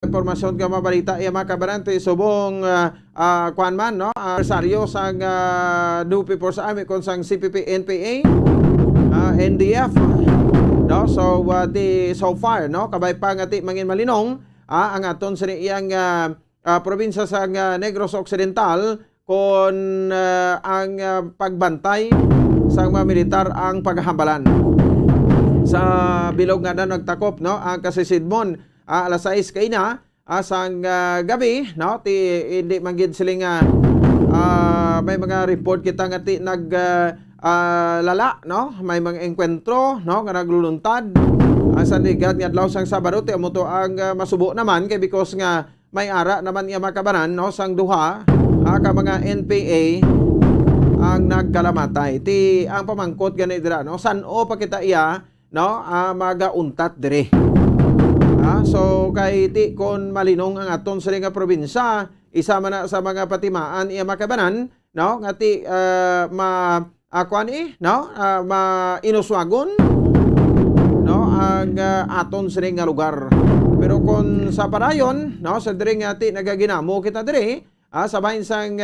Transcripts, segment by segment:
Impormasyon ka mabalita iya mga kabarante subong kuan man no anibersaryo sang New People's Army kon sang CPP NPA NDF no so far no kabay pa nga ti mangin malinong ang aton sa iyang probinsya sang Negros Occidental kon ang pagbantay sang mga militar ang paghambalan sa bilog nga na nagtakop no ang Kasisidmon alas 6 kay na asang gabi no ti hindi manggid siling may mga report kita nga ti lala no may mga engkwentro no nga nagluluntad sa ligad nga adlaw sang Sabado ti amo to ang masubo naman kay because nga may ara naman iya makabanan no sang duha ka mga NPA ang nagkalamatay ti ang pamangkot gani dira no san-o pa kita iya no magauntat dire. So kay ti kon malinong ang aton sa nga probinsya isama na sa mga patimaan iya makabanan no nga ti inuswagon no ang aton sa nga lugar. Pero kon sa padayon no sa dire nga ti nagaginamo kita dire sa bahin sang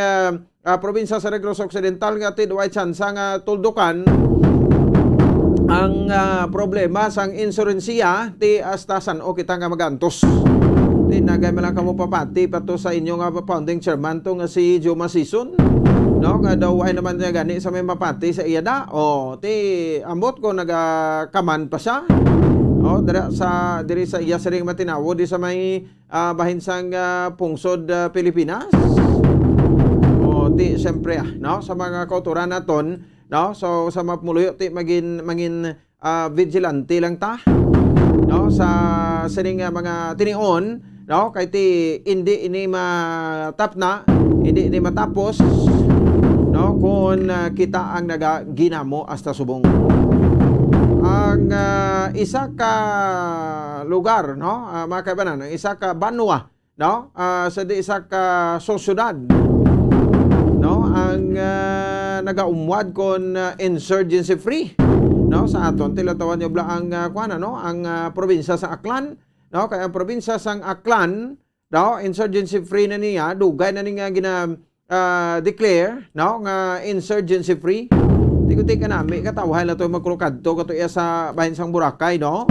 probinsya sa Negros Occidental nga ti duay tsansa nga tuldukan ang problema sang insurensiya ti hasta san-o kita nga magantos. Ti nagay man lang kamo papati pato sa inyo nga founding chairman to nga si Joe Masison. No, nga daw ay naman niya gani sa may mapati sa iya da. Ti ambot ko nagakaman pa siya. Diri sa iya siring matinawo di sa may bahin sang pungsod Pilipinas. Ti siyempre no sa mga kauturan naton no so sa mapmuluyo ti mangin vigilante lang ta no sa sining mga tinion no kay ti hindi ini matapna hindi ini matapos no kung kita ang nagaginamo hasta subong ang isa ka lugar no mga kaibanan ang isa ka banwa no sa di isa ka sosyudad no ang nagaumwad kon insurgency free no sa aton tilatawan niyo bla ang ang probinsya sa Aklan no kay ang probinsya sang Aklan no insurgency free na niya dugay na niya declare no nga insurgency free tiguti kanami katawhan na to magkulukad to kato iya sa bahin sang Boracay no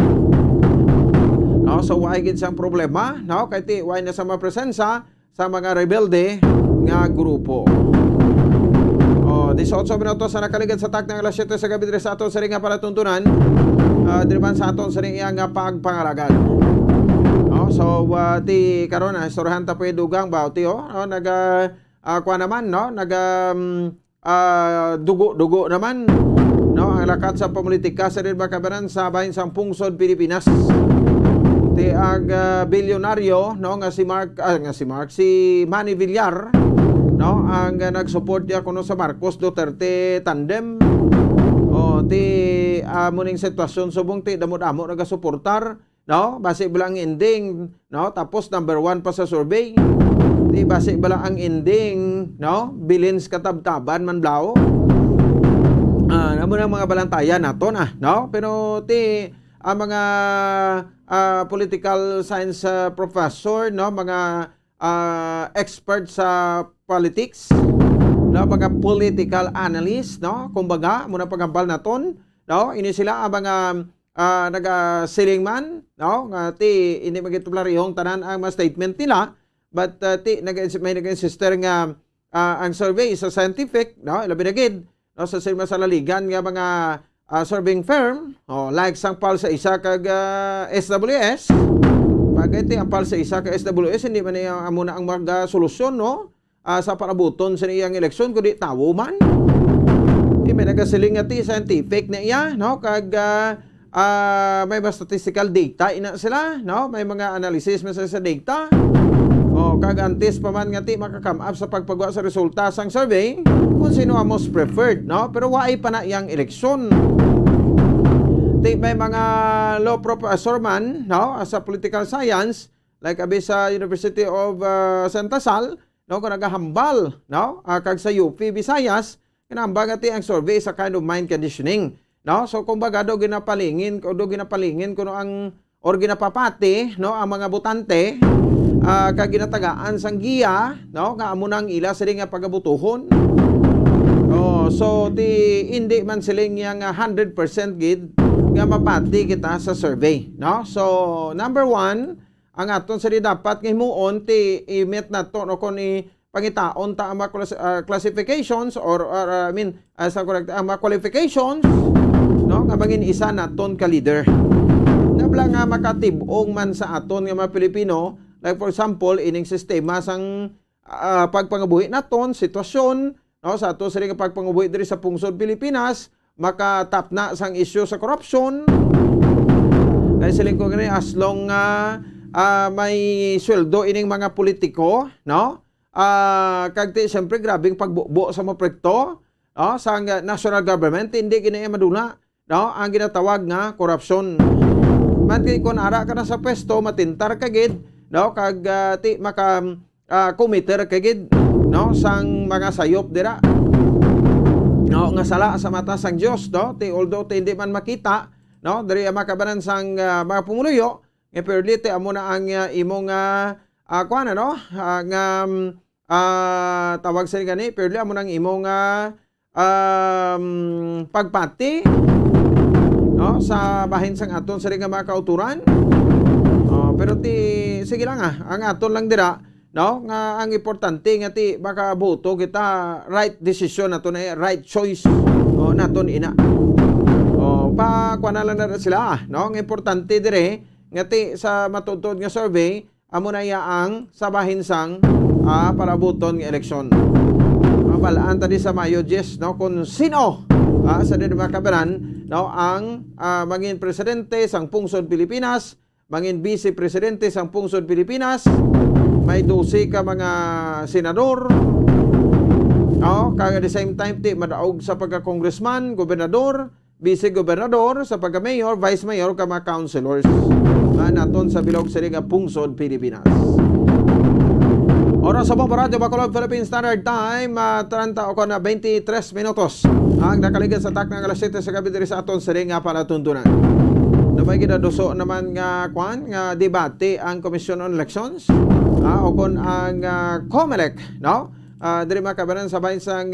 so way gid sang problema no kay ti way na sa mapresensya sa mga rebelde nga grupo. 18 minutos sa nakaligad sa tak ng alas 7 sa gabi dire sa aton sa ring nga palatuntunan diriban sa aton sa ring nga pagpangalagan. So ti karon istoryahan ta pwede dugang ba ti naman no dugo naman no ang lakat sa politika sa rin makabanan sa bahin sang pungsod Pilipinas. Ti ang bilyonaryo no si Manny Villar no ang nagsupport niya kuno sa Marcos Duterte tandem ti muning sitwasyon subong ti damo-damo nagasuportar no base bilang ending no tapos number 1 pa sa survey ti base bilang ang ending no bilins katabtaban man blao namo na mga balantayan naton no pero ti ang mga political science professor no mga expert sa politics no mga political analyst no kumbaga muna pagambal naton no ini sila ang mga nagasiling man no nga ti hindi magitularihong tanan ang mga statement nila but ti may nag-insister nga ang survey sa scientific no labi na gid no sa sila sa laligan nga mga surveying firm like sang pal sa isa kag SWS bagay ti ang pal sa isa kag SWS hindi man niya amo na ang solusyon no sa parabuton sa iyang eleksyon kundi tawo man. May nagasiling nga ti scientific na iya no kag may mga statistical data ina sila no may mga analysis man sa data. Kag antes pa man nga ti makakam up sa pagpagawa sa resulta sang survey kung sino ang most preferred no pero waay pa na iyang eleksyon. May mga law professor man no sa political science like abi sa University of Santa Sal no kung nagahambal no kag sa UP Visayas kinahambal ati ang survey sa kind of mind conditioning no so kumbaga do ginapalingin kuno ang or ginapapati no ang mga botante kag ginatagaan sang giya no nga amo nang ila sila nga pagabutuhon. So hindi man siling yang 100% gid nga mapati kita sa survey no. So number 1 ang aton sila dapat nga himuon ti i-met nato no kun pangitaon ta ang classifications or I mean sa correct ang qualifications no nga mangin isa naton ka leader. Nabla nga makatibong man sa aton nga mga Pilipino, like for example ining sistema sang pagpangabuhi naton sitwasyon no sa ato sa nga pagpangabuhi diri sa pungsod Pilipinas, makatap na sang issue sa corruption. Kaya siling ko gani as long may sweldo ining mga politiko no. Kagti siyempre grabing pagbubo sa mga proyekto sa national government, hindi ginaya madula no ang ginatawag nga korupsyon. Man kung ara ka na sa pwesto matintar ka gid no kag ti maka committer ka gid no sang mga sayop dira no nga sala sa mata sang Dios no ti although ti hindi man makita no diri makabanan sang mga pumuluyo nga purely ti amo na ang imong kuan no nga tawag sa gani purely amo nang imong pagpati no sa bahin sang aton sa nga mga kauturan. Pero sige lang ang aton lang dira no nga ang importante nga ti makaboto kita right decision naton right choice naton ina. Pa kuan lang na sila no ang importante dire nga ti sa matutod nga survey amo na yaang sa bahin sang para buton ng eleksyon. Mabalaan tadi sa Mayo 10 no kung sino sa makabaran no ang mangin presidente sang pungsod Pilipinas, mangin vice presidente sang pungsod Pilipinas, may 12 ka mga senador. No, kag at the same time ti madaog sa pagka-congressman, gobernador, vice-gobernador, sa pagka-mayor, vice-mayor ka mga councilors naton sa bilog sa pungsod Pilipinas. Oras sa Bomba Radio Bacolod Philippine Standard Time 23 minutos ang nakaligid sa takna ng alas 7 sa gabi diri sa aton sa nga palatuntunan. Namay gidaduso naman nga kwan nga debate ang Commission on Elections o kon ang COMELEC no diri makabanan sa bahin sang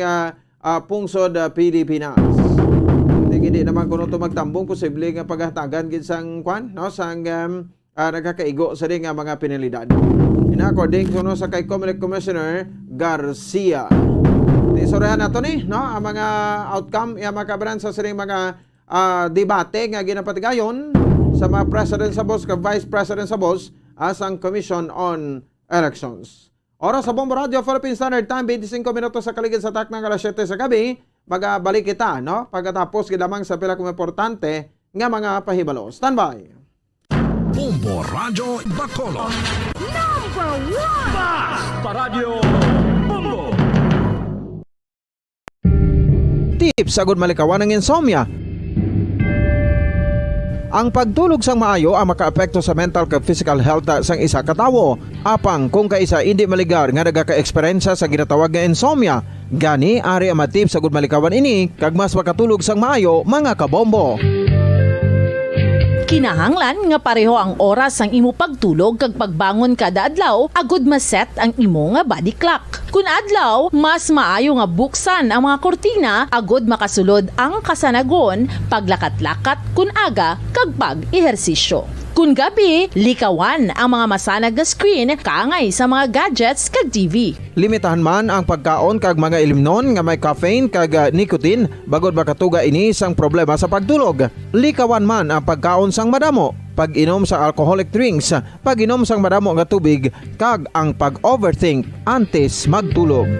pungsod Pilipinas. Hindi naman kuno to magtambong posible nga paghatagan gid sang kwan no sang nagkakaigo sa nga mga penalidad. According kuno sa kay COMELEC Commissioner Garcia. Isorehan nato ni no ang mga outcome ya makabaran sa siring mga debate nga ginapatigayon sa mga president sa boss kag vice president sa boss asang Commission on Elections. Oras sa Bomba Radio Philippine Standard Time 25 minutos sa kaligid sa takna ng alas 7 sa gabi. Magabalik kita no pagkatapos gidamang sa pila kung importante nga mga pahibalo. Standby. Bombo Radio Bacolod. Number 1! Basta Radio Bombo! Tips sagud malikawan ng insomnia. Ang pagtulog sang maayo ang makaapekto sa mental kag physical health sang isa ka tawo. Apang kung kaisa hindi maligar nga nagaka-eksperyensya sa ginatawag nga insomnia, gani ari ang matip sagud malikawan ini kag mas makatulog sang maayo mga kabombo. Kinahanglan nga pareho ang oras ang imo pagtulog kag pagbangon kada adlaw agud maset ang imo nga body clock. Kun adlaw, mas maayo nga buksan ang mga kortina agud makasulod ang kasanagon, paglakat-lakat kun aga kag pag-ehersisyo. Kun gabi, likawan ang mga masanag nga screen kaangay sa mga gadgets kag TV. Limitahan man ang pagkaon kag mga ilimnon nga may caffeine kag nicotine bagod makatuga ini sang problema sa pagtulog. Likawan man ang pagkaon sang madamo, pag-inom sa alcoholic drinks, pag-inom sang madamo nga tubig kag ang pag-overthink antes magtulog.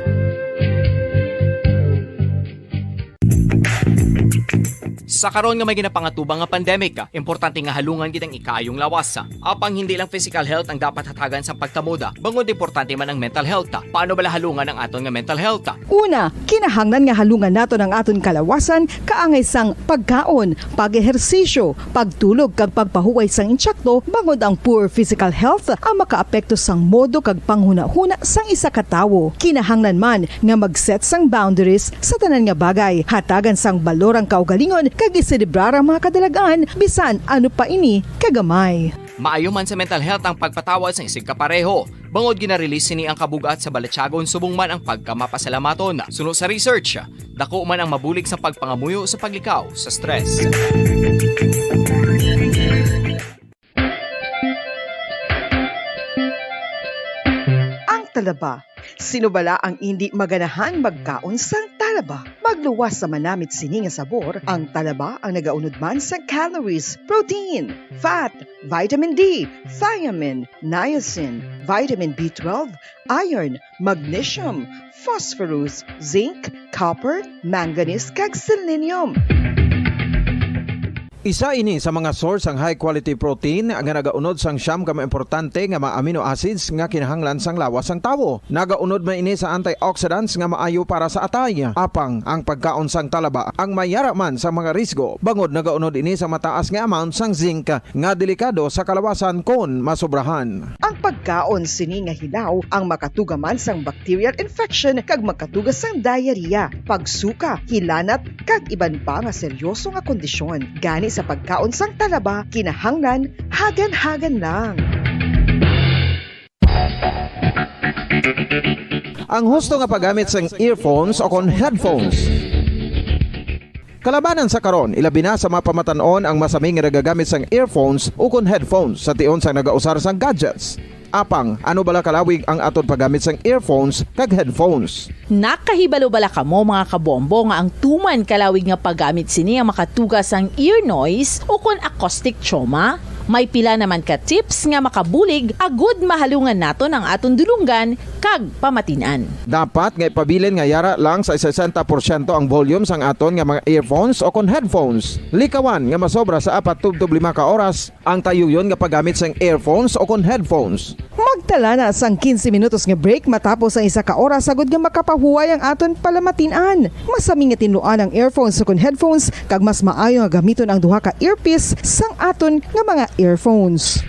Sa karon nga may ginapangatubang nga pandemic, importante nga halungan gid ang ikayong lawas. Apang hindi lang physical health ang dapat hatagan sa pagtamuda, bangod importante man ang mental health. Paano bala halungan ang aton nga mental health? Una, kinahanglan nga halungan nato ang aton kalawasan kaangay sang pagkaon, pag-ehersisyo, pagtulog kag pagpahuway sang insyakto bangod ang poor physical health ang makaapekto sang modo kag panghuna-huna sang isa ka tawo. Kinahanglan man nga mag-set sang boundaries sa tanan nga bagay, hatagan sang balorang kaugalingon kag iselebrar ang mga kadalagan bisan ano pa ini kagamay. Maayo man sa mental health ang pagpatawad sa isig kapareho. Bangod ginarelease ni ang kabugat sa balatyagon subong man ang pagkamapasalamaton. Suno sa research, dako man ang mabulig sa pagpangamuyo sa paglikaw sa stress. Ang talaba. Sino bala ang hindi maganahan magkaon sang talaba? Magluwas sa manamit sini nga sabor, ang talaba ang nagaunod man sa calories, protein, fat, vitamin D, thiamine, niacin, vitamin B12, iron, magnesium, phosphorus, zinc, copper, manganese kag selenium. Isa ini sa mga source ang high quality protein nga nagaunod sang siyam ka importante nga mga amino acids nga kinahanglan sang lawas sang tawo. Nagaunod man ini sa antioxidants nga maayo para sa atay. Apang ang pagkaon sang talaba ang mayara man sa mga risgo. Bangod nagaunod ini sa mataas nga amount sang zinc nga delikado sa kalawasan kon masobrahan. Ang pagkaon sini nga hilaw ang makatugaman sang bacterial infection kag makatugas sang diarrhea, pagsuka, hilanat kag iban pa nga seryoso nga kondisyon. Gani sa pagkaon sang talaba, kinahanglan hagan-hagan lang. Ang husto nga paggamit sang earphones o kon headphones. Kalabanan sa karon, ilabi na sa mapamatanon ang masaming nga nagagamit sang earphones o kon headphones sa tion sang nagausar sang gadgets. Apang, ano bala kalawig ang aton paggamit sang earphones kag headphones? Nakahibalo bala kamo mga kabombo nga ang tuman kalawig nga paggamit sini ang makatugas ang ear noise o kon acoustic trauma? May pila naman ka tips nga makabulig agud mahalungan naton ang aton dulunggan kag pamatinan. Dapat nga ipabilin nga yara lang sa 60% ang volume sang aton nga mga earphones o kon headphones. Likawan nga masobra sa 4 to 5 ka oras ang tayuyon nga paggamit sang earphones o kon headphones. Magtala na sang 15 minutos nga break matapos ang 1 ka oras sagod nga makapahuway ang aton palamatinan. Masami nga tinluan ang earphones o kon headphones kag mas maayo nga gamiton ang duha ka earpiece sang aton nga mga earphones.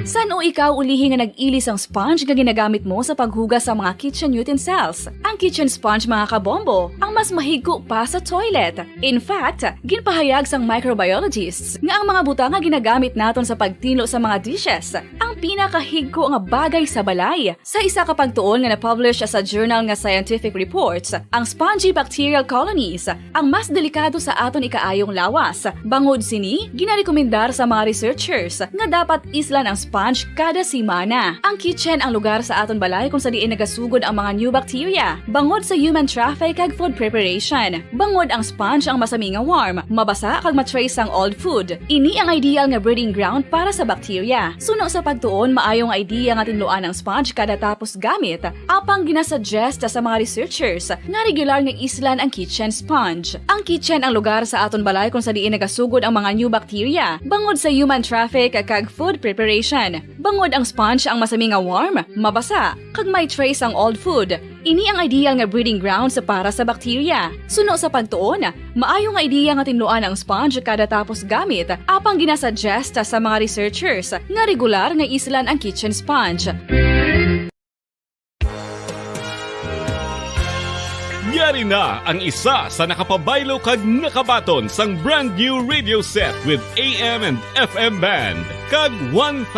San o ikaw ulihi nga nag-ilis ang sponge nga ginagamit mo sa paghugas sa mga kitchen utensils? Ang kitchen sponge mga kabombo, ang mas mahigko pa sa toilet. In fact, ginpahayag sang microbiologists nga ang mga butang nga ginagamit naton sa pagtino sa mga dishes ang pinakahigko nga bagay sa balay. Sa isa ka pagtuon nga na-publish sa journal nga Scientific Reports, ang spongy bacterial colonies ang mas delikado sa aton ikaayong lawas. Bangod sini, ginarekomendar sa mga researchers nga dapat islan ang sponge kada simana. Ang kitchen ang lugar sa aton balay kung sa diin nagasugod ang mga new bacteria. Bangod sa human traffic kag food preparation. Bangod ang sponge ang masami nga warm, mabasa kag matrace ang old food. Ini ang ideal nga breeding ground para sa bacteria. Suno sa pagtuon, maayong idea nga tinluan ang sponge kada tapos gamit. Apang ginasuggest sa mga researchers nga regular nga islan ang kitchen sponge. Ang kitchen ang lugar sa aton balay kung sa diin nagasugod ang mga new bacteria. Bangod sa human traffic kag food preparation. Bangod ang sponge ang masami nga warm, mabasa, kag may trace ang old food. Ini ang ideal nga breeding ground sa para sa bacteria. Suno sa pagtuon, maayo nga idea nga tinluan ang sponge kada tapos gamit, apang ginasuggest sa mga researchers nga regular nga islan ang kitchen sponge. Yari na ang isa sa nakapabaylo kag nakabaton sang brand new radio set with AM and FM band kag 1,000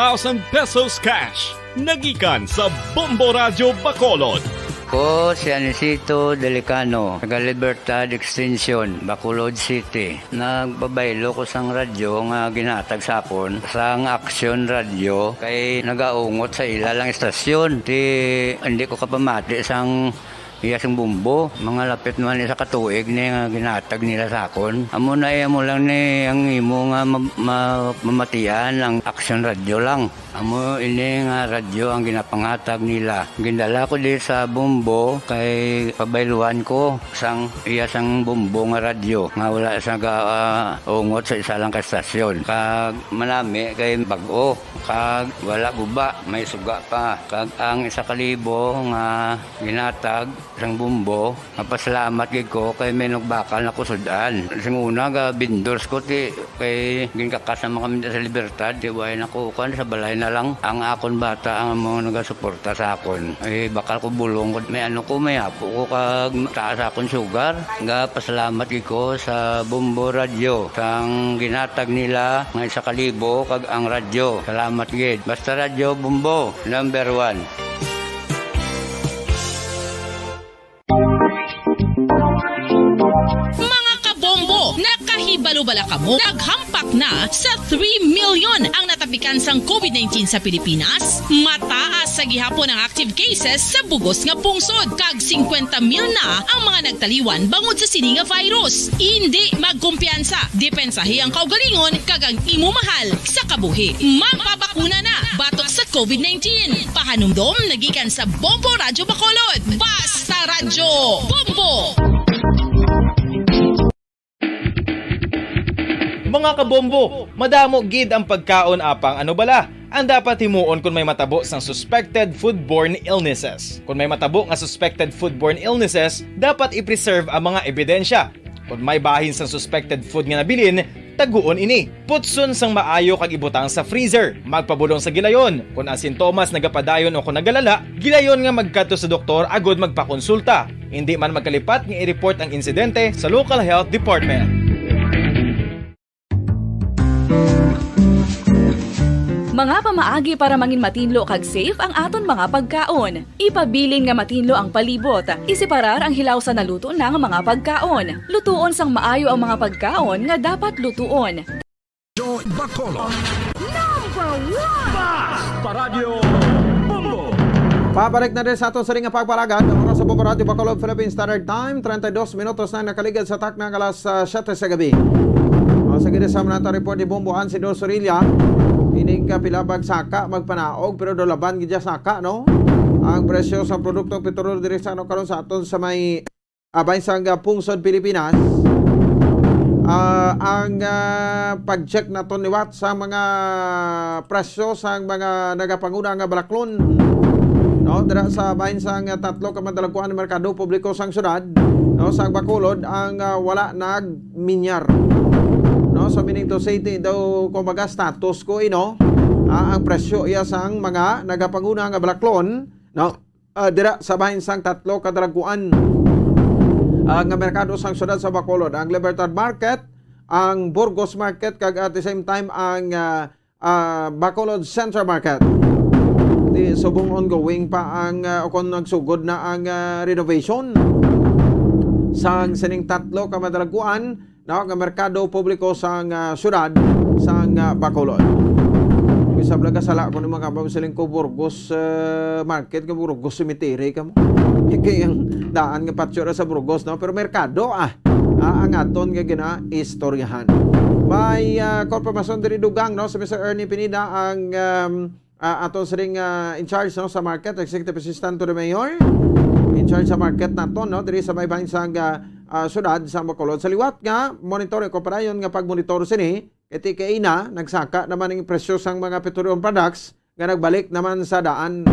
pesos cash. Nagikan sa Bombo Radio Bacolod. Ko si Anisito Delicano, taga Libertad Extension, Bacolod City. Nagbabaylo ko sang radyo nga ginatag sa akon sang Action Radio kay nagaungot sa ilalang estasyon. Hindi ko kapamati sang iyasang bumbo, mga lapit naman sa katuig ni nga ginatag nila sa akon. Amo na mo lang ni ang imo nga mamatian ang Action Radio lang. Amo ini nga radyo ang ginapangatag nila. Gindala ko di sa bumbo kay pabayluan ko sang iyasang bumbo nga radyo nga wala sa ungot sa isa lang ka estasyon. Kag manami kay bag-o, kag wala guba, may suga pa. Kag ang 1,000 nga ginatag sang bumbo, mapasalamat gid ko kay may nagbakal na kusudan. Sing una ga bindors ko ti kay ginkakasama kami sa Libertad, di way na ko kan sa balay na lang ang akon bata ang mga nagasuporta sa akon. Bakal ko bulong ko, may apo ko kag taas akon sugar. Nga pasalamat ko sa Bombo Radio sang ginatag nila nga 1,000 kag ang radyo. Salamat gid. Basta radyo Bombo, number 1. Mga kabombo, nakahibalo-bala ka mo. Naghampak na sa 3 million ang natapikan sang COVID-19 sa Pilipinas. Mataas sa gihapon ang active cases sa bugos nga pungsod. Kag 50 mil na ang mga nagtaliwan bangod sa sini nga virus. Hindi magkumpiyansa. Depensahi ang kaugalingon kag ang imo mahal sa kabuhi. Magpabakuna na batok sa COVID-19. Pahanumdom nagikan sa Bombo Radyo Bacolod. Basta Radyo Bombo! Mga kabombo, madamo gid ang pagkaon apang ano bala. Ang dapat himuon kung may matabo sang suspected foodborne illnesses. Kung may matabo nga suspected foodborne illnesses, dapat i-preserve ang mga ebidensya. Kung may bahin sang suspected food nga nabilin, taguon ini. Putson sang maayo kag ibutang sa freezer. Magpabulong sa gilayon. Kung ang sintomas nagapadayon o kung nagalala, gilayon nga magkadto sa doktor agod magpakonsulta. Hindi man magkalipat nga i-report ang insidente sa local health department. Mga pamaagi para mangin matinlo kag safe ang aton mga pagkaon. Ipabilin nga matinlo ang palibot. Isiparar ang hilaw sa naluto ng mga pagkaon. Lutuon sang maayo ang mga pagkaon nga dapat lutuon. Pabalik na rin sa aton sa ring nga pagpalagad. Ang oras sa Bombo Radio Bacolod, Philippine Standard Time, 32 minutos na nakaligad sa takna ng alas 7 sa gabi. Sa ginasama natin report ni Bombo Ansidor Sorilla, ining kapilabag saka magpanaog pero dolaban gidya saka no. Ang presyo sa produktong petrolyo diri sa karon sa aton sa may bansang pungsod Pilipinas. Ang pag-check naton liwat sa mga presyo sa mga nagapanguna nga balaklon. No, dira sa bansang 3 ka madalagkuan ng merkado publiko sang syudad, no, sa Bacolod ang wala nagminyar. No, so meaning to say daw kumbaga status ko ang presyo iya sang mga nagapanguna nga balaklon, no, dira sa bansang 3 ka dalaguan nga merkado sang syudad sa Bacolod, ang Libertad Market, ang Burgos Market kag at the same time ang Bacolod Central Market. Di subong ongoing pa ang kung nagsugod na ang renovation sang sining 3 ka madalaguan na nga merkado publiko sang syudad sang Bacolod. Isa blaga sala ko ni mga pamsiling ko Burgos Market, ka Burgos Cemetery ka mo. Yung daan nga patsura sa Burgos, no, pero merkado ang aton nga gina-istoryahan. May konfirmasyon diri dugang, no, sa Mr. Ernie Pineda ang aton siring in charge, no, sa market, executive assistant to the mayor in charge sa market naton, no, diri sa may bansang syudad sa Bacolod. Sa liwat nga monitoring komparayon nga pagmonitor sini kay na nagsaka naman ang presyo sang mga petroleum products nga nagbalik naman sa daan,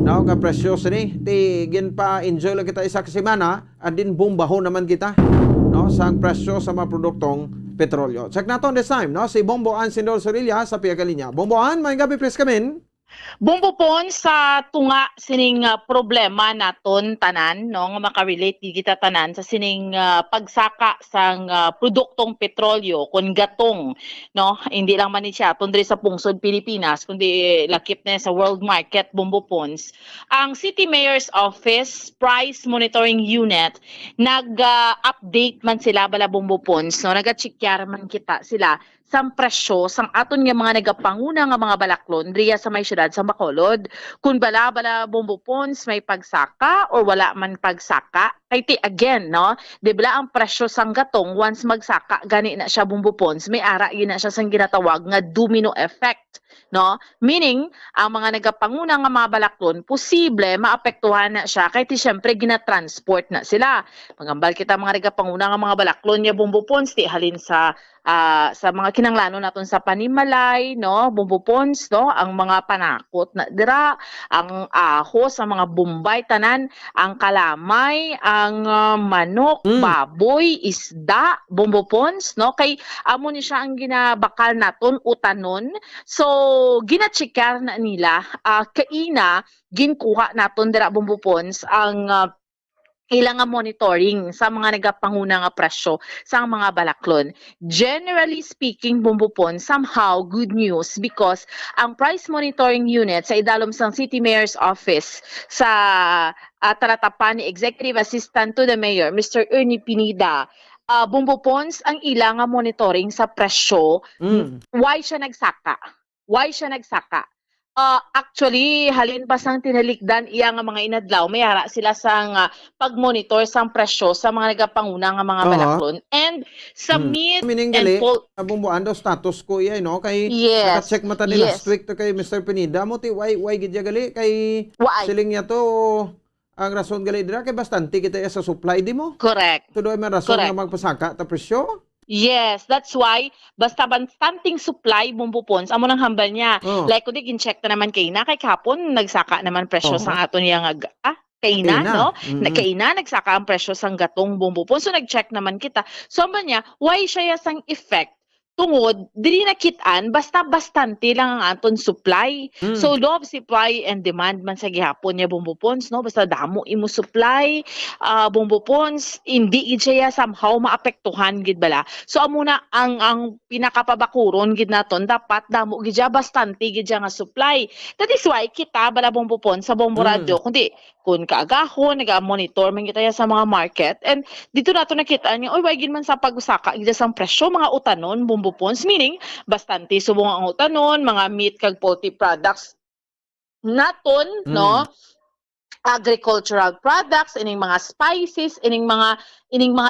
no, nga presyo sini ti gin pa enjoy lang kita isa ka semana at din bumbaho naman kita, no, sang presyo sa mga produktong petrolyo. Check naton this time, no, si Bombo Ansidor Sorilla sa Piagalinya. Bombo An, may gabi please come in. Bumbo pon sa tunga sining problema naton tanan, no, nga makarelate di kita tanan sa sining pagsaka sang produktong petrolyo kun gatong, no, hindi lang man siya tundri sa pungsod Pilipinas kundi lakip na sa world market. Bumbo pons ang City Mayor's Office Price Monitoring Unit nag-update man sila bala Bumbo pons, no, naga-checkar man kita sila sang presyo sang aton nga mga nagapanguna nga mga balaklon riya sa may syudad sa Bacolod. Kung bala Bumbo pons may pagsaka or wala man pagsaka, kay ti again, no, di bala ang presyo sang gatong once magsaka gani na siya Bumbo pons, may ara gina siya sang ginatawag nga domino effect, no, meaning ang mga nagapanguna nga mga balaklon posible maapektuhan na siya kay ti syempre ginatransport na sila. Pagambal kita mga nagapanguna nga mga balaklon niya Bumbo pons ti halin sa sa mga kinanglano naton sa Panimalay, no, Bumbupons, no, ang mga panakot na dira, ang ahos, ang mga Bombay tanan, ang kalamay, ang manok, baboy, isda, Bumbupons, no, kay amo ni siya ang ginabakal naton utanon. So ginachikar na nila kaina ginkuha naton dira Bumbupons ang ilang nga monitoring sa mga nagapanguna nga presyo sa mga balaklon. Generally speaking, Bumbupon, somehow good news because ang price monitoring unit sa idalom sang City Mayor's Office sa talatapan ni Executive Assistant to the Mayor, Mr. Ernie Pinida, Bumbupons ang ilang nga monitoring sa presyo. Why siya nagsaka? Why siya nagsaka? Actually, halin pa sang tinalikdan iya nga mga inadlaw, mayara sila sang pag-monitor sang presyo sa mga nagapanguna nga mga balaklon. And sa meat and Bumbuan daw status ko iya, no? Kay Yes. naka-check mata nila Yes. strict to kay Mr. Pinida mo ti why gid ya gali kay Why? siling niya to ang rason gali dira kay bastante kita iya sa supply di mo. Correct. Tudoy man rason Correct. nga magpasaka ta presyo. Yes, that's why basta bastanting supply Bumbupons amo nang hambal niya. Like kundi gin-check na naman kay na kay kapon nagsaka naman presyo sa aton yang kaina, no? Kaina nagsaka ang presyo sang gatong Bumbupons. So nag-check naman kita. So amba niya, why siya sang effect? Tungod, dili nakitaan, basta bastante lang ang aton supply. So, law of supply and demand man sa gihapon niya Bumbupons, no? Basta damo imo supply, Bumbupons, hindi gid siya somehow maapektuhan gid bala. So, amuna ang pinakapabakuron gid naton, dapat damo gid siya bastante gid siya nga supply. That is why kita bala Bumbupons sa Bombo Radio, kundi kun kaagahon, naga-monitor man kita sa mga market, and dito nato nakita niya, oy, why gid man sa pag-usaka gid sa presyo, mga utanon, Bumbupons, meaning bastante subong ang utanon, mga meat kag poultry products naton, no? Agricultural products, ining mga spices, ining mga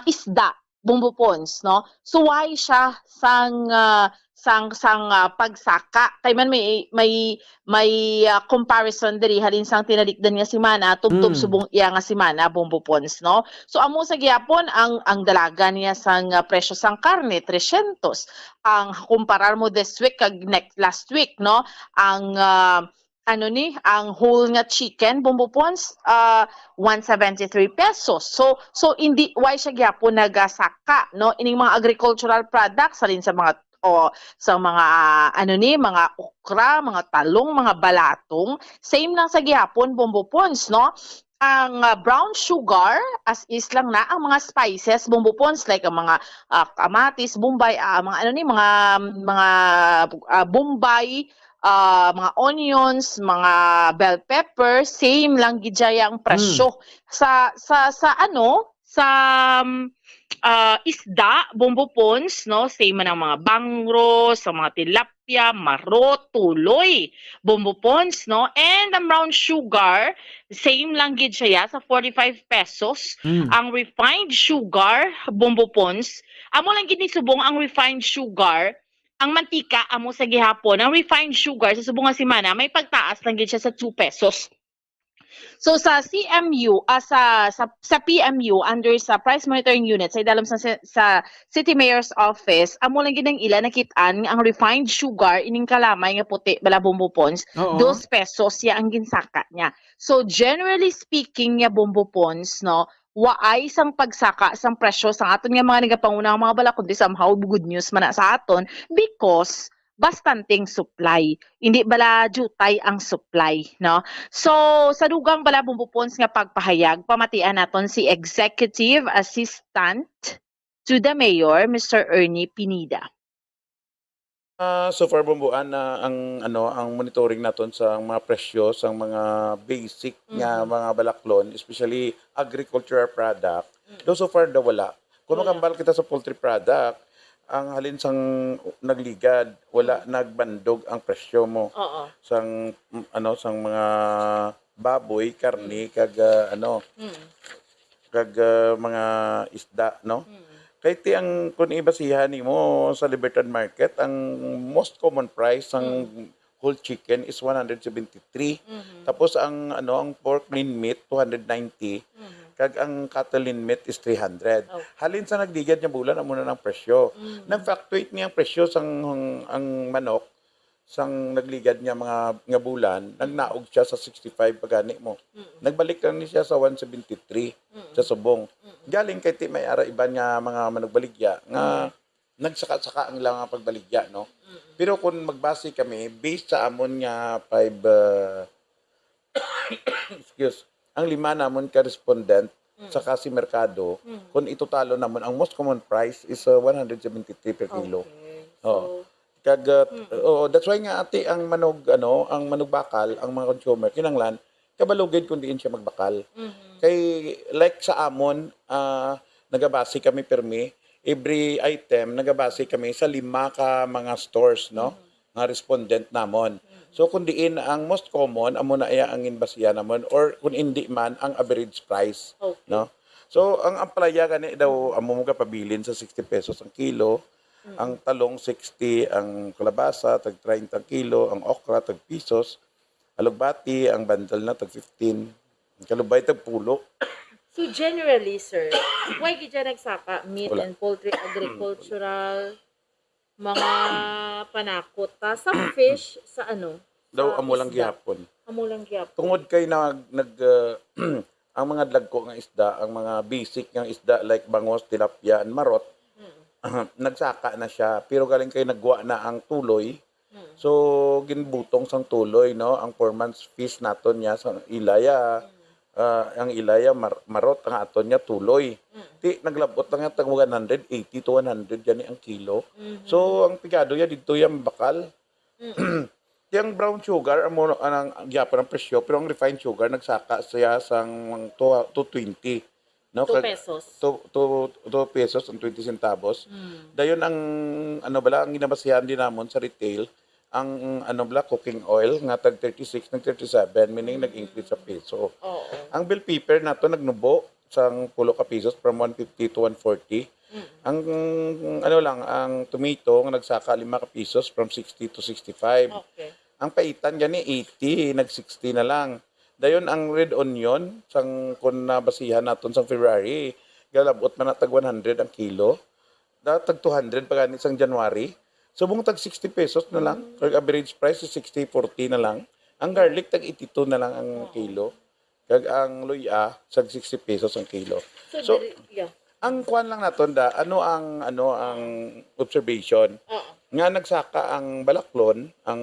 isda, Bumbupons, no? So why siya sang pagsaka kay man may comparison diri halin sang tinalikdan nga si Mana tubtub subong iya nga si Mana Bumbupons, no? So amo sa gihapon ang dalaga niya sang presyo sang karne 300, ang kumparar mo this week kag last week, no, ang ang whole nga chicken Bumbupons 173 pesos. So hindi why siya gyapon nagasaka, no, ining mga agricultural products halin sa mga mga okra, mga talong, mga balatong, same lang sa gihapon Bumbupons, no? Ang brown sugar as is lang na ang mga spices Bumbupons like ang mga kamatis, bombay, mga bombay, mga onions, mga bell pepper, same lang gid siya ang presyo. Sa isda, Bumbupons, no, same man ang mga bangro, sa mga tilapia, marot, tuloy, Bumbupons, no, and ang brown sugar, same lang gid siya sa 45 pesos. Ang refined sugar, Bumbupons, amo lang gid ni subong ang refined sugar. Ang mantika amo sa gihapon, ang refined sugar sa subong nga semana may pagtaas lang gid siya sa 2 pesos. So sa CMU, sa PMU under sa price monitoring unit sa idalom sa City Mayor's Office, amo lang gid ang ila nakit-an ang refined sugar ining kalamay nga puti bala Bumbupons, 2 pesos ya ang ginsaka niya. So generally speaking ya Bumbupons, no, waay sang pagsaka sang presyo sang aton nga mga nagapangunang mga bala kundi somehow good news man na sa aton because bastanting supply. Hindi bala jutay ang supply, no? So, sa dugang bala Bumbupons nga pagpahayag, pamatian naton si Executive Assistant to the Mayor, Mr. Ernie Pinida. So far Bumbuan na ang monitoring naton sa mga presyo sa mga basic nga mga balaklon, especially agricultural product. Do so far wala. Kung makambal kita sa poultry product, ang halin sang nagligad, wala nagbandog ang presyo mo. Sang sang mga baboy, karne kag mga isda, no? Kaya ang kung ibasihan mo sa Libertad Market, ang most common price ang whole chicken is 173. Tapos ang pork lean meat 290. Kag ang cattle lean meat is 300. Halin sa nagdigad nga bulan amo na ng presyo. Nag-fluctuate niya ang presyo ang manok sang nagligad niya nga bulan, nagnaog siya sa 65 pagani mo. Nagbalik lang ni siya sa 173 sa subong. Galing kay ti may ara iban nga mga manugbaligya nga nagsaka-saka ang ilang nga pagbaligya, no? Pero kung magbase kami based sa amon nga 5 excuse, ang 5 namon ka respondent sa kasi merkado, kung itotalo namon ang most common price is 173 per kilo. Oh. Kag that's why nga ati ang manog ang manog bakal, ang mga consumer kinanglan kabalugid kun diin siya magbakal. Kay like sa amon nagabase kami permi every item nagabase kami sa 5 ka mga stores, no? Nga respondent namon. So kung diin ang most common amo na iya ang inbasiya namon or kung hindi man ang average price, no? So ang ampalaya gani daw amo mo ka pabilin sa 60 pesos ang kilo. Ang talong 60, ang kalabasa tag 30 kilo, ang okra tag pesos, alugbati ang bundle na tag 15, ang kalubay tag pulo. So generally, sir, why kita nagsaka meat Wala. and poultry, agricultural, mga panakot, ta sa fish, sa ano? Daw Sa amo lang isda. gihapon. Amo lang gyapon. Tungod kay ang mga dagko nga isda, ang mga basic nga isda like bangos, tilapia, and marot, nagsaka na siya pero galing kay nagwa na ang tuloy. So ginbutong sang tuloy, no, ang 4 months fees naton niya sa ilaya. Ang ilaya marot ang aton niya tuloy. Ti naglabot lang tag 180 to 100 gani ang kilo. So ang pigado ya didto yang bakal. Ti ang brown sugar amo ang gyapon ang presyo pero ang refined sugar nagsaka siya sang 220. No, 2 pesos. 2 pesos and 20 centavos. Dayon ang ang ginabasihan din namon sa retail, ang cooking oil nga tag 36 nag 37 meaning nag-increase sa peso. Ang bell pepper nato nagnubo sang 10 ka pesos from 150 to 140. Ang ang tomato nga nagsaka 5 ka pesos from 60 to 65. Ang paitan gani 80 nag 60 na lang. Dayon ang red onion sang kun nabasihan naton sang February, galabot man na tag 100 ang kilo. Tag 200 pagani sang January. Subong tag 60 pesos na lang. Kag average price is 60-40 na lang. Ang garlic tag 82 na lang ang kilo. Kag ang luya sag 60 pesos ang kilo. So ang kuan lang naton da ang observation. Nga nagsaka ang balaklon, ang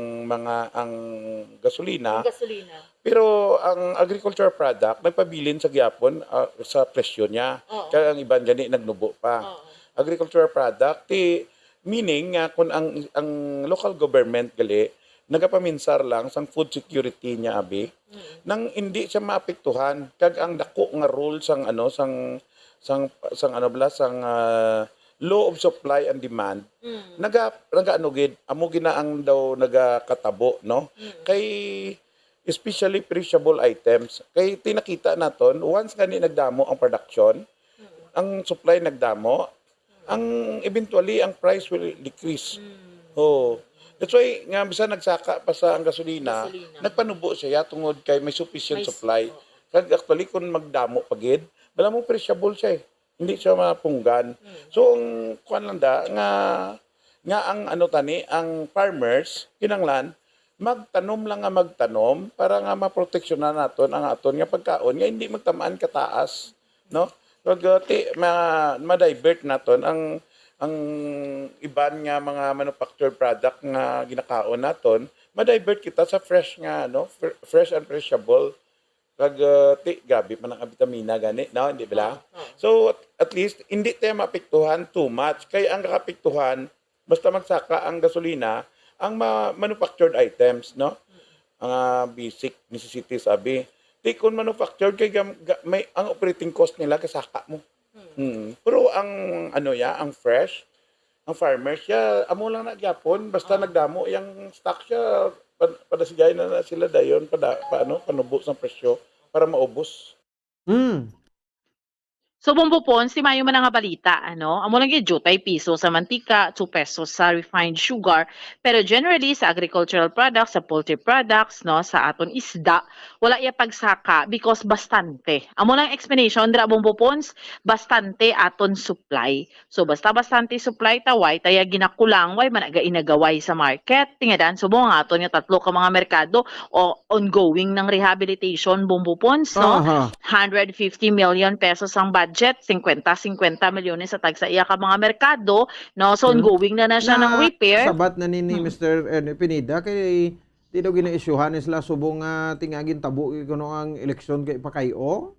gasolina. Pero ang agricultural product nagpabilin sa gyapon sa presyo niya. Kaya ang iban gani nagnubo pa. Agricultural product meaning nga kung ang local government gali nagapaminsar lang sang food security niya abi nang hindi siya maapektuhan kag ang dako nga rule sang law of supply and demand naga gid amo ginaang daw nagakatabo, no? Kay especially perishable items kay tinakita naton once gani nagdamo ang production ang supply nagdamo ang eventually ang price will decrease. That's why nga bisan nagsaka pa sa ang gasolina. Nagpanubo siya tungod kay may sufficient supply. Kag actually kung magdamo pagid wala mo perishable siya hindi siya mapunggan. So ang kuan lang da nga ang ang farmers kinanglan magtanom lang nga magtanom para nga maproteksyonan naton ang aton nga pagkaon nga hindi magtamaan kataas, no? Kag ma-divert naton ang iban nga mga manufactured product nga ginakaon naton, ma-divert kita sa fresh nga fresh and perishable. Kag gabi man ang vitamina gani, no, hindi bala? So at least hindi tayo maapektuhan too much. Kay ang kakapektuhan basta magsaka ang gasolina, ang manufactured items, no? Ang basic necessities abi. Di kun manufactured kay may ang operating cost nila kasaka mo. Pero ang ang fresh, ang farmers siya amo lang na gyapon basta nagdamo yang stock siya padasigay na sila dayon panubo sa presyo para maubos. So bumbupon, si mayo man nga balita, ano? Amo lang gyud jutay piso sa mantika, 2 pesos sa refined sugar. Pero generally sa agricultural products, sa poultry products, no, sa aton isda, wala iya pagsaka because bastante. Amo lang explanation dra bumbupons, bastante aton supply. So basta bastante supply taway, taya ginakulang way man aga inagaway sa market. Tingadan subo nga aton nga tatlo ka mga merkado o ongoing ng rehabilitation bumbupons, no? Aha. 150 million pesos ang budget, 50 milyones sa tagsa iya ka mga merkado, no? So ongoing na siya ng repair. Sabat na ni Mr. Pineda kay di daw gina-isyuhan sila subong tingagin tabo kuno ang eleksyon kay pakayo.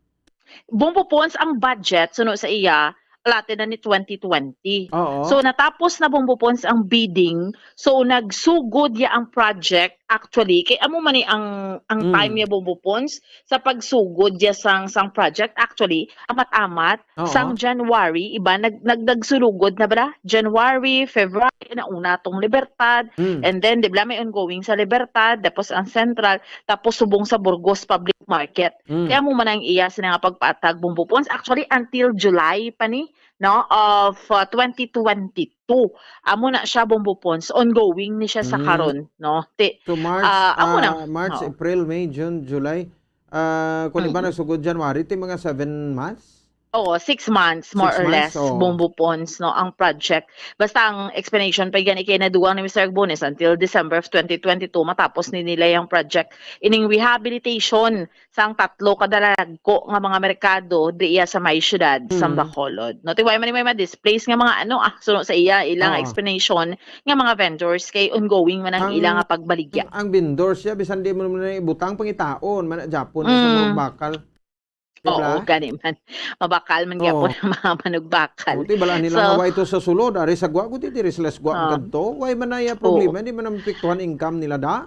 Bumbupons ang budget suno sa iya allotted na ni 2020. Oo. So natapos na bumbupons ang bidding, so nagsugod ya ang project actually kay amo man ni ang time ya bumbupons sa pagsugod ya sang project actually amat-amat Oo. sang January iba nagsulugod na ba? January, February na una tong Libertad and then di ba may ongoing sa Libertad tapos ang Central tapos subong sa Burgos Public Market. Kaya mo man ang iya sina nga pagpatag bumbupons actually until July pa ni no of 2022 amo na siya bumbupons ongoing ni siya sa karon no So March, amo na March, Oo. April, May, June, July. Kung iba nagsugod January, ito mga 7 months. Oo, 6 months more 6 or months, less oo. bumbupons no ang project. Basta ang explanation pa yan ikinadugang ni Mr. Agbones until December of 2022 matapos ni nila yung project ining rehabilitation sang tatlo kadalagko nga mga merkado diya sa may syudad sa Bacolod. No tiway man may ma-displace nga mga ano suno sa iya ilang Oo. explanation nga mga vendors kay ongoing man ang ilang nga pagbaligya. Ang vendors siya, bisan di mo naman ibutang pangitaon, man Japon, sa mga bakal. Oo, gani man. Mabakal man gyapon ang mga manugbakal. Buti bala nila So- nga way to sa sulod, ari sa gwa, buti diri sila sa gwa ang kadto. Way man na ya problema, di man napiktuhan income nila da.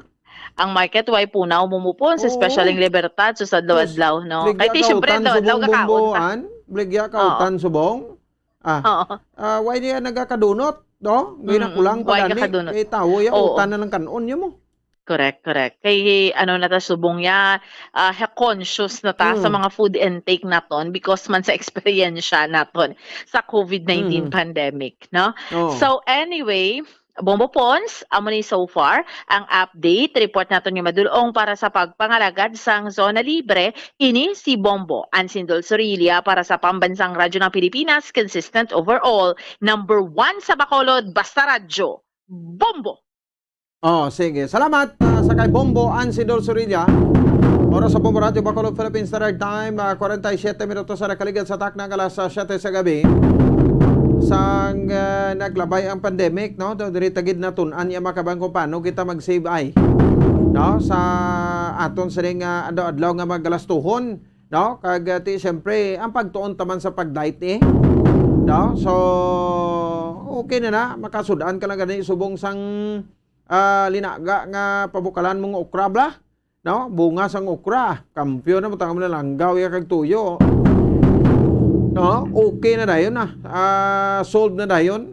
Ang market way punaw mumupon sa Oo. special ng Libertad so sa adlaw no. Kay ti syempre daw kakaon pa. Bligya kautan subong. Oo. Way niya nagakadunot, do? Ginakulang Way pa gani. kakadunot. Kay tawo ya Oo. utan na lang kanon niya mo. Correct. Kay ano na ta subong ya conscious na ta sa mga food intake naton because man sa experience naton sa COVID-19 pandemic, no? Oo. So anyway, Bombo Pons, amo ni so far ang update report naton nga madulong para sa pagpangalagad sang zona libre ini si Bombo Ansindol Sorilia para sa Pambansang Radyo ng Pilipinas, consistent overall, number 1 sa Bacolod, basta radyo. Bombo. Sige. Salamat sa kay Bombo Ansidol Sorilla. Oras sa Bombo Radio Bacolod Philippines Standard Time, 47 minutos sa nakaligad sa taknang alas 7 sa gabi. Sang naglabay ang pandemic, no? Diri tagid na tun-an ya makabang kung paano kita mag-save ay. No? Sa aton sining adlaw nga magalastuhon, no? Kag ti syempre ang pagtuon taman sa pag-diet no? So okay na makasudaan ka lang gani subong sang linaga nga pabukalan mong okra bla, no? Bunga sang okra, kampyon na mutang mo na langgaw ya kag tuyo. No? Okay na dayon sold na dayon.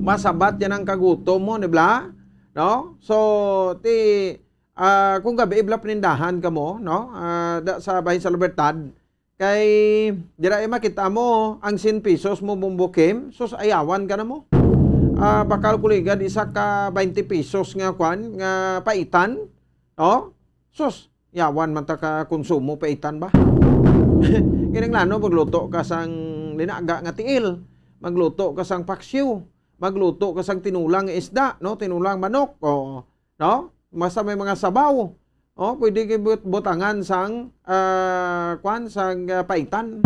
Masabat yan ang kagutom mo, di ba? No? So kung gabi ibla panindahan ka mo, no? Sa bahin sa Libertad, kay dira makita mo ang 100 pesos mo bumbukim, sus ayawan ka na mo. Bakal kuligad isa ka 20 pesos nga kwan nga paitan, no? Sus, yawan man ta ka konsumo paitan ba? Kining lano magluto ka sang linaga nga tiil, magluto ka sang paksiw, magluto ka sang tinulang isda, no? Tinulang manok, no? Basta may mga sabaw. Pwede kay butangan sang kwan sang paitan.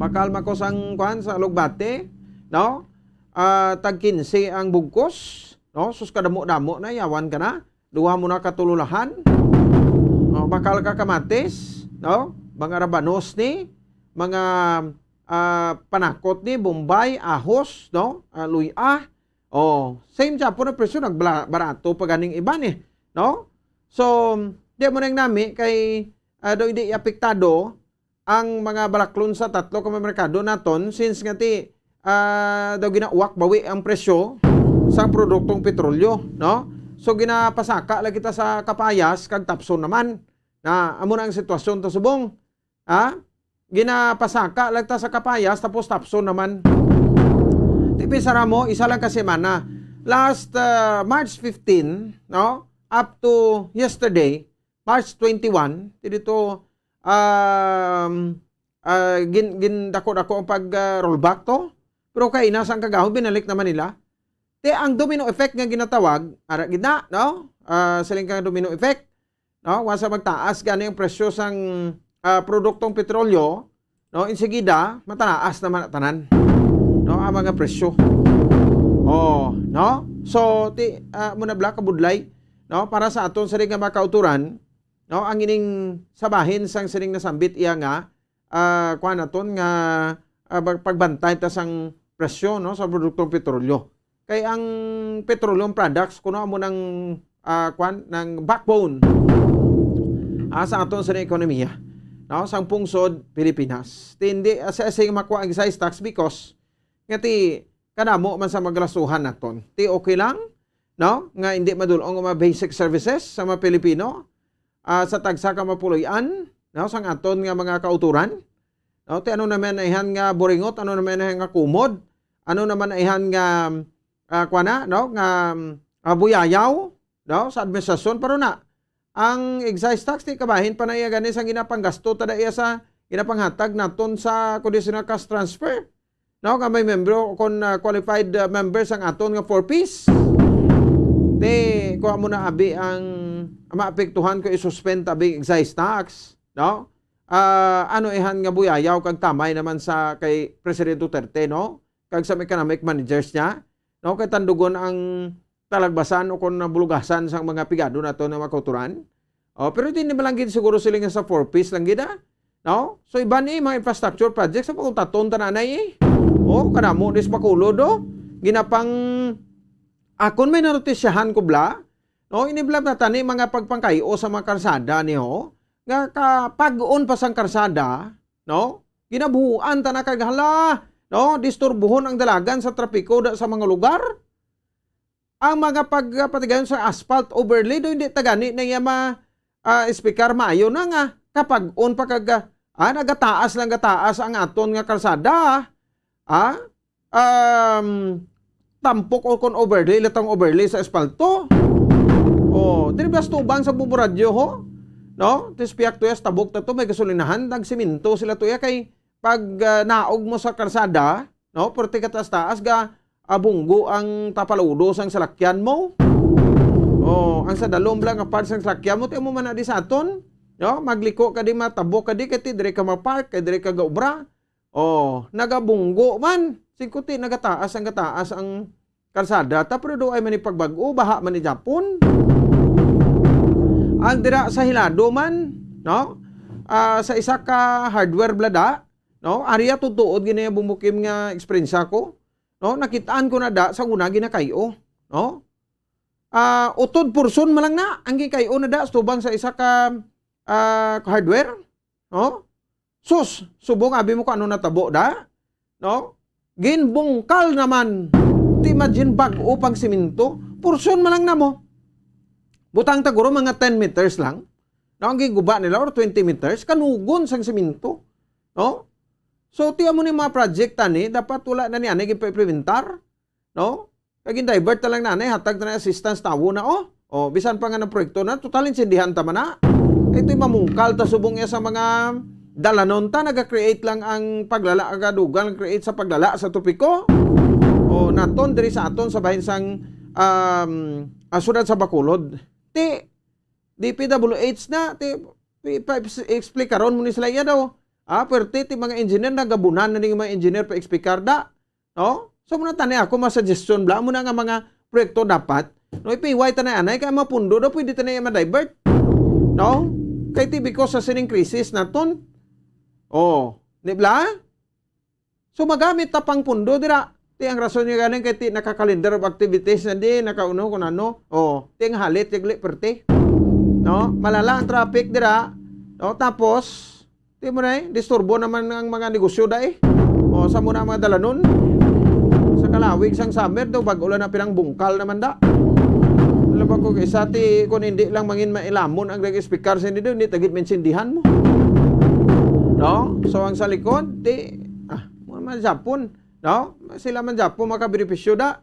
Bakal mako sang kwan sa lugbate, no? Tag 15 ang bugkos, no? Sus kadamo-damo na yawan ka na. Duha mo na katululahan. Bakal ka kamatis, no? Mga rabanos ni, mga panakot ni, bombay, ahos, no? Luya. Same siya po na presyo nagbarato pa ganing iba ni, no? So, di mo nang nami kay daw hindi apektado ang mga balaklon sa tatlo ka merkado naton since nga ti daw ginauwak bawi ang presyo sa produktong petrolyo, no? So ginapasaka lang kita sa kapayas kag tapson naman na amo na ang sitwasyon to subong. ginapasaka lang ta sa kapayas tapos tapso naman. Tipisara mo, isa lang ka semana. Last March 15, no? Up to yesterday, March 21, dito gindako-dako ang pag-rollback to. Pero kay inasang kagahon, binalik naman nila. Ang domino effect nga ginatawag, ara gina, no? Siling kang domino effect, no? Once magtaas gani ang presyo sang produktong petrolyo, no? Insigida, matanaas naman at tanan. No, ang mga presyo. Oh, no? So, muna black kabudlay, no? Para sa aton sa ring nga makauturan, no? Ang ining sabahin sang siring nasambit iya nga, kuan naton nga pagbantay ta sang presyo, no? Sa produktong petrolyo. Kay ang petroleum products kuno amo ng ng backbone sa aton sa ekonomiya, no, sang pungsod Pilipinas. Hindi sa makuha ang excise tax because ngati kanamo man sa maglasuhan naton. Okay lang, no, nga hindi madulong ang mga basic services sa mga Pilipino sa tagsa ka mapuloy-an, no, sang aton nga mga kauturan. No, ano naman ayhan nga boringot, ano naman ayhan nga kumod, ano naman ayhan nga no, nga buyayaw, no, sa administrasyon. Pero na, ang excise tax, kabahin pa na iya gani sa ginapanggasto, tada iya sa ginapanghatag naton sa conditional cash transfer. No, nga may membro, kung qualified members ang aton nga 4-piece. Kuha mo na abi ang maapektuhan ko isuspend abing excise tax, no? Ano ihan nga buyayaw kag tamay naman sa kay President Duterte, no? Kag sa economic managers niya. No, kay tandugon ang talagbasan o kung nabulugasan sa mga pigado na to na makauturan. Pero hindi naman lang gid siguro sila nga sa 4-piece lang gid, no? So iba ni mga infrastructure projects sa pagtaton tananay kanamo dis makulo do. Ginapang akon may narotisyahan ko bla, no? Iniblab na tani mga pagpangkayo sa mga karsada niyo nga kapag-on pa sang karsada, no? Ginabuhuan ta na kaghala, no, disturbuhon ang dalagan sa trapiko sa mga lugar. Ang mga pagpatigayon sa asphalt overlay do hindi tagani na iya speaker maayo na nga kapag on pa kag nagataas lang gataas ang aton nga kalsada. Tampok o kon overlay latang overlay sa espalto. Dili ba tubang sa buburadyo ho? No? Tis piyak to tabok ta to may gasolinahan dag semento sila to kay pag naog mo sa karsada, no, porte ka taas ga abunggo ang tapaludo sang salakyan mo. Ang sa dalom lang ang parts sang salakyan mo, tiyo mo man na di sa aton, no, magliko ka di matabok ka di, kati dire ka mapark, kati dire ka gaubra. Nagabunggo man, singkuti nagataas ang karsada, tapos do ay manipagbago, baha man ni Japon. Ang dira sa hilado man, no, sa isa ka hardware blada, no, ariya tutuod gini bumukim nga eksperyensya ko, no, nakitaan ko na da sa una ginakayo, no. Utod porson man lang na ang gikayo na da tubang sa isa ka hardware, no. Sus, subong abi mo ko ano natabo da, no. Ginbungkal naman. Ti imagine bag-o pang simento, porson man lang na mo. Butang taguro mga 10 meters lang. No, ang giguba nila or 20 meters kanugon sang simento, no. So, tiyan mo ni mga project tani, dapat wala na niya, nag-implementar, no? Kagin-divert na lang nanay, hatag na assistance tawo na, bisan pa nga ng proyekto na, total insindihan tama na. Ito'y mamungkal, ta subong niya sa mga dalanon ta, nag-create lang ang paglala, agadugan, create sa paglala sa tupiko. Naton, diri sa aton, sa bahin sang asudan sa Bacolod. DPWH na, explikaron mo ni sila yan daw. Pwerte ti mga engineer nagabunan na mga engineer pa eksplikar da. No? So muna tani ako ma-suggestion bla mo na nga mga proyekto dapat. No, ipiway tanay anay kay mapundo do pwede tanay ma-divert. No? Kay ti because sa sining crisis naton. Di bla? So magamit ta pang pundo dira. Ti ang rason niya ganing kay ti naka-calendar of activities na di nakauno kun ano. Ti ang halit tigli perte. No? Malala ang traffic dira. No, tapos di mo na disturbo naman ang mga negosyo da sa muna mga dalanon. Sa kalawig sang summer daw bag ulan na pinang bungkal naman da. Alam ko isa ti kung hindi lang mangin mailamon ang nag-speaker sa hindi tagit mensindihan mo. no? So ang sa likod, man Japon, no? Sila man Japon makabenepisyo da.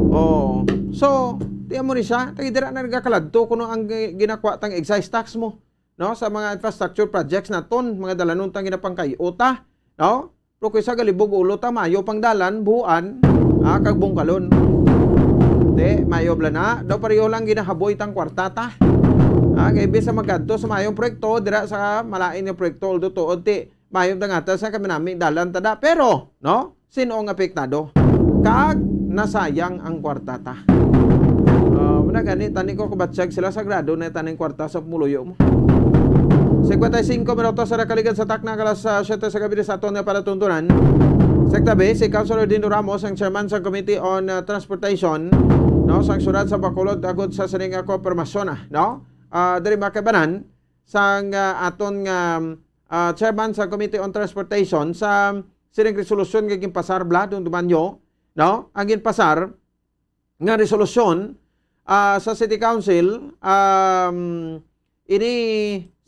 Oh, so di mo ni siya, dira na nagakaladto kuno ang ginakuha tang excise tax mo, no? Sa mga infrastructure projects naton, mga dalanon tang ginapangkayota, no? Pero kaysa galibog ulo ta mayo pang dalan buuan, kag bungkalon. Di mayo bla na, daw pareho lang ginahaboy tang kwartata. Kaya bisa magadto sa mayong proyekto, dira sa malain yung proyekto, although tuod ti mayong dangata sa kami namin dalan tada. Pero, no? Sino ang apektado? Kag nasayang ang kwartata. Muna gani, tani ko kabatsag sila sagrado na taning kwarta sa pumuluyo mo. 55 minutos sa nakaligan sa takna kalas sa 7 sa gabi sa aton nga palatuntunan. Sekta B, si Councilor Dino Ramos, ang chairman sa Committee on Transportation, no? Sang syudad sa Bacolod, agod sa sining konfirmasyon, no? Dari makabanan sang aton nga chairman sa Committee on Transportation sa sining resolusyon nga ginpasar bla dun dumanyo, no? Ang ginpasar nga resolusyon sa City Council ini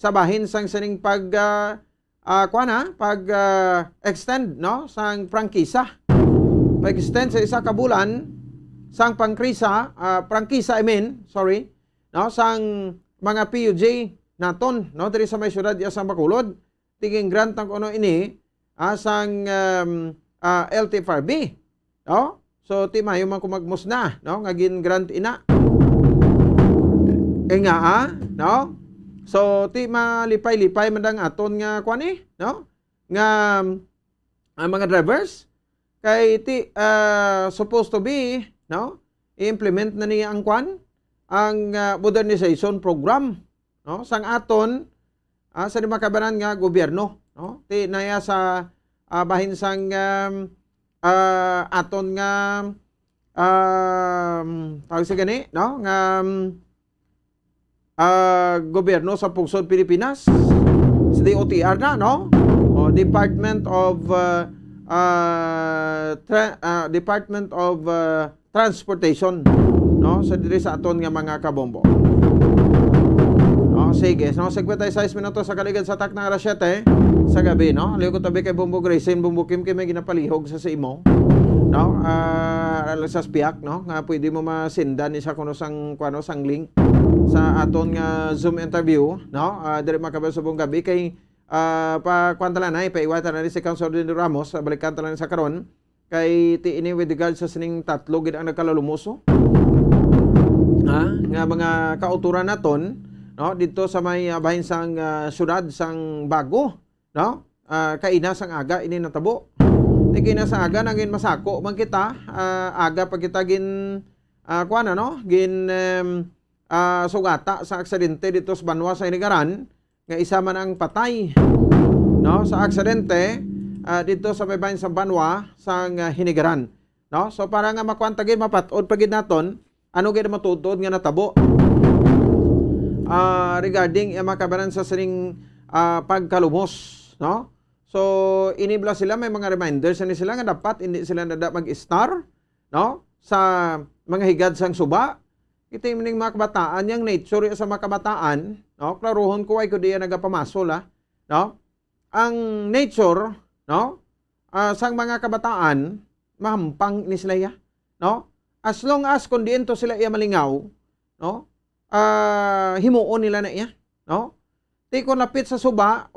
sabahin sang sining extend, no? Sang prangkisa. Pag-extend sa isa ka bulan sang prangkisa, no? Sang mga PUJ naton, no? Diri sa may syudad sa Bacolod, tiging grant ang kuno ini sang LTFRB, no? So ti mayo man kumagmusna, no? Ngagin grant ina. No? So ti malipay-lipay man dang aton nga kuan no? Nga ang mga drivers kay ti supposed to be, no? I-implement na niya ang kuan, ang modernization program, no? Sang aton sa makabanan nga gobyerno, no? Ti naya sa bahin sang aton nga tawag sa gani, no? Nga gobyerno sa Pungsod Pilipinas, sa DOTR na, no? O Department of Transportation, no? Sa diri sa aton nga mga kabombo. No, sige, no, 56 minutos sa kaligid sa tak ng alas 7 sa gabi, no? Aliw ko tabi kay Bombo Grayson, Bombo Kim may ginapalihog sa imo, no? Sa spiak, no? Nga pwede mo masindan isa kuno sang sang link sa aton nga Zoom interview, no? Diri makabay sa buong gabi kay pa kwantala na ipaiwatan na ni si Councilor Dino Ramos, balikan tala sa karon kay ti ini with regard sa sining tatlo gid ang nagkalalumuso. Nga mga kauturan naton, no? Dito sa may bahin sang syudad sang Bago, no? Kaina sang aga ini natabo. Ti kaina sang aga nagin masako man kita, aga pag kita gin sugata sa aksidente dito sa Banwa sa Inigaran nga isa man ang patay, no? Sa aksidente dito sa may bahin sa Banwa sa Hinigaran, no? So para nga makwantagin mapatod pagid naton ano gid matutod nga natabo regarding makabanan sa sining pagkalumos, no? So inibla sila, may mga reminders ni sila nga dapat hindi sila mag-star, no? Sa mga higad sang suba. Ito yung mga kabataan, yung nature sa mga kabataan, no? Klaruhon ko ay ko diya nagapamasol, no? Ang nature, no? Sang mga kabataan, mahampang ni sila ya, no? As long as kung diyan to sila iya malingaw, no? Himuon nila na iya, no? Di ko napit sa suba,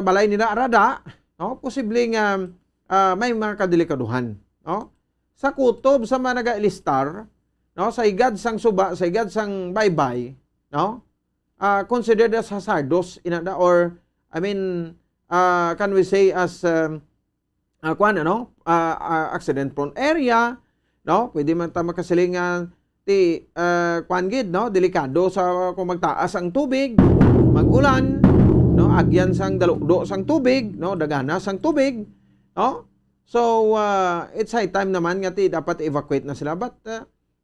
balay nila arada, no? Posibleng may mga kadelikaduhan, no? Sa kutob, sa mga naga-ilistar, no, sa higad sang suba, sa higad sang baybay, no? Considered as hazardous inada, or I mean can we say as accident prone area, no? Pwede man ta makasilingan ti gid, no? Delikado sa kung magtaas ang tubig, magulan, no? Agyan sang dalukdo sang tubig, no? Dagana sang tubig, no? So it's high time naman nga ti dapat evacuate na sila, but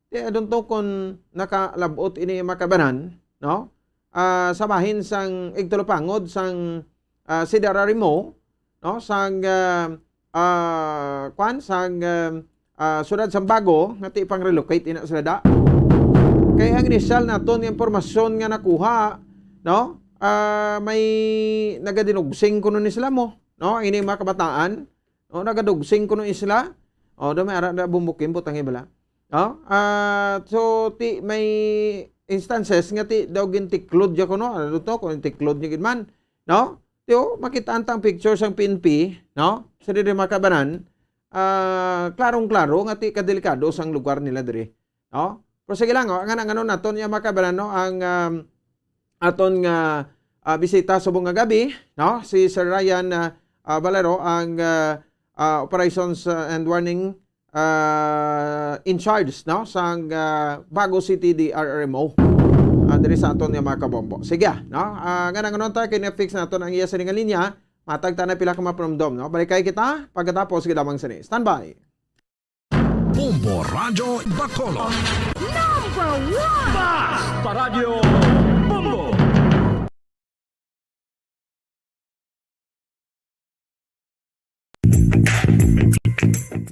I don't know kung nakalabot ini makabanan, no? Sa bahin sang igtulopangod sang Sidararimo, no? Sang syudad sang Bago nga ti pang relocate ina sila da. Kaya ang initial naton nga impormasyon nga nakuha, no? may nagadinugsing kuno ni sila mo, no? Ini mga kabataan, no, nagadugsing kuno isla. O do may ara na bumbukin putang ibala. No? So may instances nga ti daw gintiklod ja kuno, ano to kung tiklod ni man, no? Tiyo makita ang pictures ang PNP, no? Sa diri mga kabanan, klarong-klaro nga ti kadelikado sang lugar nila diri, no? Pero sige lang, nga ano naton ya mga kabanan, no? Ang aton nga bisita subong nga gabi, no? Si Sir Ryan Valero, ang operations and warning in charge, no? Sang Bago City DRRMO. Diri sa aton nga mga kabombo. Sige, no? Ganang tayo kina-fix naton ang iya sa nga linya. Matagta na pila ka mapromdom, no? Balikay kita pagkatapos kita lamang sini. Standby. Bombo Radio Bacolod. Number 1! Basta Radio Bombo!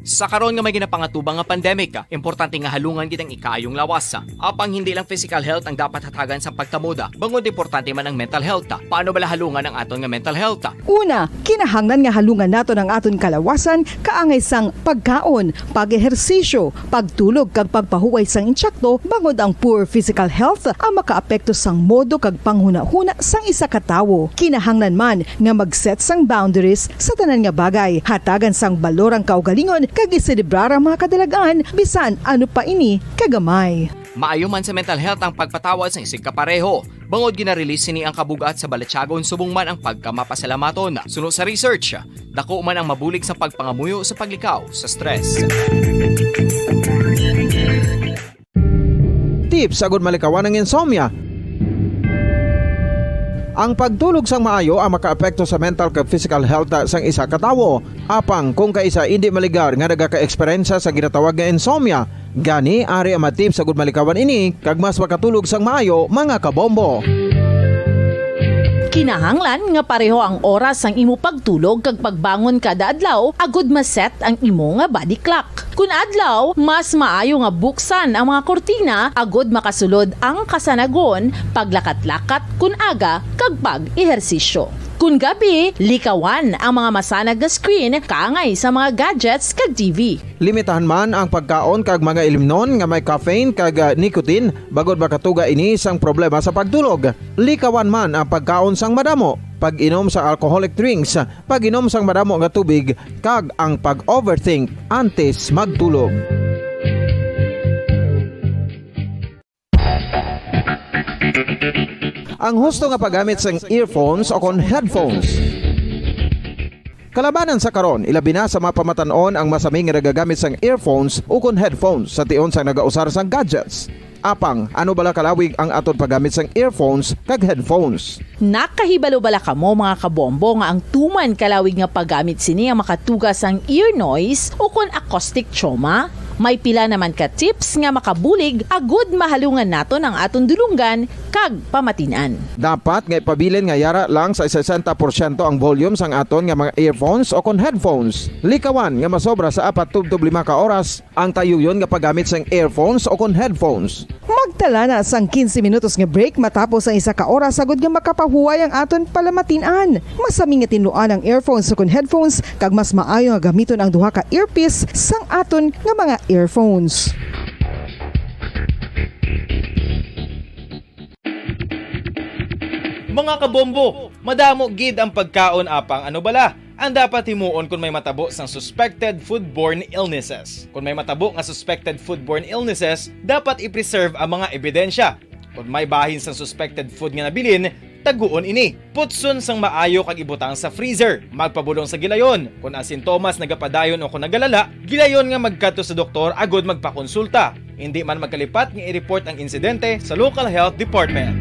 Sa karon nga may ginapangatubang nga pandemic, importante nga halungan gid ang ikayong lawas. Apang hindi lang physical health ang dapat hatagan sa pagtamuda, bangod importante man ang mental health. Paano bala halungan ang aton nga mental health? Una, kinahanglan nga halungan nato ang aton kalawasan kaangay sang pagkaon, pag-ehersisyo, pagtulog kag pagpahuway sang insyakto bangod ang poor physical health ang makaapekto sang modo kag panghuna-huna sang isa ka tawo. Kinahanglan man nga mag-set sang boundaries sa tanan nga bagay, hatagan sang balorang kaugalingon kag iselebrar ang mga kadalagaan bisan ano pa ini kagamay. Maayo man sa mental health ang pagpatawad sa isig kapareho. Bangod gina-release ni ang kabugat sa balatsagon subong man ang pagkamapasalamaton. Suno sa research, dako man ang mabulig sa pagpangamuyo sa paglikaw sa stress. Tips agud malikawan ng insomnia. Ang pagtulog sang maayo ang makaapekto sa mental kag physical health sang isa ka tawo. Apang kung kaisa hindi maligar nga nagaka-eksperyensya sa ginatawag nga insomnia, gani ari ang matip sa gud malikawan ini kag mas makatulog sang maayo mga kabombo. Kinahanglan nga pareho ang oras ang imo pagtulog kag pagbangon kada adlaw agud maset ang imo nga body clock. Kun adlaw, mas maayo nga buksan ang mga kortina agud makasulod ang kasanagon, paglakat-lakat kun aga kag pag-ehersisyo. Kun gabi, likawan ang mga masanag nga screen kaangay sa mga gadgets kag TV. Limitahan man ang pagkaon kag mga ilimnon nga may caffeine kag nicotine bagod makatuga ini sang problema sa pagtulog. Likawan man ang pagkaon sang madamo, pag-inom sa alcoholic drinks, pag-inom sang madamo nga tubig kag ang pag-overthink antes magtulog. Ang husto nga paggamit sang earphones o kon headphones. Kalabanan sa karon, ilabi na sa mga pamatanon ang masaming nga nagagamit sang earphones o kon headphones sa tion sang nagausar sang gadgets. Apang, ano bala kalawig ang aton paggamit sang earphones kag headphones? Nakahibalo bala kamo mga kabombo nga ang tuman kalawig nga paggamit sini ang makatugas ang ear noise o kon acoustic trauma? May pila naman ka tips nga makabulig agud mahalungan naton ang aton dulungan kag pamatinan. Dapat nga ipabilin nga yara lang sa 60% ang volume sang aton nga mga earphones o kon headphones. Likawan nga masobra sa 4-5 ka oras ang tayuyon nga paggamit sang earphones o kon headphones. Magtala na sang 15 minutos nga break matapos ang isa ka oras agud nga makapahuway ang aton palamatinan. Masami nga tinluan ang earphones o kon headphones kag mas maayo nga gamiton ang duha ka earpiece sang aton nga mga earphones. Mga kabombo, madamo gid ang pagkaon apang ano bala ang dapat himuon kung may matabo sang suspected foodborne illnesses. Kung may matabo nga suspected foodborne illnesses, dapat i-preserve ang mga ebidensya. Kung may bahin sang suspected food nga nabilin, taguon ini. Putson sang maayo kag ibutang sa freezer. Magpabulong sa gilayon. Kung ang sintomas nagapadayon o kung nagalala, gilayon nga magkadto sa doktor agud magpakonsulta. Hindi man magkalipat nga i-report ang insidente sa local health department.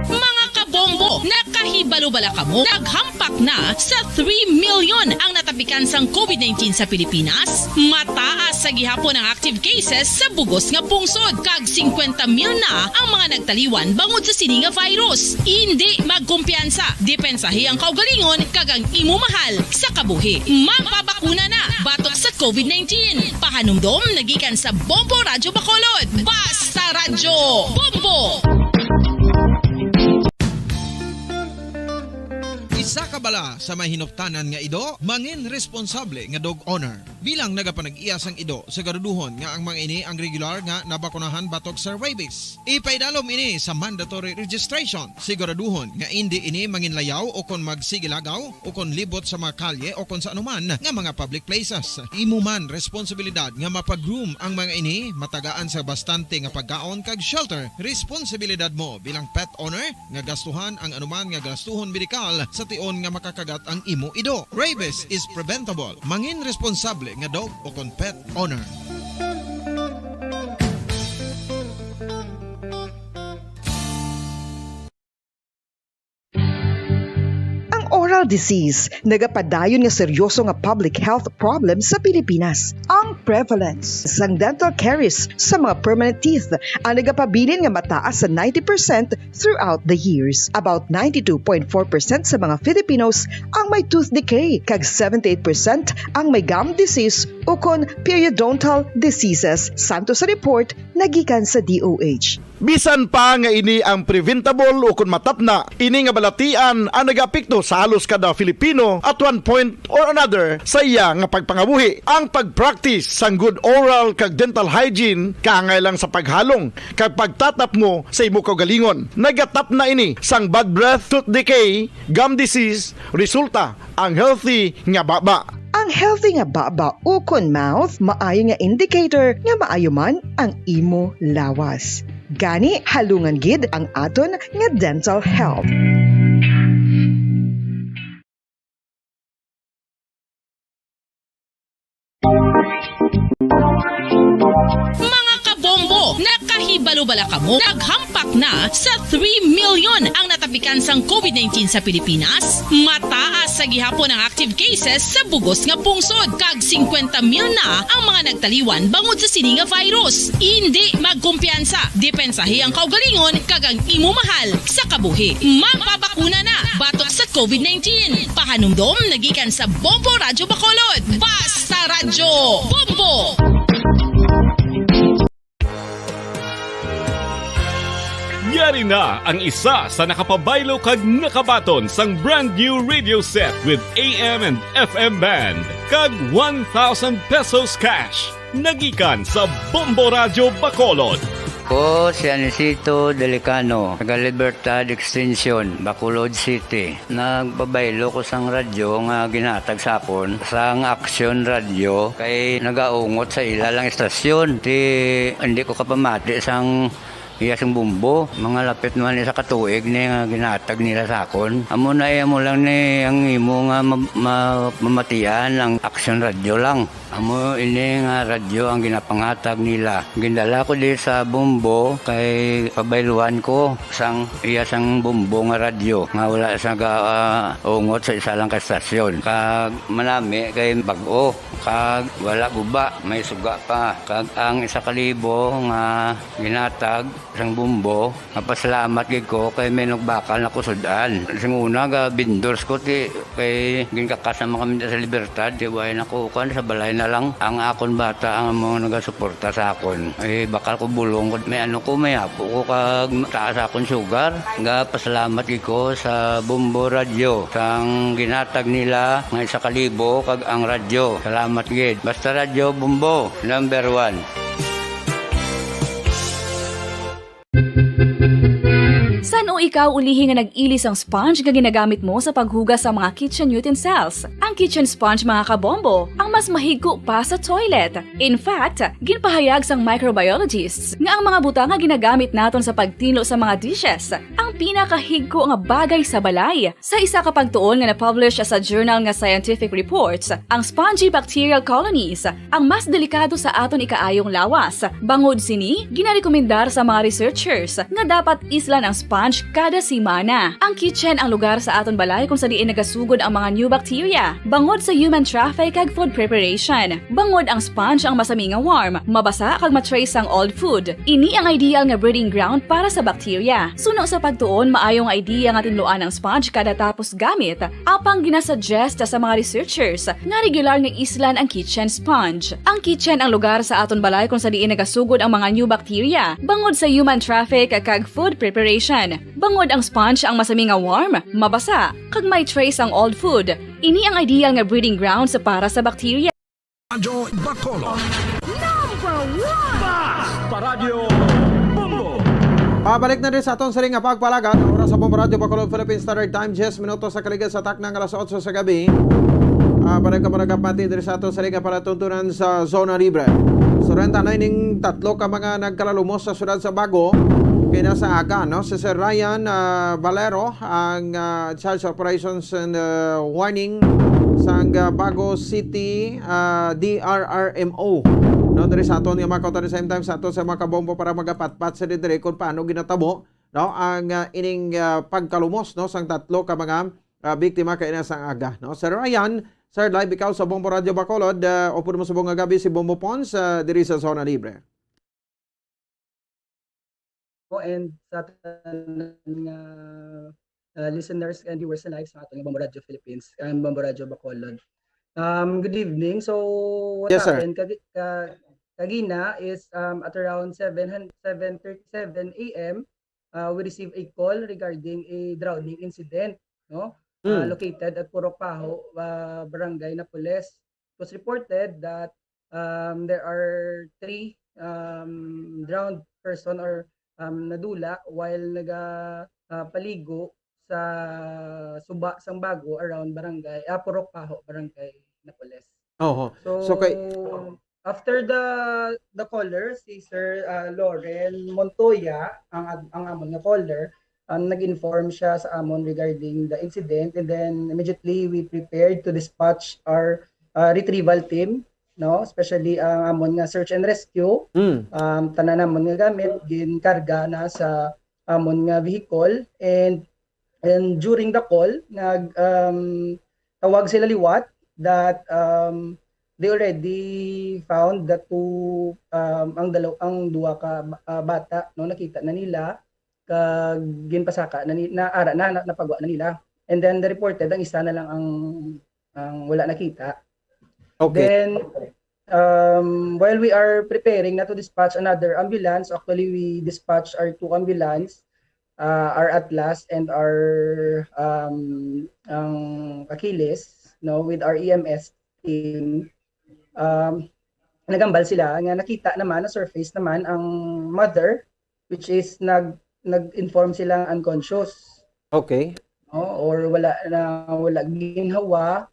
Mga kabombo, nakahibalo bala kamo? Naghampak na sa 3 million ang natapikan sang COVID-19 sa Pilipinas. Mataas sa gihapon ang active cases sa bugos nga pungsod. Kag 50 mil na ang mga nagtaliwan bangod sa sini nga virus. Hindi magkumpiyansa. Depensahi ang kaugalingon kag ang imo mahal sa kabuhi. Magpabakuna na batok sa COVID-19. Pahanumdom nagikan sa Bombo Radyo Bacolod. Basta Radyo Bombo! Isa ka bala sa mahinuptanan nga ido, mangin responsable nga dog owner. Bilang nagapanag-iyas ang ido, siguraduhon nga ang mga ini ang regular nga nabakunahan batok sa rabies. Ipaidalom ini sa mandatory registration. Siguraduhon nga hindi ini manginlayaw o kon magsigilagaw o kon libot sa mga kalye o kon sa anuman nga mga public places. Imo man responsibilidad nga mapag-groom ang mga ini, matagaan sa bastante nga pagkaon kag shelter. Responsibilidad mo bilang pet owner nga gastuhan ang anuman nga gastuhon medikal sa tion nga makakagat ang imo ido. Rabies is preventable. Mangin responsable nga dog o kon pet owner. Oral disease, nagapadayon nga seryoso nga public health problem sa Pilipinas. Ang prevalence sang dental caries sa mga permanent teeth ang nagapabilin nga mataas sa 90% throughout the years. About 92.4% sa mga Filipinos ang may tooth decay, kag 78% ang may gum disease o kon periodontal diseases, santo sa report nagikan sa DOH. Bisan pa nga ini ang preventable o kung matapna, ini nga balatian ang nag-apekto sa halos kada Filipino at one point or another sa iya nga pagpangabuhi. Ang pag-practice sang good oral kag dental hygiene kaangay sa paghalong kag pagtatap mo sa imo kaugalingon. Nagatap na ini sang bad breath, tooth decay, gum disease, resulta ang healthy nga baba. Ang healthy nga baba o kon mouth, maayo nga indicator nga maayo man ang imo lawas. Gani, halungan gid ang aton nga dental health. Mga kabombo, nakahibalo-bala ka mo. Naghampak na sa 3 million ang natapikan sang COVID-19 sa Pilipinas. Mataas sa gihapon ang active cases sa bugos nga pungsod. Kag 50 mil na ang mga nagtaliwan bangod sa sini nga virus. Hindi magkumpiyansa. Depensahi ang kaugalingon kag ang imo mahal sa kabuhi. Magpabakuna na batok sa COVID-19. Pahanumdom nagikan sa Bombo Radyo Bacolod. Basta Radyo Bombo! Yari na ang isa sa nakapabaylo kag nakabaton sang brand new radio set with AM and FM band kag 1,000 pesos cash. Nagikan sa Bombo Radyo Bacolod. Ko si Anisito Delicano, taga Libertad Extension, Bacolod City. Nagpabaylo ko sang radyo nga ginatag sapon sang Action Radio kay nagaungot sa ilalang estasyon. Hindi ko kapamati sang iyasang bumbo, mga lapit naman sa katuig ni nga ginatag nila sa akon. Amo na mo lang ni ang imo nga mamatian ang Action Radio lang. Amo ini nga radyo ang ginapangatag nila. Gindala ko di sa bumbo kay pabayluan ko sang iyasang bumbo nga radyo nga wala sa ungot sa isa lang ka stasyon. Kag manami kay bag-o, kag wala guba, may suga pa. Kag ang 1,000 nga ginatag sang bumbo, napasalamat gid ko kay may nagbakal na kusudan. Sing una ga bindors ko ti kay ginkakasama kami sa Libertad, di way nako kan sa balay na lang ang akon bata ang mga nagasuporta sa akon. Bakal ko bulong ko may may apo ko kag taas akon sugar. Nga pasalamat gid ko sa Bombo Radio sang ginatag nila nga 1,000 kag ang radyo. Salamat gid. Basta Radyo Bombo number 1. San o ikaw ulihi nga nag-ilis ang sponge nga ginagamit mo sa paghugas sa mga kitchen utensils? Ang kitchen sponge mga kabombo, ang mas mahigko pa sa toilet. In fact, ginpahayag sang microbiologists nga ang mga butang nga ginagamit naton sa pagtinlo sa mga dishes ang pinakahigko nga bagay sa balay. Sa isa ka pagtuon nga na-publish sa journal nga Scientific Reports, ang spongy bacterial colonies ang mas delikado sa aton ikaayong lawas. Bangod sini, ginarekomendar sa mga researchers nga dapat islan ang sponge kada simana. Ang kitchen ang lugar sa aton balay kung sa diin nagasugod ang mga new bacteria. Bangod sa human traffic kag food preparation. Bangod ang sponge ang masami nga warm, mabasa kag matrace ang old food. Ini ang ideal nga breeding ground para sa bacteria. Suno sa pagtuon, maayong idea nga tinluan ang sponge kada tapos gamit. Apang ginasuggest sa mga researchers nga regular nga islan ang kitchen sponge. Ang kitchen ang lugar sa aton balay kung sa diin nagasugod ang mga new bacteria. Bangod sa human traffic kag food preparation. Bangod ang sponge ang masami nga warm, mabasa, kag may trace ang old food. Ini ang ideal nga breeding grounds para sa bacteria. Radyo Bacolod. Pabalik na rin sa atong saling nga pagpalagan. Oras sa Bombo Radio Bacolod Philippine Standard Time, 10 minutos sa kaligan sa taknang alas 8 sa gabi. Balik ka mga kapatid rin sa atong saling nga palatuntunan sa Zona Libre. Surenta na ining tatlo ka mga nagkalalumos sa syudad sa Bago. Kaya nasa aga, no? Si Sir Ryan Valero, ang Charge Operations and Warning sa Bago City DRRMO. No, diri sa aton nga makauta the same time sa ato sa mga kabombo para magapatpat sa diri kung paano ginatabo, no, ang ining pagkalumos, no, sang tatlo ka mga biktima kay nasa aga, no. Sir Ryan, sir, live ikaw sa Bombo Radio Bacolod. Opo mo sa buong gabi si Bombo Pons diri sa Zona Libre. And sa listeners and viewers live sa atong Bombo Radio Philippines and Bombo Radio Bacolod. Good evening. So what Yes, sir. happened kagina is at around 7:37 a.m. We received a call regarding a drowning incident, no? Located at Purok Paho, Barangay Napoles. It was reported that there are 3 drowned person or nadula while paligo sa suba sang Bago around Barangay Purok Paho, Barangay Napoles. So kay after the caller, si Sir Lauren Montoya, ang amon nga caller, nag-inform siya sa amon regarding the incident, and then immediately we prepared to dispatch our retrieval team, no, especially ang amon nga search and rescue. Tanan namon nga gamit ginkarga na sa amon nga vehicle, and during the call tawag sila liwat that they already found that ang duwa ka bata, no, nakita na nila kag ginpasaka na ara na napagwa na nila, and then they reported ang isa na lang ang wala nakita. Then while we are preparing na to dispatch another ambulance, actually we dispatched our 2 ambulance, our Atlas and our Achilles, no, with our EMS team. Nagambal sila nga nakita naman na surface naman ang mother, which is nag-inform sila unconscious. Okay. Or wala ginhawa,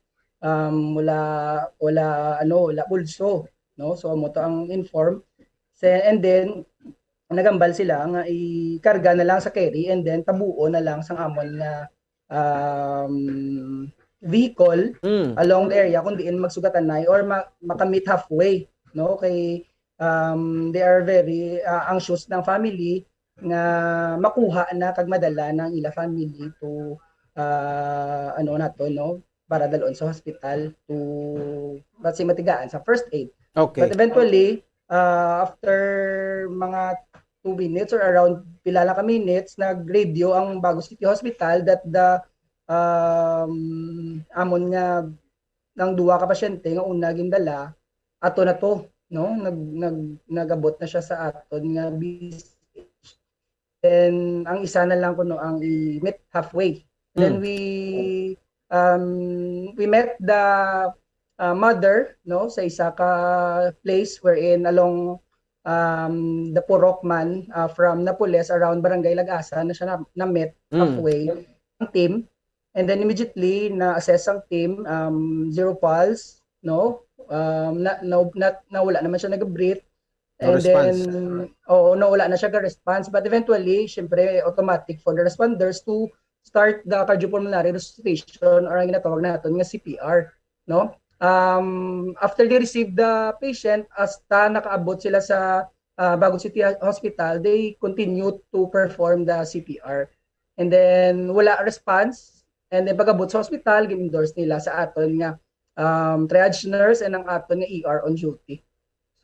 wala pulso, no. So mo to ang inform. And then nagambal sila nga ikarga na lang sa carry, and then tabuo na lang sang amon nga vehicle along the area kung diin magsugatan na or makamit halfway, no, kay they are very anxious ng family nga makuha na kag madala ng ila family to no, para dalon sa hospital to matigaan sa first aid. But eventually after mga 2 minutes or around pila lang ka minutes, nag-radio ang Bago City Hospital that the amon nga nang duwa ka pasyente nga una gindala ato na to, no, nagabot na siya sa aton nga BCH. Then ang isa na lang kuno ang i-meet halfway. Then we met the mother, no, sa isa ka place wherein along the Purok man from Napoles around Barangay Lagasa na siya na met halfway ang team. And then immediately na-assess ang team, 0 pulse, no, wala naman siya nag-breathe. And then wala na siya ga-response, but eventually syempre automatic for the responders to start the cardiopulmonary resuscitation or ang ginatawag natin nga CPR, no. After they receive the patient, hasta nakaabot sila sa Bago City Hospital, they continue to perform the CPR. And then wala response, and then pagabot sa hospital gin-endorse nila sa aton nga triage nurse and ang aton nga ER on duty.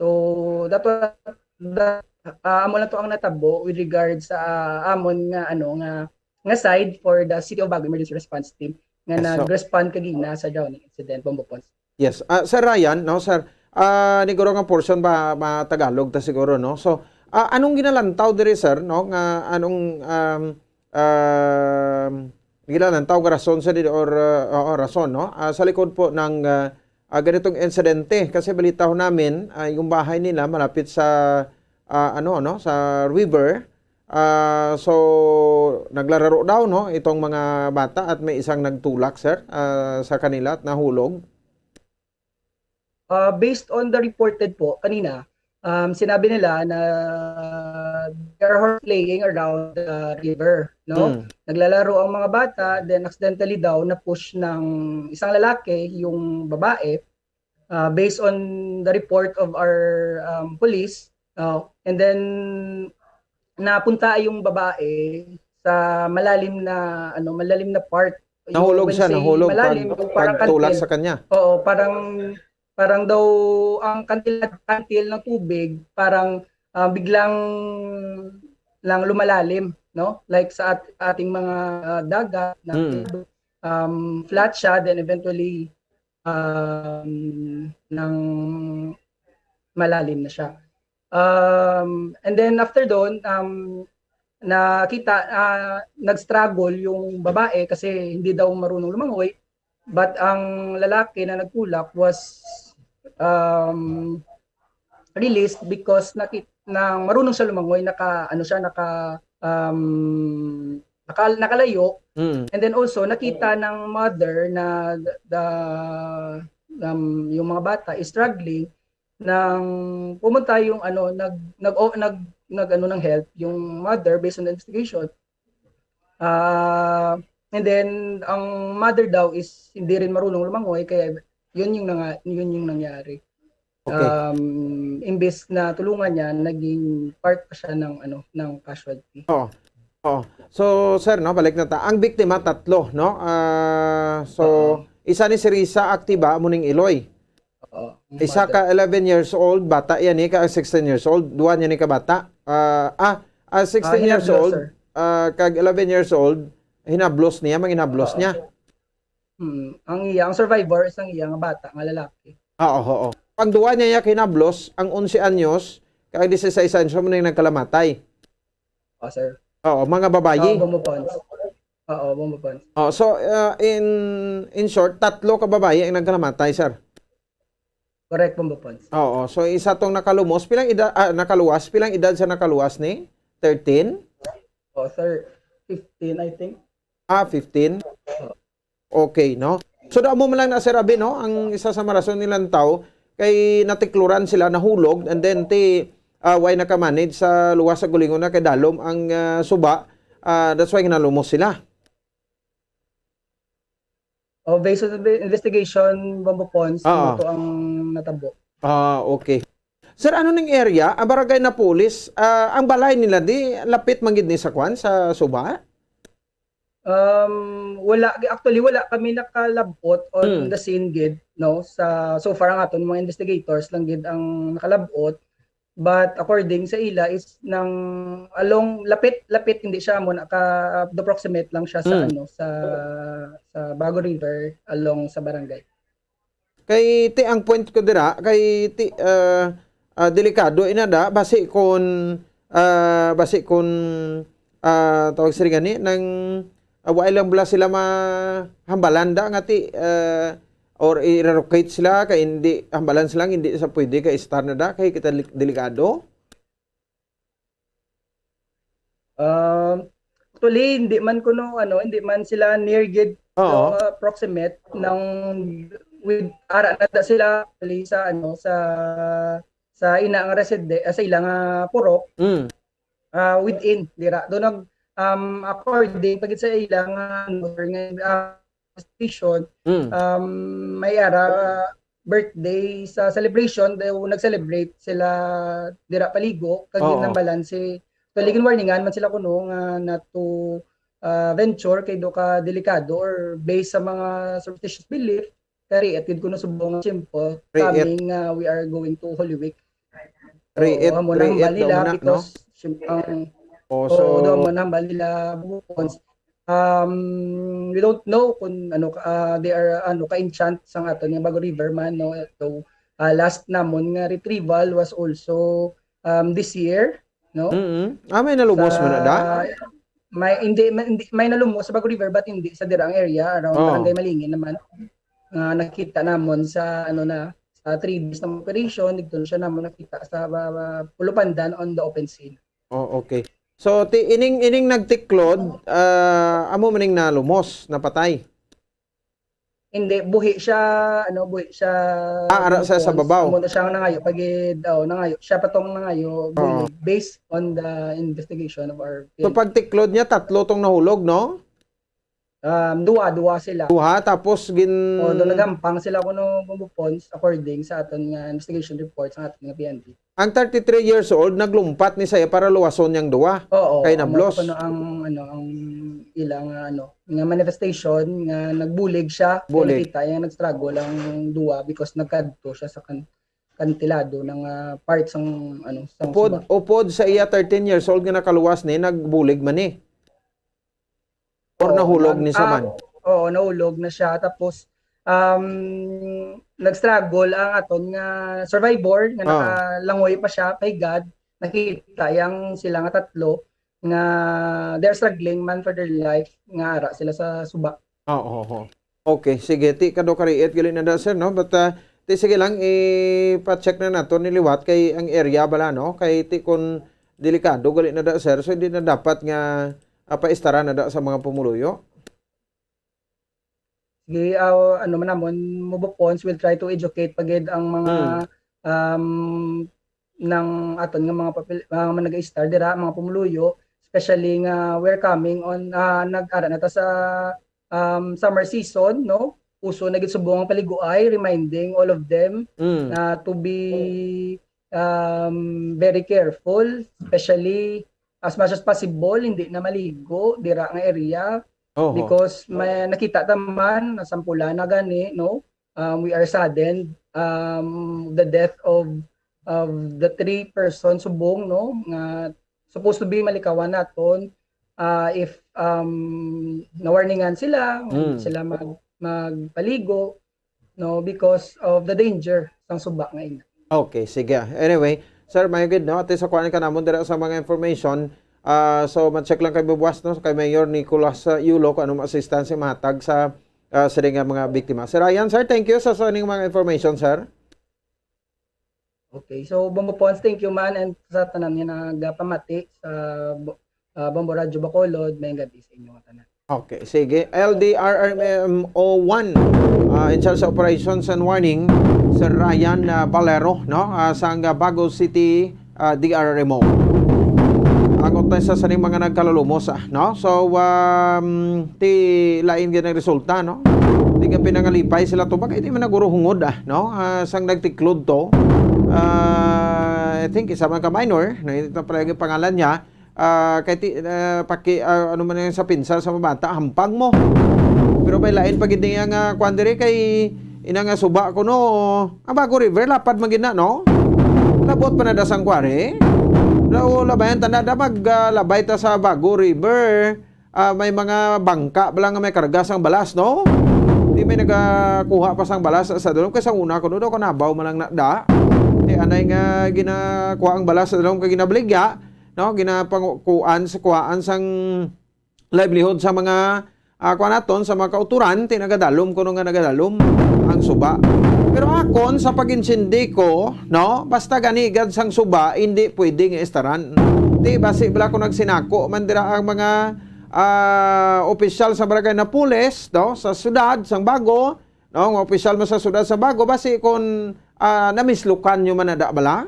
So that was amo na to ang natabo with regards sa amon nga nga side for the City of Baguio Emergency Response Team nga nag-respond kagina sa drowning incident, Bombo Pons. Yes. Sir Ryan, no, sir, niguro nga portion ba Tagalog ta siguro, no? So, anong ginalantaw diri, sir, no? Nga anong ginalantaw ka rason sa dito or rason, no? Sa likod po ng ganitong insidente kasi balita ho namin yung bahay nila malapit sa sa river. So naglalaro daw, no, itong mga bata at may isang nagtulak, sir, sa kanila at nahulog. Based on the reported po kanina, sinabi nila na they're playing around the river, no? Naglalaro ang mga bata, then accidentally daw na push ng isang lalaki yung babae, based on the report of our police, and then napunta yung babae sa malalim na part. Nahulog siya, nahulog pag tulak sa kanya. Oo, parang daw ang kantil ng tubig parang biglang lang lumalalim, no? Like sa ating mga dagat na flat siya, then eventually nang malalim na siya. And then after doon, nakita nag-struggle yung babae kasi hindi daw marunong lumangoy, but ang lalaki na nagtulak was released because nang marunong siya lumangoy, nakalayo. And then also nakita ng mother na yung mga bata is struggling, nang pumunta yung ng help yung mother based on the investigation. And then ang mother daw is hindi rin marunong lumangoy, kaya yun yung nangyari. Okay. Imbes na tulungan niya, naging part pa siya ng casualty. Oh. So sir, no, balik na ta. Ang biktima tatlo, no? Isa ni si Risa Activa muning Iloy. Isa ka 11 years old, bata yan ka 16 years old, duwa niya ni ka bata. 16 years old, kag 11 years old, hinablos niya, manginablos niya. Ang survivor isang iyang bata nga lalaki. Oo. Pag duwa niya kinablos, ang 11 anyos, kag 16 anyos mo nang nagkalamatay. Sir. Oo, mga babayi. Bumupons. So in short, tatlo ka babayi ang nagkalamatay, sir. Correct, Bumupons. Oo. So isa tong nakaluwas, pilang edad sa nakaluwas ni? 13? Sir, 15 I think. 15? Okay, no? So damo man lang na Sir Abi, no? Ang isa sa marason nilang tao kay natikluran sila, nahulog, and then why naka-manage sa luwas sa gulingon na kay dalom ang suba. That's why ginalumos sila. Based on the investigation, Bombo Pons, ito ang natabo. Okay. Sir, ano ning area? Ang barangay na pulis, ang balay nila di lapit manggid ni sa kwan sa suba? Wala kami nakalabot on the scene gid, no? So far ang aton mga investigators lang gid ang nakalabot. But according sa ila is nang along lapit hindi siya mo approximate lang siya sa sa Bago River along sa barangay. Kay ang point ko dira kay delikado inada base kon tawag sila gani nang wala lang bala sila mahambalanda nga or i-relocate sila kay hindi hambalan sila hindi sa pwede kay star na da kay kita delikado. Actually hindi man sila near gid approximate ng with ara na sila sa ina nga sa ilang purok. Within dira do according pagit sa ilang station, may birthday sa celebration, nag-celebrate sila dira paligo kag nang balanse. Tuligin warningan man sila kuno nga not to venture kay do ka delikado or based sa mga superstitious belief kari at gid kuno subong simple coming we are going to Holy Week. Riit mo nang balila because ang do mo nang balila bukons. We don't know kung they are ka-enchant sa aton nga Bago River man, no. So last namon nga retrieval was also this year, no. May nalumos mo na da? May nalumos sa Bago River but hindi sa dirang area around Barangay Malingin naman. Nakita namon sa sa 3 days na operation dito siya namon nakita sa Pulupandan on the open scene. Okay. So ining nagtiklod amo maning nalumos, napatay. Hindi buhi siya ara sa babaw. Amo na siya nangayo pagid nangayo siya patong nangayo buhi based on the investigation of our field. So pagtiklod niya tatlo tong nahulog, no? Duwa sila. Tapos nagampang sila kuno bumupons according sa aton nga investigation report sa aton nga PNP. Ang 33 years old naglumpat ni saya para luwason yang duwa. Kay nablos. Ang ilang nga manifestation nga nagbulig siya. Nakita yang nagstruggle ang duwa because nagkadto siya sa kantilado ng parts ng upod sa iya 13 years old nga nakaluwas ni nagbulig man ni. Or nahulog ni Saman? Nahulog na siya. Tapos, nag-struggle ang aton nga survivor nga nakalangoy pa siya kay God. Nakita yang sila nga tatlo nga they're struggling man for their life nga ara sila sa suba. Okay, sige. Ti kado kariit gali na da sir, no? But ti sige lang ipa-check na nato niliwat kay ang area bala, no? Kay ti kun delikado gali na da sir, so hindi na dapat nga paistara na da sa mga pumuluyo. Sige, man namon mobopons will try to educate pagid ang mga ng aton nga mga nag-star dira mga pumuluyo, especially nga we're coming on nag-ara na ta sa summer season, no. Uso na gid subong ang paliguay, reminding all of them to be very careful, especially as much as possible hindi na maligo dira nga area because may nakita taman nasampula na gani, no. We are saddened the death of the 3 persons subong, no, nga supposed to be malikawan naton if na-warningan sila sila magpaligo, no, because of the danger sang suba nga ina. Okay, sige. Anyway, sir, may good, no? At sa kuhanin ka namon dira sa mga information. So, ma-check lang kay bubuwas, no? Kay Mayor Nicolas Yulo kung anong assistance matag sa mga biktima. Sir Ryan, sir, thank you sa saning mga information, sir. Okay, so Bombopons, thank you man, and sa tanan nga nagapamati sa Bombo Radyo Bacolod, may gabi sa inyong tanan. Okay, sige. LDRRMO1 in charge of operations and warning, Sir Ryan Valero, no? Sa Bago City DRRMO. Angot tayo sa saning mga nagkalulumos, no? So, ti lain gyud ang resulta, no? Di ka pinangalipay sila to, bakit di man naguruhungod, no? Sang nagtiklod to. I think isa man ka minor, no? Ito pala yung pangalan niya. Ano man yung sa pinsa sa mabata, hampang mo. Pero may lain pag hindi nga kwandiri kay inang suba ko, no? Ang Bago River, lapad magina, no? Labot pa na dasang kwari. Labayan, tanda na maglabay ta sa Bago River. May mga bangka bala nga may karga sang balas, no? Di may nagakuha pa sang balas sa dulong. Kasi una ko, no, ko nabaw man lang na. Di anay nga ginakuha ang balas sa dulong kay ginabligya. No, ginapangukuan sang livelihood sa mga kuanaton sa mga kauturan, tinagadalom ko nga nagadalom ang suba. Pero akon sa pag-insindi ko, no, basta ganigad sang suba, hindi pwedeng istaran. Di basi bala ko nagsinako man dira ang mga opisyal sa barangay na pulis, no, sa syudad sang Bago, no, ang opisyal mo sa syudad sa Bago basi kon namislukan nyo man nada bala.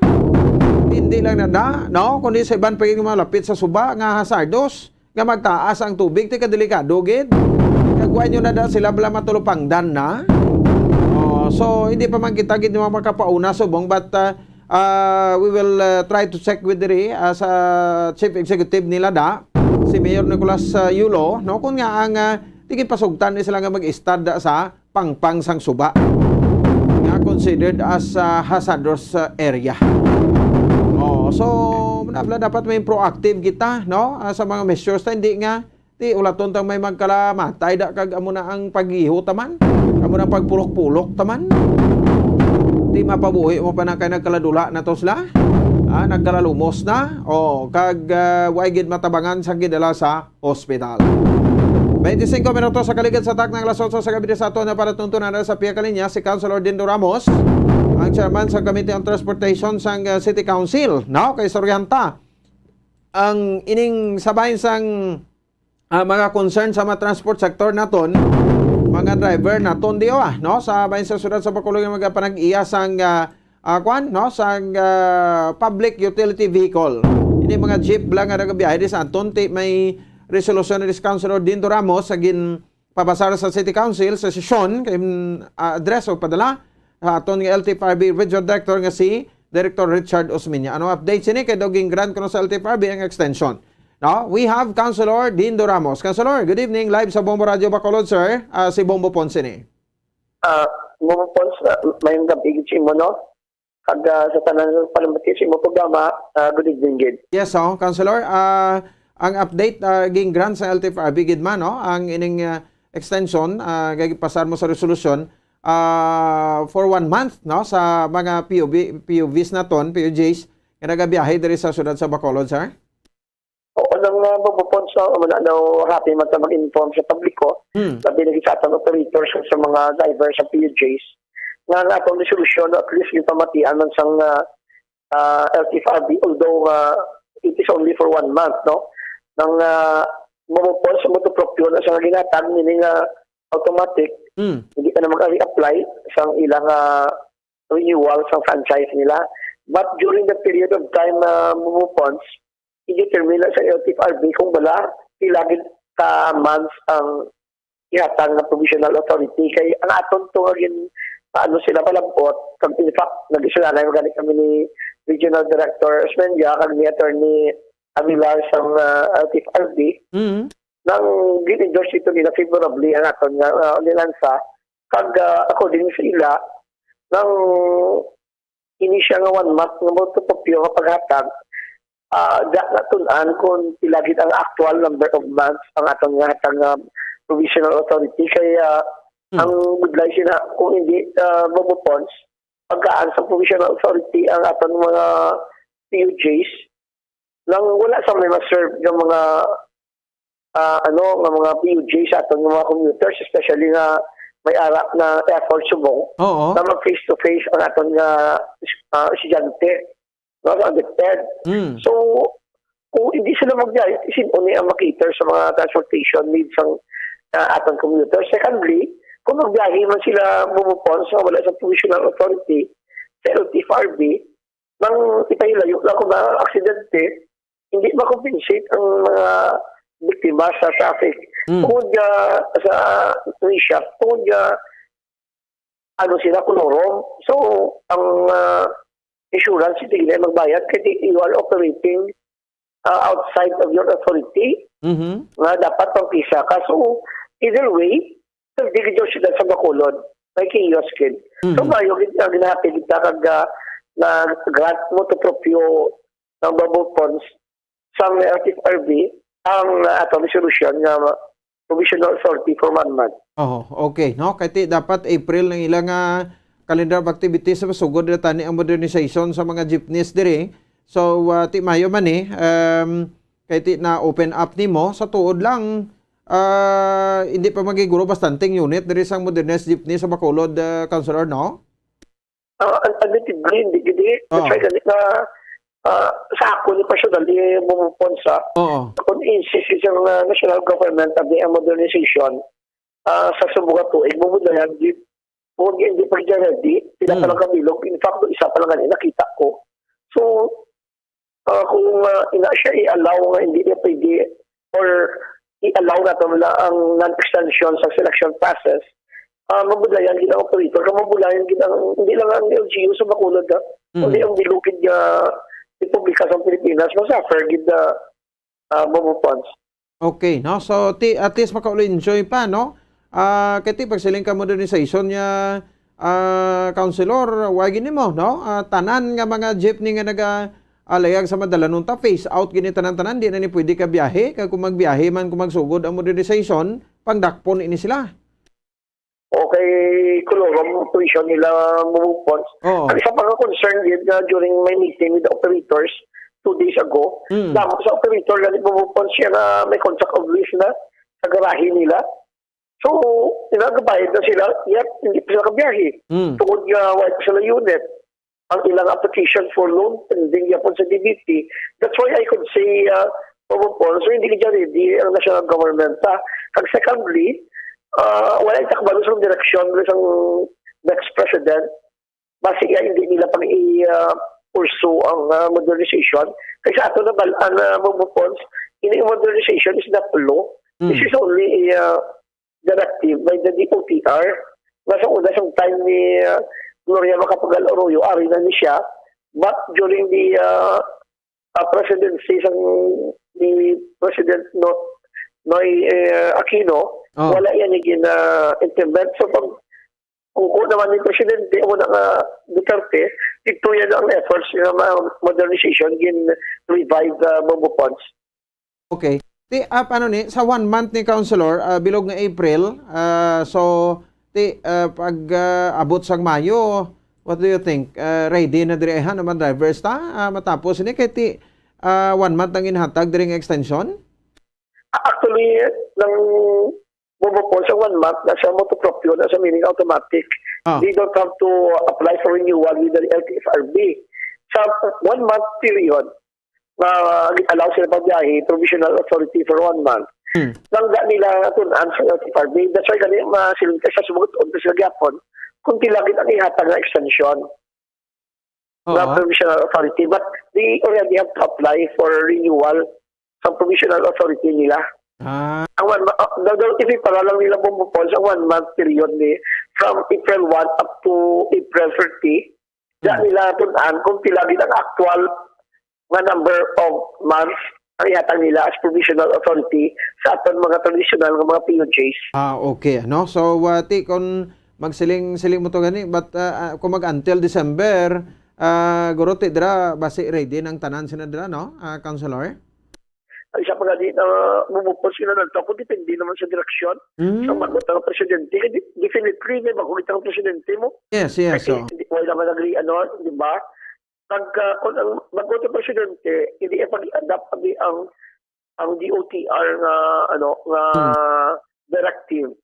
Hindi lang nada, no? Kundi sa iban pagiging malapit sa suba nga hazardos, nga magtaas ang tubig, tika delikado gid. Kagway nyo nada sila bala matulupangdan na. So hindi pa man kita gid mga makapauna subong, but we will try to check with diri sa chief executive nila da si Mayor Nicolas Yulo, no, kung nga ang tigit pasugtan ni sila nga mag-istad sa pangpang sang suba nga considered as hazardous area. So dapat may proactive kita, no, sa mga measures ta, hindi nga ti ulaton tang may magkalamatay da kag amo na ang paghiho taman, amo na pagpulok-pulok taman. Di mapabuhi mo pa na kay nagkaladula na to sila. Nagkalalumos na o kag way gid matabangan sa gidala sa ospital. 25 minutos sa kaligid sa tak ng alas 8 sa gabi sa ato na para tuntunan sa piya kalinya si Councilor Dindo Ramos, ang chairman sa Committee on Transportation sang City Council, no, kay Soryanta. Ang ining sabayin sang mga concern sa mga transport sector naton, mga driver naton diwa, no, sa bayin sa syudad sa Bacolod nga magapanag-iya sang sang public utility vehicle. Ini mga jeep lang nga nagabiyahe di sa aton may resolusyon ni Councilor Dindo Ramos sa pabasar sa City Council sa sesyon kay address o padala aton nga LTFRB Regional Director nga si Director Richard Osminia. Ano update sini kay doging grant kuno sa LTFRB ang extension. Now, we have Councilor Dindo Ramos. Councilor, good evening. Live sa Bombo Radio Bacolod, sir. Si Bombo Ponce ni. Bombo Ponce, mayong gabi mo, no? Kag sa tanan ng palamati sa imong programa, good evening, Gid. Yes, Councilor. Ang update ging grant sa LTFRB, Gid man, no? Ang ining extension, pasar mo sa resolusyon, for 1 month, no? Sa mga POVs na ton, POJs, nga nagabiyahe diri sa syudad sa Bacolod, sir? Oo, nang mabupon sa happy mag-inform sa publiko, sabi na sa atong operators sa mga drivers sa PUJs, nga atong resolusyon, at least yung pamatian man sang LTFRB, although it is only for 1 month, no? Nang mabupon sa motopropyo na sa ginatag, meaning automatic, hindi ka na mag-reapply sa ilang renewal sa franchise nila. But during the period of time mabupon, i-determine sa LTFRB kung wala ilagid ka months ang ihatang ng provisional authority. Kaya ang aton to paano sila palabot, kag in fact, nag-isula na yung galing kami ni Regional Director Osmeña, kag ni Attorney Aguilar sa LTFRB, nang gin-endorse ito nila favorably ang aton nilansa, kag according sa ila, nang inisya nga 1 month nga mo ito kapag paghatag, natunan kung pilagid ang actual number of months ang atong provisional authority. Kaya ang budlay sila kung hindi mabupons, pagkaan sa provisional authority ang atong mga PUJs, nang wala sa may ma-serve ng mga mga PUJs sa atong mga commuters, especially na may arak na effort subong, na mag-face-to-face ang atong estudyante. No, undetected. So, kung hindi sila mag-diet, isinuni ang makiter sa mga transportation needs ng atong commuters. Secondly, kung mag-diet man sila bumupon sa wala sa provisional authority, sa LTFRB, nang ipahilayo lang kung na aksidente, hindi makompensate ang mga biktima sa traffic. Kung sa reshaft, kung sila kunorom. So, ang insurance, hindi na magbayad kasi you are operating outside of your authority na dapat pang-pisa ka. So, either way, nagdigidyo sila sa Bacolod, may kiyos kid. So, mayo, ginahapin kita kag na grant mo to propyo ng bubble funds sa LTFRB ang atong resolution na provisional authority for 1 month. Okay. No? Kaya dapat April ng ilang calendar of activities sa sugod na tani ang modernization sa mga jeepneys dire. So, ti mayo man kay ti na open up nimo sa tuod lang hindi pa magiguro bastanting unit dire sang modernized jeepney sa Bacolod, Councilor, no? Admittedly, hindi. Try ganit na sa ako ni personally bumupon sa kung insist yung national government of the modernization sa subuga tuig, bumudayan kung hindi pa dyan ready, sila pa lang kamilog. In fact, isa pa lang nakita ko. So, kung siya i-allow nga hindi niya pwede or i-allow na ito ang non-extension sa selection process, mabulayan din ang operator, mabulayan din ang, hindi lang ang LGU sa Bacolod, kundi ang dilukid niya Republika sa Pilipinas, masuffer din na mabupons. Okay, no? So, at least maka-enjoy pa, no? Kaya pagsiling ka modernization niya, councilor, wagin mo, no? Tanan nga mga jeepney nga alayag sa madalanong ta, face out gini tanan-tanan, di na ni pwede ka biyahe, kaya kung magbiyahe man, kung magsugod ang modernization, pangdakpon ini sila. Okay, kulong tuition nila mumupon. Ang isa pa nga concern yun during my meeting with the operators 2 days ago, dapat sa operator na mumupon siya na may contract of lease na sa garahe nila. So, nagabayad na sila, yet hindi pa sila kabiyahe. Tungkol nga wala pa sila unit. Ang ilang application for loan pending yapon sa DBT. That's why I could say, so hindi ka ready ang national government. Kag secondly, wala yung takbalo sa direksyon ng next president. Basi hindi nila pang i-pursue ang modernization. Kasi ato na balaan na mabupons, modernization is not law. This is only a directive by the DOTR. Nasa una sang time ni Gloria Macapagal Arroyo, ari na ni siya. But during the presidency ni President Noy Aquino, wala yan yung implement. So kung naman yung presidente, muna nga Duterte, ito yan ang efforts ng modernization in revive Mambuponds. Okay. Paano ni sa 1 month ni councilor bilog nga April pag abot sang Mayo, what do you think? Ready na direhan naman drivers matapos ini kay 1 month ang inhatag diring extension? Actually, nang bumupon sa 1 month nasa motopropyo na sa meaning automatic. They don't have to apply for renewal with the LTFRB. Sa 1 month period, allow sila pagbiyahe, provisional authority for 1 month. Langga nila tunan sa LTFRB. That's why ganyan masilunta sa sumugot o sa gyapon kung tilagin ang ihatag na extension na provisional authority. But they already have to apply for renewal sa provisional authority nila. Ang para lang nila bumupon sa 1 month period ni from April 1 up to April 30. Diyan nila tunan kung tilagin ang actual nga number of months ang ihatag nila as provisional authority sa aton mga traditional nga mga POJs. Okay. No? So, kung magsiling mo to gani, but kung mag-until December, guro dira basi ready ng tanan sila dira, no? Councilor? Ang isa pa nga di na bumupon sila nagtapon, depende naman sa direksyon. Sa magot ng presidente, definitely may magulit ang presidente mo. Yes. Kasi hindi mo naman agree, di ba? Kung ang magot ng presidente, hindi pag-adapt ang DOTR nga directive.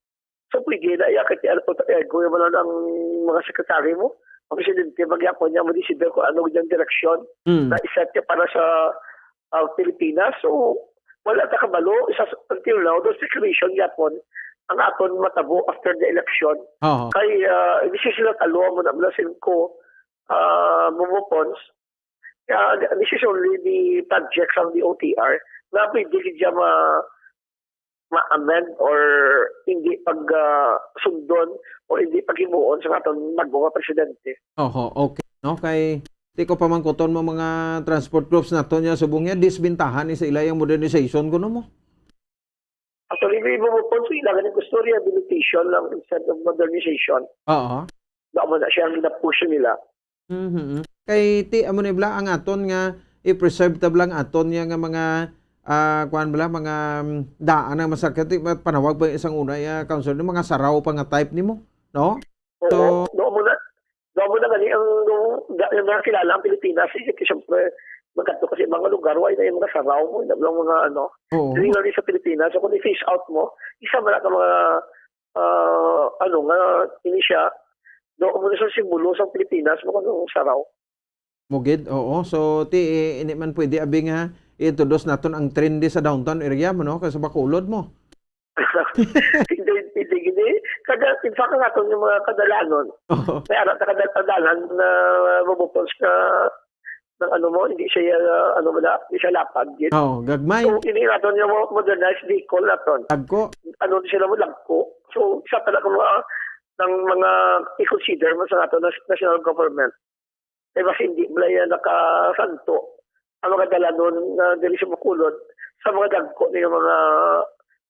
So, pwede na iakit gawin mo lang ang mga sekretary mo. Ang presidente, magyapon niya mo decider kung ano yung direksyon na iset niya para sa Pilipinas. So, wala ta kabalo. Until now, those declaration yapon ang aton matabo after the election. Kaya, hindi sila talo mo na malasin ko mumupons. This is only the projects of the OTR na pwede siya ma-amend or hindi pag-sundon or hindi pag-himuon sa atong magbuka presidente. Okay. No? Kay di ko pa mangkuton mo mga transport groups na to niya subong niya disbintahan ni sa ilayang modernization kuno mo. Actually, may bumupon sa ilang ng gusto rehabilitation lang instead of modernization. Damo na siya ang gina-push nila. Kay amo ni bla ang aton nga i-preserve tablang aton nga mga kuan bala mga daan nga masakit panawag ba isang unay councilor mga saraw pa nga type nimo, no? So do mo na gani ang kilala ang Pilipinas kasi siyempre magkadto kasi mga lugar wala na yung mga saraw mo lang mga really sa Pilipinas. So kung i-face out mo isa man ka mga nga ini siya do mo na sa simbolo sa Pilipinas mo kung saraw. Mugid, oo. So, hindi man pwede abing nga i-introduce natin ang trendy sa downtown area mo, no? Kasi bakulod mo. Hindi. Kada, in fact, nga ito yung mga kadalanon. May anak na kadalanan na mabupons ka ng hindi siya, hindi siya lapag. Gagmay. So, ini natin yung modernized vehicle natin. Lagko. Sila mo lagko. So, isa talaga ng mga i-consider mo sa natin national government. Kasi hindi mo lang nakasanto ang mga dala nun na dili sa Bacolod sa mga dagko ng mga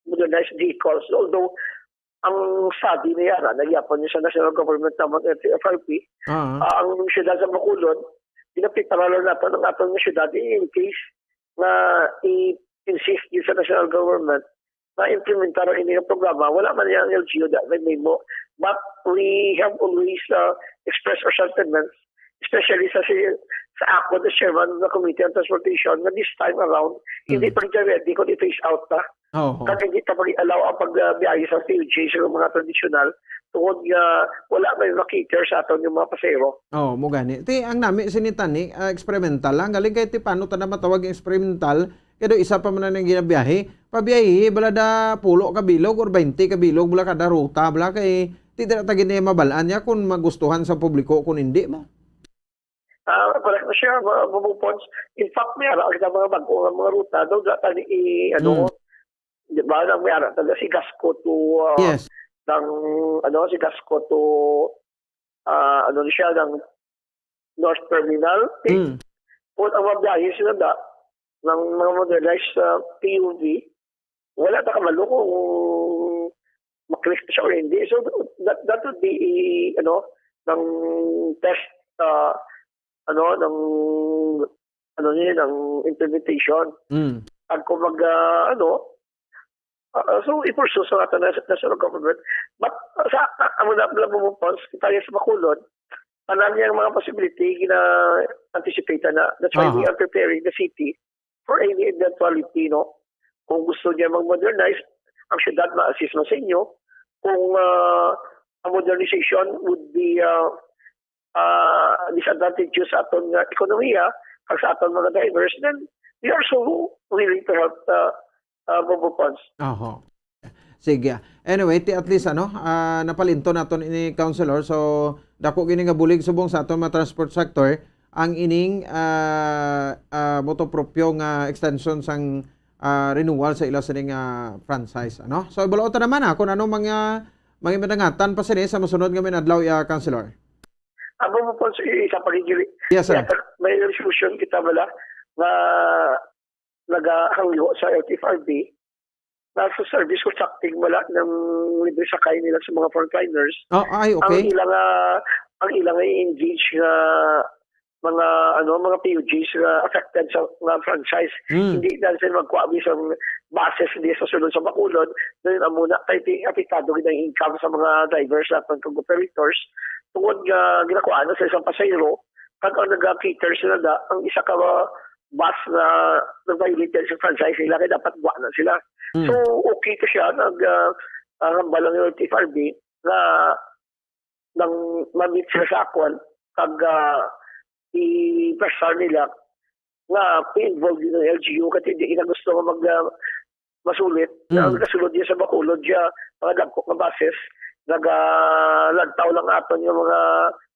modernized vehicles. Although, ang study niya nagyapon niya sa national government naman FRP, ang siyudad sa Bacolod, pinapitaralan natin ang atong siyudad in case na i-insist yun sa national government na implementar ang inyong programa. Wala man yung LGU that may mo. But we have always expressed our sentiments, especially sa ako, the chairman of the Committee on Transportation, na this time around, hindi pa rin ready kung i-phase out na. Kasi hindi pa rin allow ang pagbiyahe sa PUJ sa mga tradisyonal tungkol wala may makiter sa aton yung mga pasero. Mo gani. Ti ang nami sinitani experimental lang galing kay ti paano ta na matawag yung experimental kaya isa pa man nang ginabiyahe. Pabiyahe balada pulo ka bilog or 20 ka bilog bala kada ruta bala kay ti dira ta gini mabalaan niya kung magustuhan sa publiko kung hindi mo. Correct na siya, mga points. In fact, may ara kita mga bago mga ruta daw data ni di ba nang may ara taga si Gasco to yes. Si Gasco to siya ng North Terminal. Kung ang mabiyahe sila ng mga modernized PUV, wala ta kamalo kung maklik siya or hindi. So that would be ng test ng implementation. At kung so i-pursue sa ating national government. But sa mo funds, tayo sa Bacolod, marami ang mga possibility gina-anticipate na. That's why we are preparing the city for any eventuality, no? Kung gusto niya mag-modernize, ang syudad ma-assist mo sa inyo. Kung ang modernization would be disadvantageous sa aton ekonomiya, pag sa aton mga drivers, then we are so willing to help Bobo funds. Sige. Anyway, at least napalinto naton ini councilor. So dako gini nga bulig subong sa aton mga transport sector ang ining motopropyo nga extension sang renewal sa ila sining franchise. So ibalaw ta naman kung ano mga madangatan pa sini sa mosunod nga minadlaw councilor. Bobo funds isa pa rin. Yes, sir. May resolution kita bala na nagahangyo sa LTFRB na sa service contracting wala ng libre sakay nila sa mga frontliners. Okay. Ang ilang ay engage nga mga PUGs affected sa mga franchise. Hindi dahil sila magkuhabi sa bases hindi sa sulod sa Bacolod, dahil muna tayo apektado ng income sa mga drivers at mga operators. Tungkol ginakuha na sa isang pasayro, pag ang nag-cater sila ang isa ka bus na nag-violate sa franchise nila, kaya dapat buwan na sila. So, okay to siya, nag-hambal ng LTFRB na nang mamit sila sa akwan, pag i-pressure nila na i-involve din ng LGU kasi hindi na gusto masulit. Nagkasulod niya sa Bacolod siya, mga dagkok na buses, naglantaw lang aton yung mga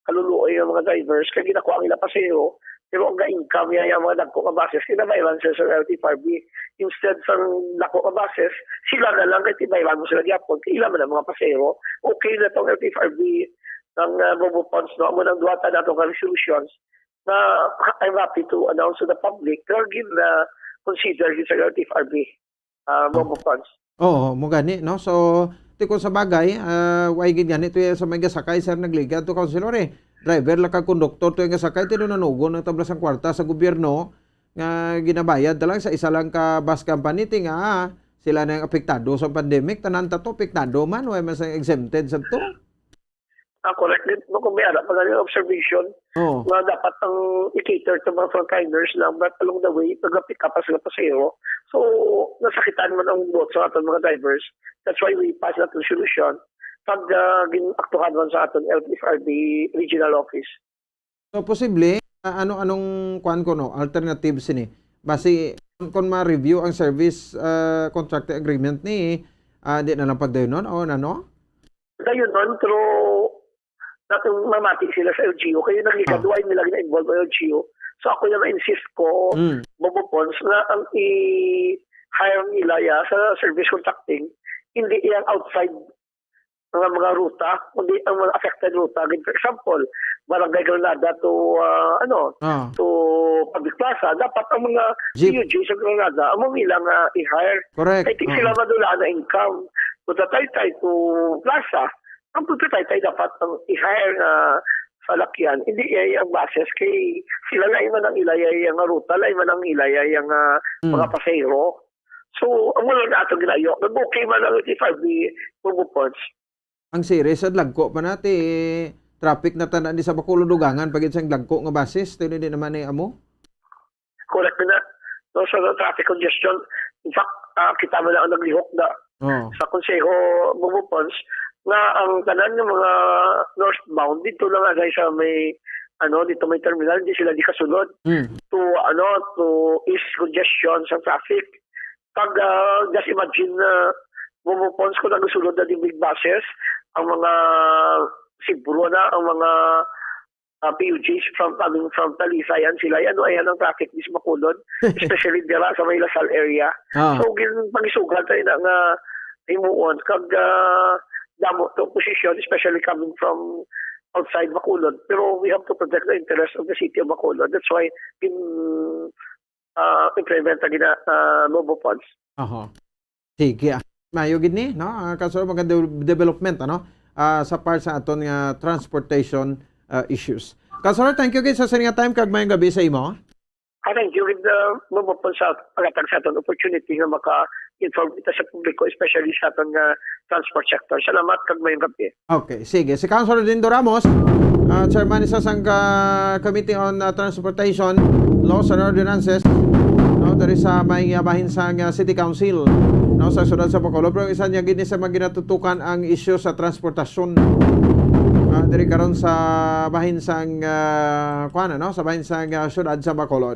kaluluoy ng mga drivers, kaya ginakuha ang ila pasero. Pero ang ga-income niya yung mga dagko ka bases, kinabayran sila sa LTFRB. Instead sa dagko ka bases, sila na lang kahit ibayran mo sila gyapon, kailan man ang mga pasero. Okay na itong LTFRB ng Bobo funds, no? Amo nang duwata na itong resolutions na I'm happy to announce to the public na consider sa LTFRB Bobo funds. Mo gani, no? So, kung sa bagay, why ganyan ito sa mga sakay, sir, nagliga to councilor driver lang ka konduktor to yung sakay, tinununugon ng tablas ng kwarta sa gobyerno nga ginabayad lang sa isa lang ka bus company, tinga sila na yung apektado sa pandemic, tanan ta to, apektado man, why man sa exempted sa to? Correct din. Kung may alam, magaling observation na dapat ang i-cater to mga frontliners lang, but along the way, nag-pick up sila pasero. So, nasakitan man ang bot sa ating mga drivers. That's why we pass that resolution pag ginaktuhan man sa ating LTFRB regional office. So, posible, anong kuan ko, alternatives ni? Basi, kung ma-review ang service contract agreement ni, di na lang pagdayon nun, o ano? Dayon nun, pero natin mamati sila sa LGU, kaya naglikadway nila na-involve sa LGU. So ako yung na-insist ko, Bobo funds, na ang i-hire nila sa service contracting, hindi yung outside ng mga ruta, kundi ang mga affected ruta. For example, Barangay Granada to public plaza, dapat ang mga Jeep. PUJ sa Granada, ang mga ilang i-hire. Correct. Kaya sila madula na income. Punta tayo to plaza, ang punta tayo dapat ang i-hire na salakyan. Hindi ay ang bases kay sila na iman ang ilayay ang ruta, la iman ang ilayay ang mga pasahero. So, ang wala na itong ginayok. Nag-okay man ang 85 ni Bubupods. Ang series at lagko pa nati traffic na tanan di sa Bacolod dugangan pag isang lagko nga basis tuloy din naman ni amo. Correct na. No, so, traffic congestion. In fact, kita mo na ang naglihok na sa Konseho Bubupods nga ang tanan ng mga northbound dito lang nga guys sa may dito may terminal, hindi sila di kasunod to ease congestion sa traffic. Pag just imagine Bubupods ko nagusunod na di big buses, ang mga Siburo na, ang mga PUJs coming from Talisayan sila, ayan ang traffic di sa Bacolod, especially dira sa may Lasal area. So, pag-isugan tayo na nga himuon, kag damo to position, especially coming from outside Bacolod. Pero we have to protect the interest of the city of Bacolod. That's why implement na Bubupods. Sige. Mayo gid ni, no? Kaso mga development sa part sa aton nga transportation issues. Kaso thank you guys sa nga time kag mayong gabi sa imo. Thank you with the Bubupods sa pagatag sa aton opportunity nga maka-inform kita sa publiko, especially sa aton nga transport sector. Salamat kag mayong gabi. Okay, sige. Si Councilor Dindo Ramos, chairman isa sang Committee on Transportation, Laws and Ordinances, dari sa may bahin sa City Council, sa syudad sa Bacolod. Pero isa niya gini sa maginatutukan ang issue sa transportasyon. Dari karon sa bahin sa sa bahin sa syudad sa Bacolod.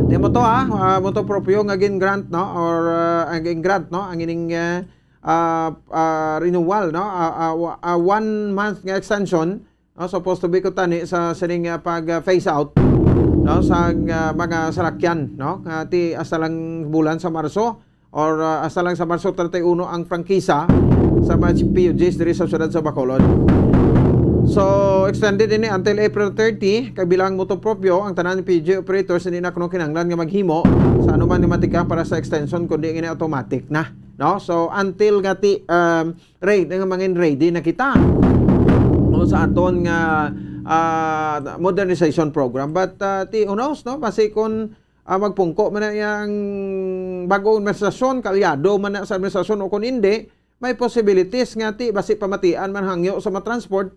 Di mo to mo to proprio nga gin grant or ang grant ang ining renewal 1 month nga extension supposed to be kutani sa sining pag phase out sa mga salakyan ti hasta lang bulan sa Marso or hasta lang sa Marso 31 ang prangkisa sa mga PUJs diri sa syudad sa Bacolod. So extended ini until April 30 kabilang motopropyo ang tanan PUJ operators hindi na kuno kinahanglan nga maghimo sa anuman ni matika para sa extension kundi ini automatic na so until gati rate nga mangin ready na kita sa aton nga modernization program. But who knows, basi kung magpungko man na yung bagong administrasyon, kalyado man na sa administrasyon o kung hindi, may possibilities nga basi pamatian man hangyo sa matransport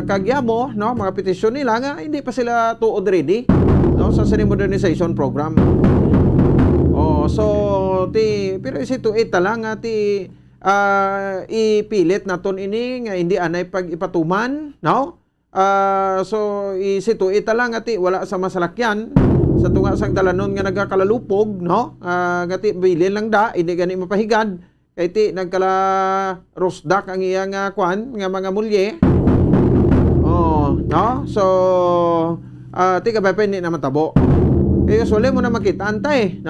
kagyamo, mga petisyon nila nga hindi pa sila tuod ready sa sining modernization program. Pero ito lang nga ipilit naton ini nga hindi anay pag ipatuman, so isituita lang ati wala sa masalakyan sa tunga sang dalanon nga nagakalalupog ngati bilin lang hindi gani mapahigad kay ti nagkala rosdak ang iyang nga mga mulye so ti kabay pa hindi naman tabo kaya usually mo na makita antay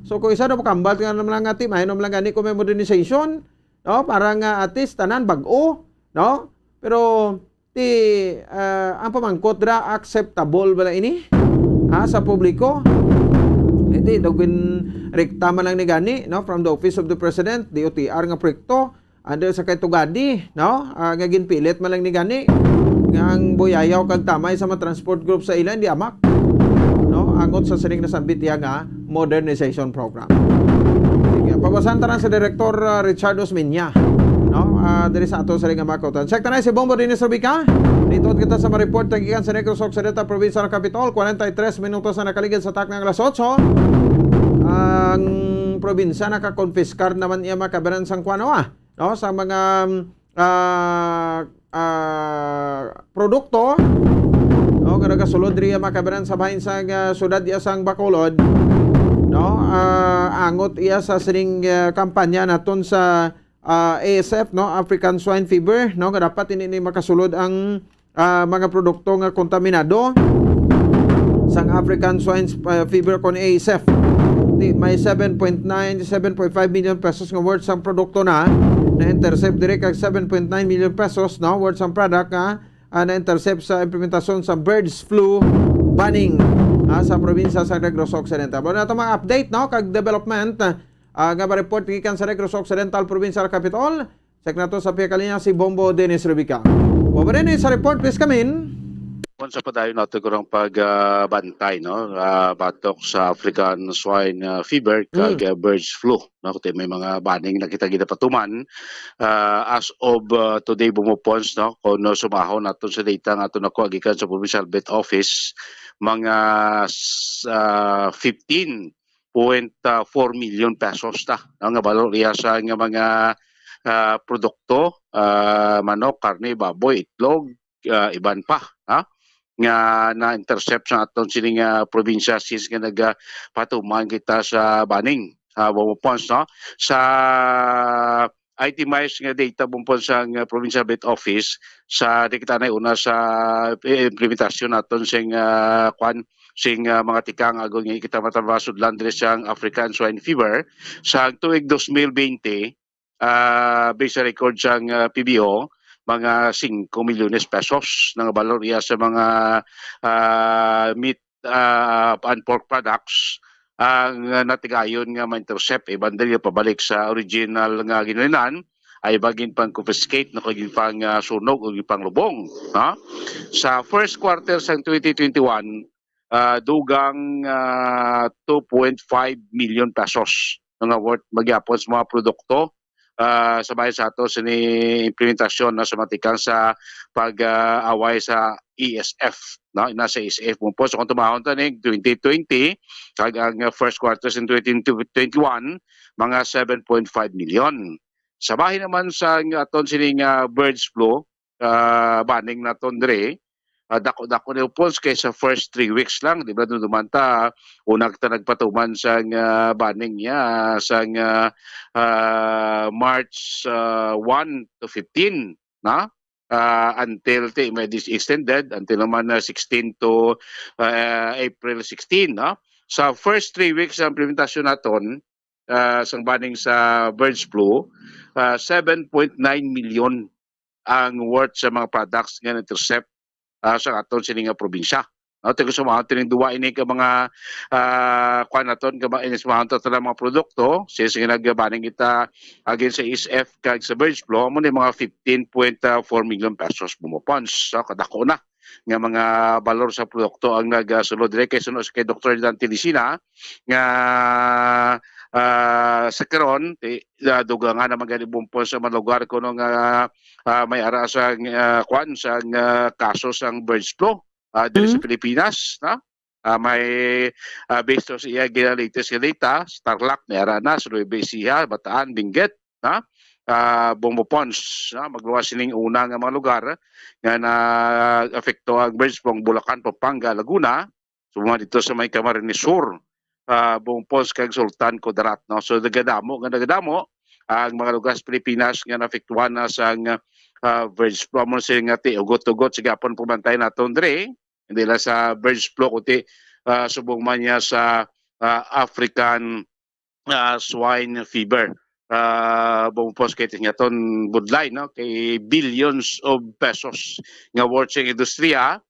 so kung isa na makambal nga naman lang ati mahinom lang gani kung may modernization para nga atis tanan bag-o pero ang pamangkot ra acceptable ba ini sa publiko dagwin rekta man lang ni gani from the Office of the President DOTR nga proyekto under sa kay Tugadi nga ginpilit man lang ni gani nga ang buyayaw kag tamay sa mga transport group sa ilan di amak angot sa sining nasambit nga modernization program. Pabasan tanan sa Director Richard Osmeña diri sa ato sa ring makotan. Check tanan si Bombo din sa Bika. Dito kita sa ma-report tagikan sa Negros Occidental Province ng Capitol. 43 minutos na nakaligid sa taknang alas 8. Ang probinsya nakakonfiskar naman iya makabaran sang kuano sa mga produkto nga nagasulod diri makabaran sa bahin sa syudad iya sang Bacolod. Angot iya sa sining kampanya naton sa ASF African Swine Fever nga dapat ini makasulod ang mga produkto nga kontaminado sang African Swine Fever kon ASF. May 7.5 million pesos nga worth sang produkto na intercept direct kag 7.9 million pesos worth sang product na intercept sa implementasyon sa birds flu baning sa probinsya sa Negros Occidental. Bueno, ito mga update, no, kag development nga report gikan sa Negros Occidental Provincial Capital. Sek nato sa piyakalinya si Bombo Dennis Rubica. Bobo Dennis, sa report, please come in. Sa padayon natin ko ng pagbantay, no? Batok sa African swine fever kag birds flu, no? Kuti may mga baning na kita ginapatuman as of today bumupons, no? Kung sumahaw natin sa data nga ito nakuha gikan sa Provincial Vet Office, mga 15.4 million pesos ta nga balor iya sa nga mga produkto, manok, karne, baboy, itlog, iban pa, ha? Nga na-intercept sa aton sining probinsya since nga nagpatuman kita sa baning bumupons, no? Sa itemized nga data bumupons sa Provincial Vet Office sa dikita na una sa implementasyon naton sing mga tikang agon nga kita matabasod landre siyang African swine fever sa tuig 2020 based sa record siyang PBO mga 5 milyones pesos ng balor iya sa mga meat and pork products ang natigayon nga ma-intercept bandel nga pabalik sa original nga ginulinan ay bagin pang confiscate na kaging pang sunog o pang lubong, no? Sa first quarter sa 2021 dugang 2.5 million pesos nga worth magyapon sa mga produkto sabay sa ato sa implementasyon na sumatikang sa pag-away sa ESF, no? Nasa ESF mo po. So kung tumahon tanig 2020 kag ang first quarter in 2021 mga 7.5 million. Sa bahin naman sa aton sining birds flu baning naton dre dako na po kay sa first 3 weeks lang, di ba, dumanta unang ta nagpatuman sa baning niya sa March 1 to 15, na until may this extended until naman 16 to April 16, no? Sa first 3 weeks ng implementasyon naton sa baning sa birds flu 7.9 million ang worth sa mga products nga intercept sa aton sining probinsya. No, tigo sumahan tining duwa ini ka mga kuan naton ka ba inis sumahan ta mga produkto since ginagabaning kita against sa ESF kag sa birds flu mo ni mga 15.4 million pesos bumupons. So kadako na nga mga balor sa produkto ang nagasulod dire kay sunod kay Dr. Dante Licina nga sa karon duga nga naman gani bumpos sa mga lugar kuno nga may ara sa kwan sa kaso sang birds flu dito sa Pilipinas, na may based on sa iya latest data Tarlac may ara na sa Nueva Ecija, Bataan, Benguet, na bumupons, magluwas sining una nga mga lugar nga na apekto ang birds flu, Bulacan, Pampanga, Laguna, sumama dito sa may Camarines Sur, bumupons kag Sultan Kudarat, no? So nagadamo ang mga lugar sa Pilipinas nga naapektuhan na sa birds flu mo sing ugot-ugot sigapon pumantay naton dre hindi lang sa birds flu kundi subong man niya sa African swine fever. Bumupos kay tingaton budlay, no, kay billions of pesos nga worth sa industriya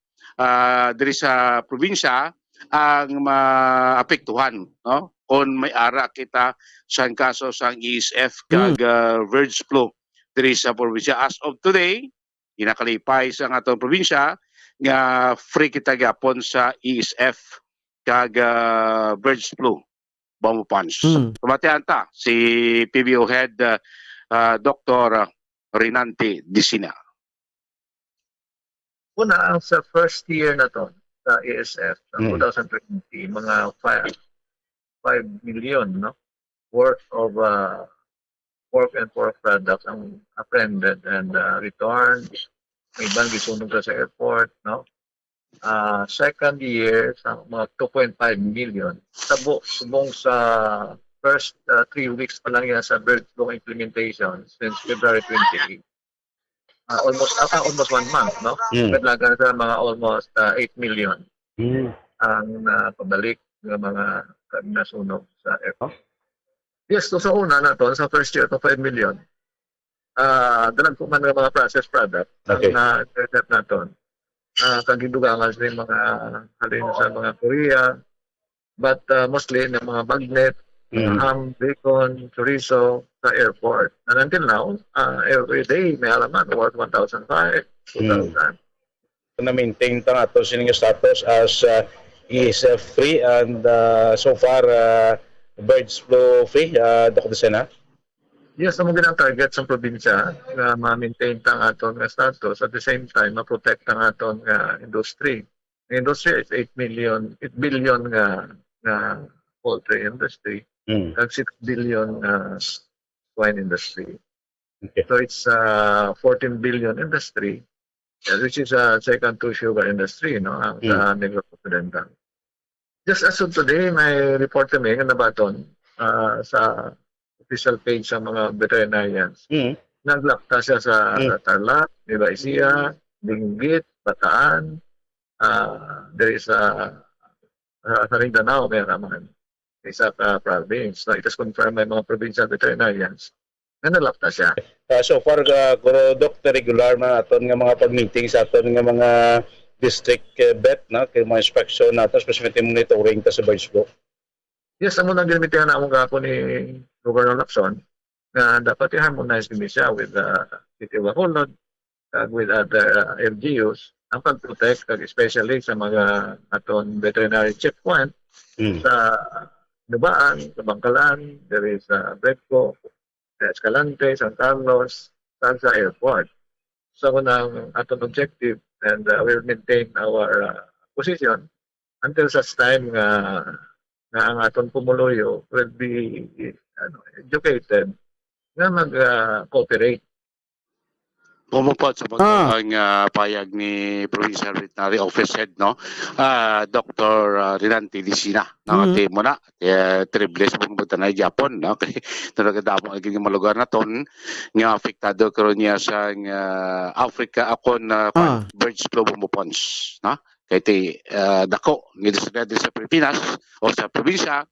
diri sa probinsya ang maapektuhan, no? Kung may ara kita sa kaso sa ESF kag birds flu diri sa probinsya. As of today, ginakalipay sa atong probinsya nga free kita gapon sa ESF kag birds flu bumupons. Tumatian ta si PBO head Dr. Rinante Dicina. Una, sa first year na to sa ESF sa 2020, mga 5 million, no, worth of pork and pork products ang apprehended and returned. May ibang gisunog sa airport, no? Second year, sa mga 2.5 million. Subong sa first 3 weeks pa lang yan sa bird flu implementation since February 28. Almost 1 month, no? Kadlagan sa mga almost 8 million ang pabalik ng mga nasunog sa airport. Yes, so sa una na to, sa first year to 5 million, dalag ko man ng mga processed product ang na-intercept natin. kagidugangan sa mga halin sa mga Korea, but mostly ng mga bagnet, ham, bacon, chorizo sa airport. And until now, every day may alaman worth 1,500, 2,000. Na-maintain ta nga ito sining status as ESF free and so far bird flu free, Dr. Sena? Yes, naman din ang target sa probinsya na ma-maintain ang aton nga status at the same time ma-protect ang aton nga industry. Ang industry is 8 billion nga poultry industry and 6 billion swine industry. Okay. So it's 14 billion industry, which is second to sugar industry, no? Ang Negros Occidental. Just as of today, may report kami nga nabaton sa official page sa mga veterinarians. Naglakta siya sa Tarlac, Nueva Ecija, Benguet, Bataan. There is sa Mindanao, may naman isa ka province. It is confirmed may mga provincial veterinarians na nalakta siya. So far, Dr. regular na aton nga mga pag-meeting sa aton nga mga district vet, na kay mga inspection natin, specifically monitoring ta sa bird flu. Yes, amo nang ginamitihan na among kahapon ni Governor Lacson na dapat i-harmonize din siya with the City of Bacolod, with other LGUs, ang pag-protect, especially sa mga aton veterinary checkpoint sa Nubaan, sa Bangkalan, there is Bredco, Escalante, San Carlos, sa airport. So, ang aton objective, and we'll maintain our position until such time na ang aton pumuluyo will be educated na mag-cooperate. Pumupot sa pagkakang payag ni Provincial Veterinary Office Head, no? Dr. Rinanti Lisina, no? Mo na, triple sa pumunta na Japon, no? Kaya talaga damo ang mga lugar na ton, nga apektado karon niya sa Africa akon birds flu bumupons, no? Kaya dako, ngilis sa Pilipinas o sa probinsya,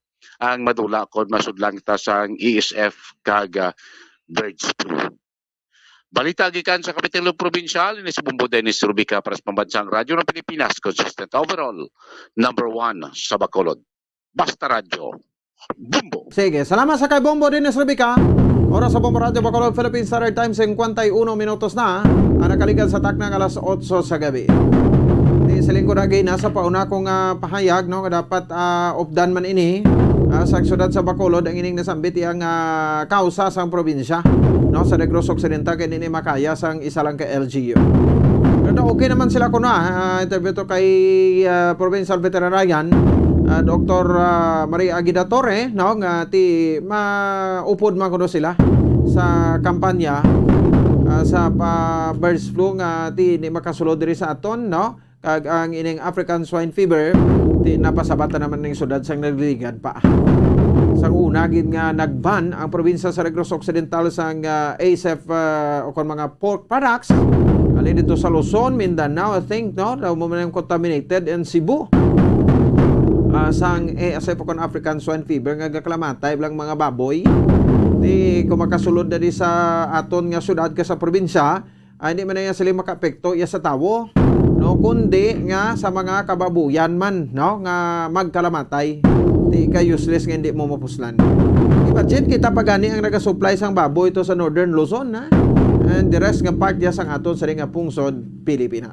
ang madula kon masudlang ta sa ESF kag birds flu. Balita gikan sa Kapitolyo Provincial, ini si Bumbo Dennis Rubica para sa Pambansang Radyo ng Pilipinas, consistent overall, number 1 sa Bacolod. Basta Radyo, Bumbo. Sige, salamat sa kay Bumbo Dennis Rubica. Oras sa Bumbo Radyo Bacolod, Philippine Standard Time, 51 minutos na. Ang nakalikan sa taknang alas 8 sa gabi. Sa lingkod agay, nasa pauna kong pahayag, no, dapat updan man ini. Sa syudad sa Bacolod, ang ining nasambit ang kausa sang probinsya, no, sa Negros Occidental, kaya nini makaya sang isa lang ka LGU. Pero okay naman sila ko na. Interview to kay Provincial Veterinarian Dr. Maria Aguida Torre, no, nga ti maupod man kuno sila sa kampanya sa birds flu nga ti ni makasulod diri sa aton, no, kag ang ining African swine fever di napasabatan naman ng syudad sang nagliligad pa. Sang una gid nga nagban ang probinsya sa Negros Occidental sang ASF o kon mga pork products ali dito sa Luzon, Mindanao, I think, no, daw mo man contaminated in Cebu. Sang ASF o kon African swine fever nga gaklamatay lang mga baboy. Di kumakasulod na di sa aton nga syudad ka sa probinsya, hindi man na sila makaapekto iya sa tawo, no, kundi nga sa mga kababuyan man, no, nga magkalamatay. Di ka useless nga hindi mo mapuslan. Imagine kita pagani ang nagasupply sang baboy ito sa Northern Luzon, ha? And the rest nga part diya sang aton sa nga pungsod Pilipinas.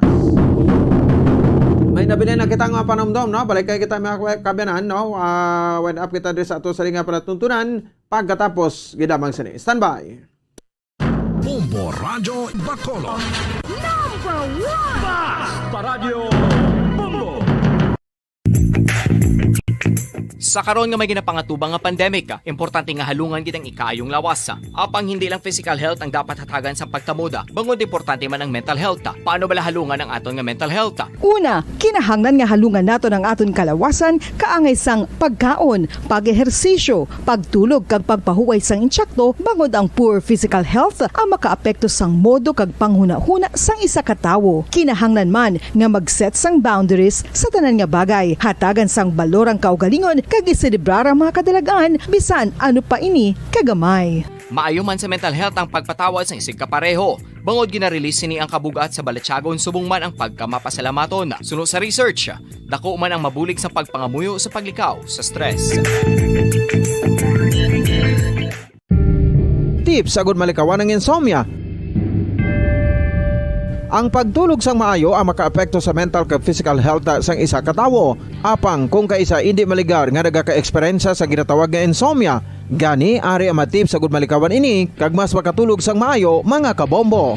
May nabili na kita nga panumdom, no? Balik kay kita mga kabiyanan, no? When up kita diri sa aton sa nga panatuntunan pagkatapos gidamang sini. Standby. Bumbo Radyo Bacolod. Number 1 Basta Radio Bumbo. Sa karon nga may ginapangatubang nga pandemic, importante nga halungan gid ang ikaayong lawas. Apang hindi lang physical health ang dapat hatagan sa pagtamuda, bangod importante man ang mental health. Paano bala halungan ang aton nga mental health? Una, kinahanglan nga halungan nato ang aton kalawasan kaangay sang pagkaon, pag-ehersisyo, pagtulog kag pagpahuway sang insyakto, bangod ang poor physical health ang makaapekto sang modo kag panghuna-huna sang isa ka tawo. Kinahanglan man nga mag-set sang boundaries sa tanan nga bagay, hatagan sang balorang kaugalingon kag iselebrar ang mga kadalagaan bisan ano pa ini kagamay. Maayo man sa mental health ang pagpatawad sa isig kapareho. Bangod gina-release sini ang kabugat sa balatsagon subong man ang pagkamapasalamaton. Suno sa research, dako man ang mabulig sa pagpangamuyo sa paglikaw sa stress. Tips agud malikawan ng insomnia. Ang pagtulog sang maayo ang makaapekto sa mental kag physical health sang isa ka tawo. Apang kung kaisa hindi maligar nga nagaka-eksperyensya sa ginatawag nga insomnia, gani ari ang matip sa gud malikawan ini kag mas makatulog sang maayo mga kabombo.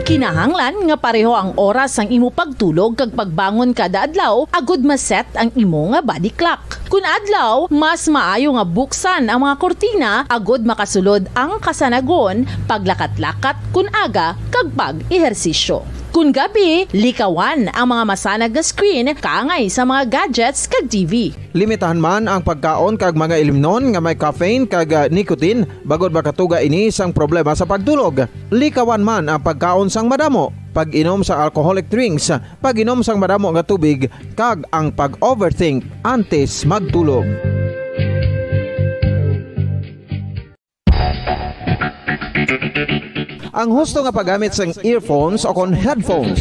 Kinahanglan nga pareho ang oras ang imo pagtulog kag pagbangon kada adlaw agud maset ang imo nga body clock. Kun adlaw, mas maayo nga buksan ang mga kortina agud makasulod ang kasanagon, paglakat-lakat kun aga kag pag-ehersisyo. Kun gabi, likawan ang mga masanag nga screen kaangay sa mga gadgets kag TV. Limitahan man ang pagkaon kag mga ilimnon nga may caffeine kag nicotine bagod makatuga ini sang problema sa pagtulog. Likawan man ang pagkaon sang madamo, pag-inom sa alcoholic drinks, pag-inom sang madamo nga tubig kag ang pag-overthink antes magtulog. Ang husto nga paggamit sang earphones o kon headphones.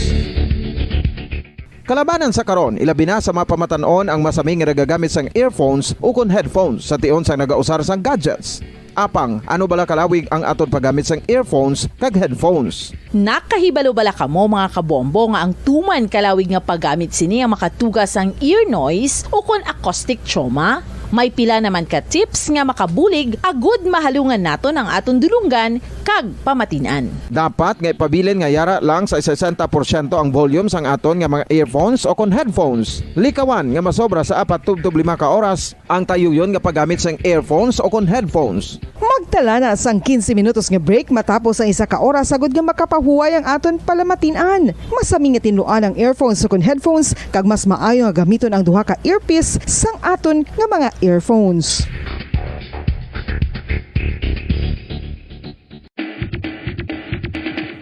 Kalabanan sa karon, ilabi na sa mga pamatanon ang masaming nga nagagamit sang earphones o kon headphones sa tion sang nagausar sang gadgets. Apang, ano bala kalawig ang aton paggamit sang earphones kag headphones? Nakahibalo bala kamo mga kabombo nga ang tuman kalawig nga paggamit sini ang makatugas ang ear noise o kon acoustic trauma? May pila naman ka tips nga makabulig agud mahalungan naton ang aton dulungan kag pamatinan. Dapat nga ipabilin nga yara lang sa 60% ang volume sang aton nga mga earphones o kon headphones. Likawan nga masobra sa 4-5 ka oras ang tayuyon nga paggamit sang earphones o kon headphones. Magtala na sang 15 minutos nga break matapos ang 1 ka oras sagud nga makapahuway ang aton palamatinan. Masami nga tinluan ang earphones o kon headphones kag mas maayo nga gamiton ang duha ka earpiece sang aton nga mga earphones.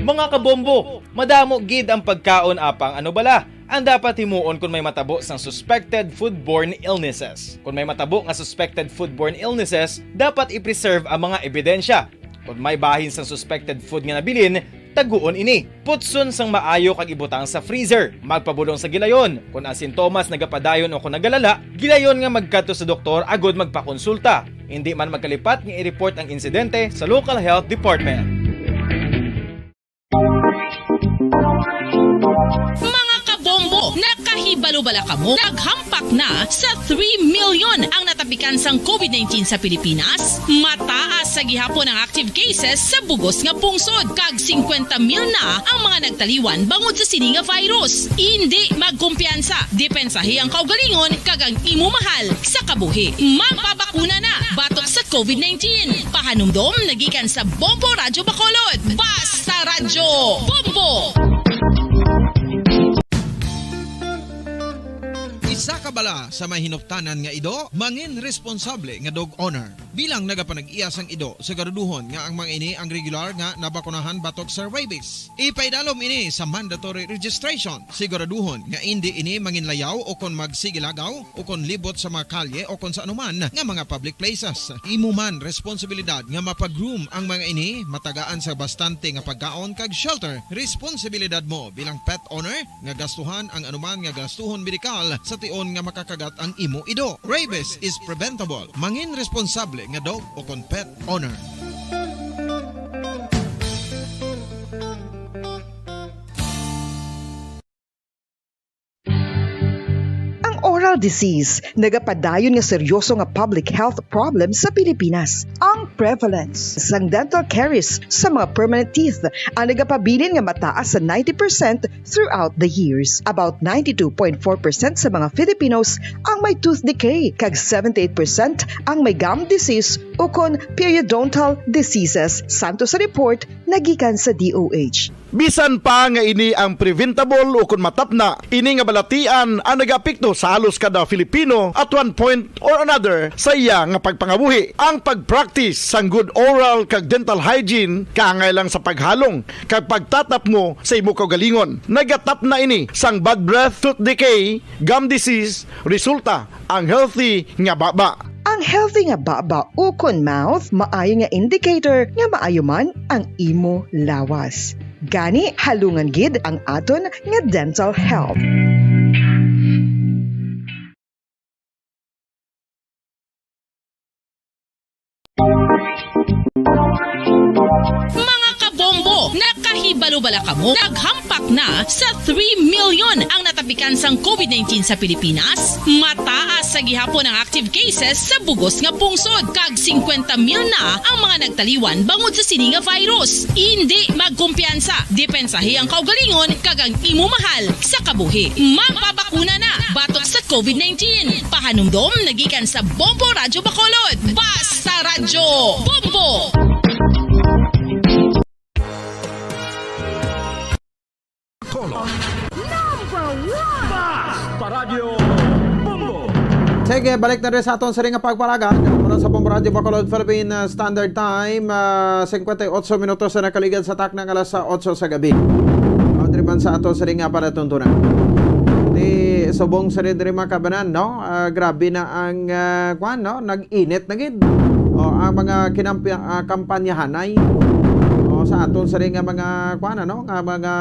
Mga kabombo, madamo gid ang pagkaon apang ano bala ang dapat himuon kung may matabo sang suspected foodborne illnesses. Kung may matabo nga suspected foodborne illnesses, dapat i-preserve ang mga ebidensya. Kung may bahin sang suspected food nga nabilin, taguon ini. Putson sang maayo kag ibutang sa freezer. Magpabulong sa gilayon. Kung ang sintomas nagapadayon o kung nagalala, gilayon nga magkadto sa doktor agud magpakonsulta. Hindi man magkalipat nga i-report ang insidente sa local health department. Mga kabombo, nakahibalo bala kamo? Naghampak na sa 3 million ang natapikan sang COVID-19 sa Pilipinas. Mataas sa gihapon ang active cases sa bugos nga pungsod. Kag 50 mil na ang mga nagtaliwan bangod sa sini nga virus. Hindi magkumpiyansa. Depensahi ang kaugalingon kag ang imo mahal sa kabuhi. Magpabakuna na batok sa COVID-19. Pahanumdom nagikan sa Bombo Radyo Bacolod. Basta Radyo Bombo! Isa ka bala sa may hinuptanan nga ido, mangin responsable nga dog owner. Bilang nagapanag-iya sang ido, siguraduhon nga ang mga ini ang regular nga nabakunahan batok sa rabies. Ipaidalom ini sa mandatory registration. Siguraduhon nga hindi ini manginlayaw o kon magsigilagaw o kon libot sa mga kalye o kon sa anuman nga mga public places. Imo man responsibilidad nga mapag-groom ang mga ini, matagaan sa bastante nga pagkaon kag shelter. Responsibilidad mo bilang pet owner nga gastuhan ang anuman nga gastuhon medikal sa tion nga makakagat ang imo ido. Rabies is preventable. Mangin responsable nga dog o kon pet owner. Oral disease, nagapadayon nga seryoso nga public health problem sa Pilipinas. Ang prevalence sang dental caries sa mga permanent teeth ang nagapabilin nga mataas sa 90% throughout the years. About 92.4% sa mga Filipinos ang may tooth decay, kag 78% ang may gum disease o kon periodontal diseases, santo sa report nagikan sa DOH. Bisan pa nga ini ang preventable o kung matapna, ini nga balatian ang nagapikto sa halos kada Filipino at one point or another sa iya nga pagpangabuhi. Ang pag-practice sang good oral kag dental hygiene kaangay lang sa paghalong kag pagtatap mo sa imo kaugalingon. Nagatap na ini sang bad breath, tooth decay, gum disease, resulta ang healthy nga baba. Ang healthy nga baba ukon mouth maayo nga indicator nga maayo man ang imo lawas. Gani halungan gid ang aton nga dental health. Mga kabombo, nakahibalo bala kamo? Naghampak na sa 3 million ang natapikan sang COVID-19 sa Pilipinas. Mataas sa gihapon ang active cases sa bugos nga pungsod. Kag 50 mil na ang mga nagtaliwan bangod sa sini nga virus. Hindi magkumpiyansa. Depensahi ang kaugalingon kag ang imo mahal sa kabuhi. Magpabakuna na batok sa COVID-19. Pahanumdom nagikan sa Bombo Radyo Bacolod. Basta Radyo Bombo! Sige, balik na rin sa aton sa ring nga pagpalagan. Muna sa Bombo Radyo Bacolod, Philippine Standard Time, 58 minutos na nakaligan sa tak ng alas 8 sa gabi. Driban sa aton sa ring nga palatuntunan. Di subong sa rin makabanan, no? Grabe na ang kwan, no? Nag-init na gid. Ang mga kampanyahanay sa aton sa ring nga mga kwan, no? Nga mga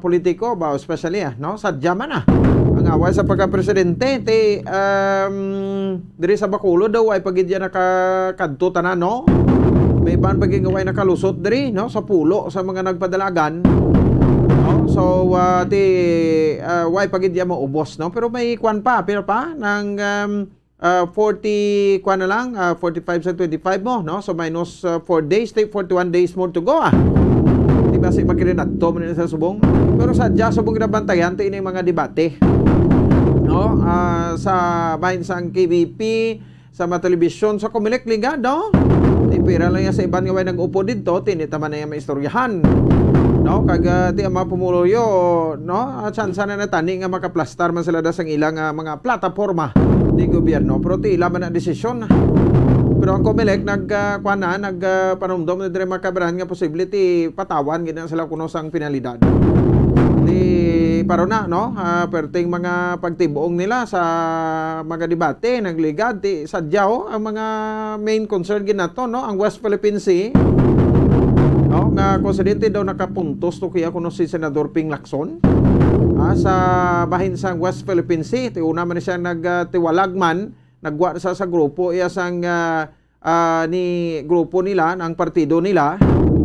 politiko ba, especially no? Sadya man ang away sa pagka-presidente diri sa Bacolod daw ay pagidya nakakadto tanan, no? May ban paging away nakalusot diri, no? Sa pulo sa mga nagpadalagan, no? So way pagidya mo ubos, no? Pero may kwan pa ng 40 kwan na lang, 45 sa 25 mo, no? So minus 4 days, take 41 days more to go Di ba si makirinadto mo sa subong? Pero sadya subong ginabantayan ti ini mga debate, no? Sa bahin sang KBP, sa mga telebisyon, sa Comelec Liga, no? Di pira lang yan sa iban nga way nag-upo dito, tinitaman na yung maistoryahan, no? Kag ti ama pumuloyo, no? Chance na natani nga makaplastar man sila dasang ilang mga plataforma di gobyerno, pero ti ila man na desisyon. Pero ang Comelec nagpanumdom na dire makabrahan nga posibility patawan gid na sila kuno sang penalidad. Di paro na, no? Perting mga pagtibuong nila sa mga debate nagligad ti sadyaw ang mga main concern gid nato, no? Ang West Philippine Sea, no? Nga konsidente daw nakapuntos to kaya kuno si Senador Ping Lacson sa bahin sang West Philippine Sea. Ti una man siya nagtiwalag man nagwa sa grupo iya sang ni grupo nila ng partido nila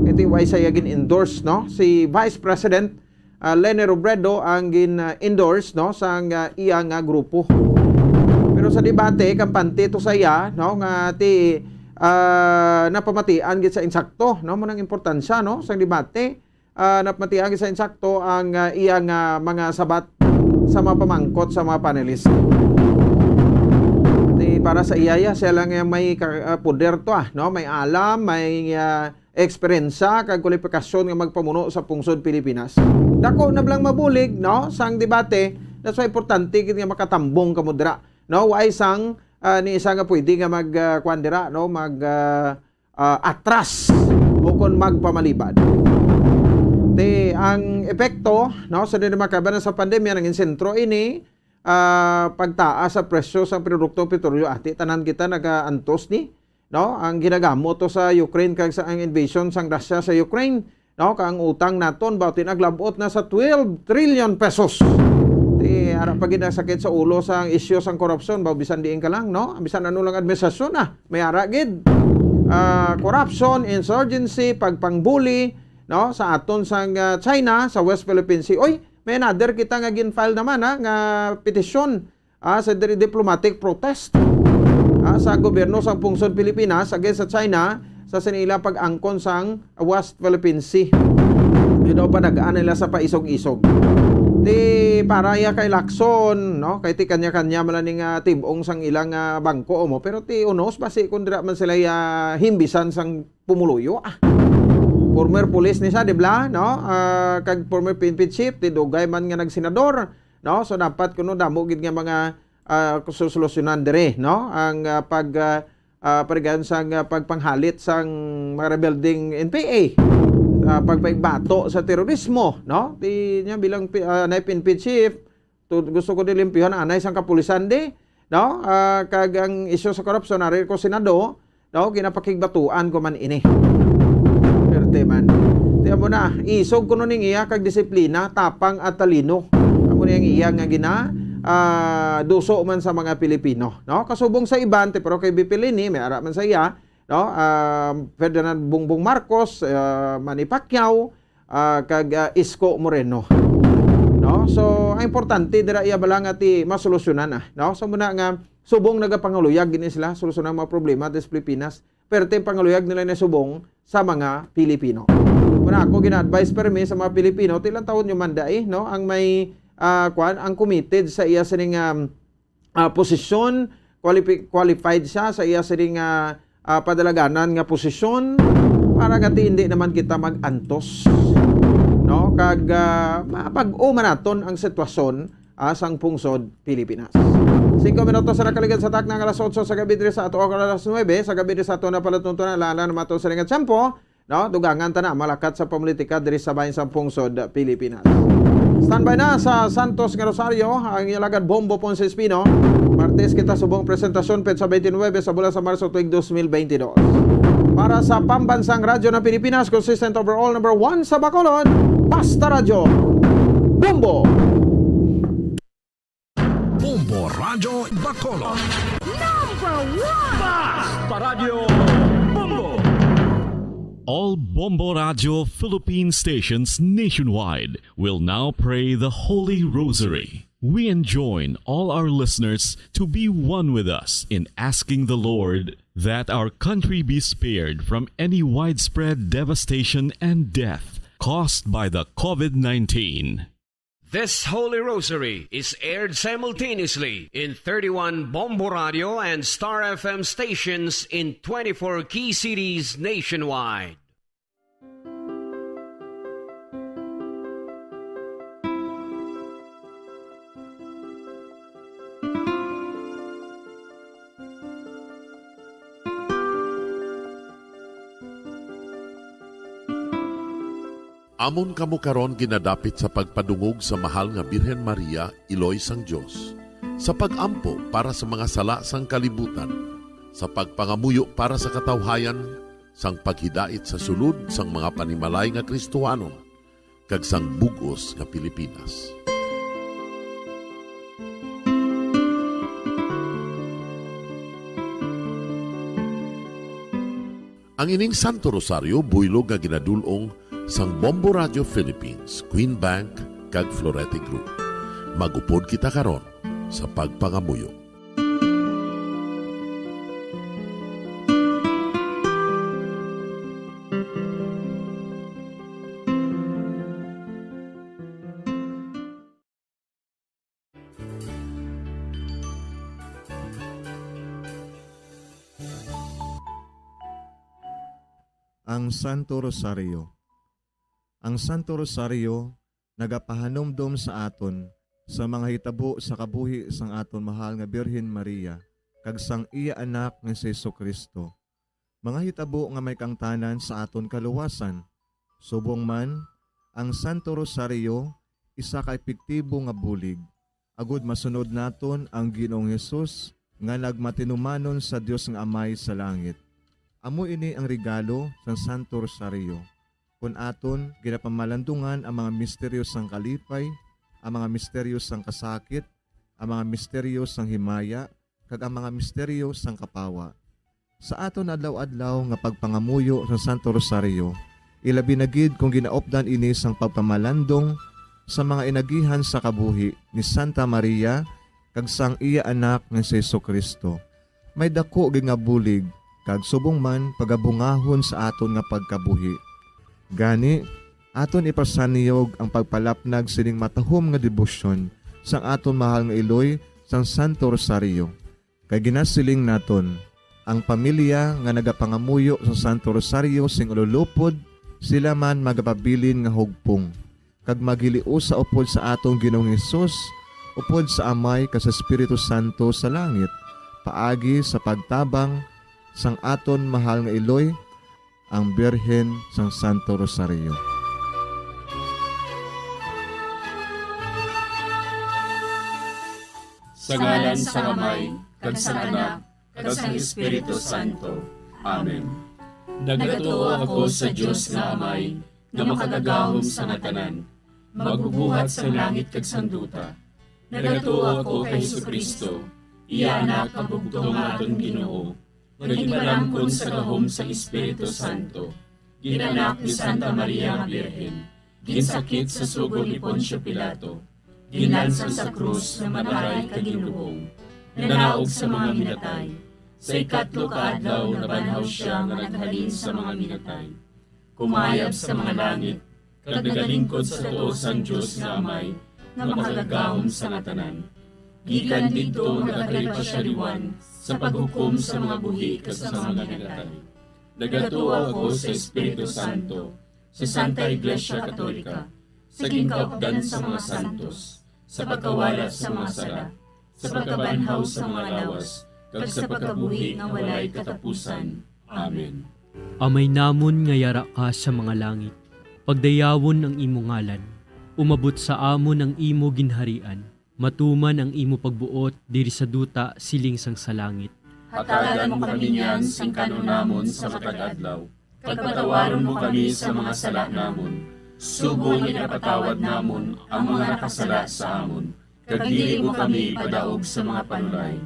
iti way saya gin endorse, no? Si Vice President Leni Robredo ang gin endorse, no? Sang iya nga grupo. Pero sa debate kampante to saya, no? Nga ti napamatian gid sa insakto, no? Manang importansya, no? Sang debate napamatian gid sa insakto ang iya nga mga sabat sa mga pamangkot sa mga panelist. Para sa iyaya siya lang yung may poder to, no? May alam, may eksperyensya kag kwalifikasyon nga magpamuno sa pungsod Pilipinas. Dako na blang mabulig, no? Sang debate, that's why importante kit nga makatambong kamo dira, no? Way sang ni isa nga pwede nga magkwandira, no? Atras o kon magpamalibad. Ang epekto, no? Sa dinamakabanan sa pandemya ng sentro ini pagtaas sa presyo sa produktong petrolyo ati tanan kita nagaantos ni, no? Ang ginagamot to sa Ukraine kag sa ang invasion sang Russia sa Ukraine, no? Kang utang naton bawti naglabot na sa 12 trillion pesos. Ti ara pag sakit sa ulo sa issue sang corruption baw bisan diin ka lang, no? Bisan ano lang administrasyon may ara gid. Corruption, insurgency, pagpangbuli, no? Sa aton sang China sa West Philippine Sea. Oy, may another kita nga gin-file naman nga petisyon sa diplomatic protest sa gobyerno sa pungsod Pilipinas against sa China sa sinila pag-angkon sang West Philippine Sea. Yun daw pa nagaan nila sa paisog-isog. Di para ya kay Lacson, no? Kay ti kanya-kanya malaning tibong sang ilang bangko mo, pero ti unos basi kun dira man sila himbisan sang pumuluyo. Former police ni siya, di ba? No? Kag former PNP chief, ti dugay man nga nagsenador, no? So dapat kuno damo gid nga mga solusyonan dire, no? Ang paggan sang pagpanghalit sang mga rebuilding NPA, pagpaigbato sa terorismo, no? Ti nya bilang PNP chief, gusto ko dilimpihan anay sang kapulisan di, no? Kag ang isyu sa korupsyon ari ko Senado, no, ginapakigbatuan ko man ini. Perte man. Tiyan mo na, isog ko ning iya kag disiplina, tapang at talino. Amo niyang iya nga duso man sa mga Pilipino, no? Kasubong sa iban, pero kay BP Lini may ara man sa iya, no? Ferdinand Bongbong Marcos, Manny Pacquiao, kag Isko Moreno. No? So, ang importante dira iya balang ati masolusyonan no? So muna nga subong nagapanguluyag gini sila solusyonan mga problema des Pilipinas, pero ting panguluyag nila na subong sa mga Pilipino. Muna ako gina-advise permi sa mga Pilipino, tilang taon nyo manday, no? Ang may ang committed sa iya sining posisyon, qualified siya sa iya sining padalaganan nga posisyon para gati hindi naman kita mag-antos, no? Kag mapag-o manaton ang sitwasyon sang pungsod Pilipinas. 5 minutos sa nakaligan sa takna alas 8 sa gabi diri sa ato o alas 9 sa gabi diri sa ato na palatuntunan lala na mato sa ringat tiyempo, no? Dugangan ta na malakat sa politika diri sa bahin sa pungsod Pilipinas. Standby na sa Santos nga Rosario ang ilagad Bombo Ponce Espino. Martes kita subong presentasyon petsa 29 sa bulan sa Marso tuig 2022. Para sa pambansang radyo ng Pilipinas, consistent overall number 1 sa Bacolod, Basta Radio Bombo! Bombo Radio Bacolod. Number 1! Basta Radio Bombo! All Bombo Radio Philippine stations nationwide will now pray the Holy Rosary. We enjoin all our listeners to be one with us in asking the Lord that our country be spared from any widespread devastation and death caused by the COVID-19. This Holy Rosary is aired simultaneously in 31 Bombo Radio and Star FM stations in 24 key cities nationwide. Amon kamo karon ginadapit sa pagpadungog sa mahal nga Birhen Maria, Iloy sang Dios, sa pagampo para sa mga sala sang kalibutan, sa pagpangamuyo para sa katawhayan, sang paghidait sa sulod sang mga panimalay nga Kristohanon, kag sang bugos nga Pilipinas. Ang ining Santo Rosario buylog nga ginadulong sang Bombo Radio Philippines, Queen Bank, kag Florete Group. Magupod kita karon sa pagpangamuyo. Ang Santo Rosario. Ang Santo Rosario nagapahanumdom sa aton sa mga hitabo sa kabuhi sang aton mahal nga Birhen Maria kag sang iya anak nga si Jesucristo. Mga hitabo nga may kangtanan sa aton kaluwasan. Subong man, ang Santo Rosario isa ka epektibo nga bulig. Agud masunod naton ang Ginoong Hesus nga nagmatinumanon sa Dios nga Amay sa langit. Amo ini ang regalo sa Santo Rosario. Kung aton ginapamalandungan ang mga misteryo sang kalipay, ang mga misteryo sang kasakit, ang mga misteryo sang himaya, kag ang mga misteryo sang kapawa. Sa aton adlaw-adlaw nga pagpangamuyo sa Santo Rosario, ilabi na gid kung ginaopdan ini sang pagpamalandong sa mga inagihan sa kabuhi ni Santa Maria kag sang iya anak nga si Jesucristo. May dako gid nga bulig kag subong man pagabungahon sa aton nga pagkabuhi. Gani, aton ipasaniyog ang pagpalapnag sining matahom nga debosyon sang aton mahal nga Iloy sang Santo Rosario. Kay ginasiling naton, ang pamilya nga nagapangamuyo sa Santo Rosario sing ululupod, sila man magapabilin nga hugpong. Kag magiliu sa upod sa atong Ginoong Hesus, upod sa Amay ka sa Espiritu Santo sa langit, paagi sa pagtabang sang aton mahal nga Iloy, ang Birhen sang Santo Rosario. sa ngalan sa Kamay, kag sa Anak, kag sa Espiritu Santo. Amen. Nagatuo ako sa Dios nga Amay, nga makagagahom sa ngatanan, magbubuhat sa langit kag sanduta. Nagatuo ako kay Jesucristo, iya anak kag bugtong aton Ginoo, nga ginalangkon sa gahom sa Espiritu Santo. Ginanak ni Santa Maria nga Birhen, ginsakit sa sugod ni Poncio Pilato, ginlansang sa krus na madaray kag ginlubong, nanaog sa mga minatay. Sa ikatlo ka adlaw nabanhaw siya nga naghalin sa mga minatay. Kumayab sa mga langit, kag nagalingkod sa tuo sang Dios nga Amay, nga makagagahom sa ngatanan. Gikan didto nagakalipa siya liwan sa paghukom sa mga buhi kag sa mga minatay. Nagatuo ako sa Espiritu Santo, sa Santa Iglesia Katolika, sa gingkaupdan sa mga santos, sa pagkawala sa mga sala, sa pagkabanhaw sa mga lawas, kag sa pagkabuhi nga walay katapusan. Amen. Amay namon nga yara ka sa mga langit, pagdayawon ang imo ngalan, umabot sa amon ang imo ginharian, matuman ang imo pagbuot diri sa duta siling sang sa langit. Hatagan mo kami niyan sing kanunamon sa matag adlaw, kag patawaron mo kami sa mga sala namon, subong ginapatawad namon ang mga nakasala sa amon, kag dili mo kami padaog sa mga panulay.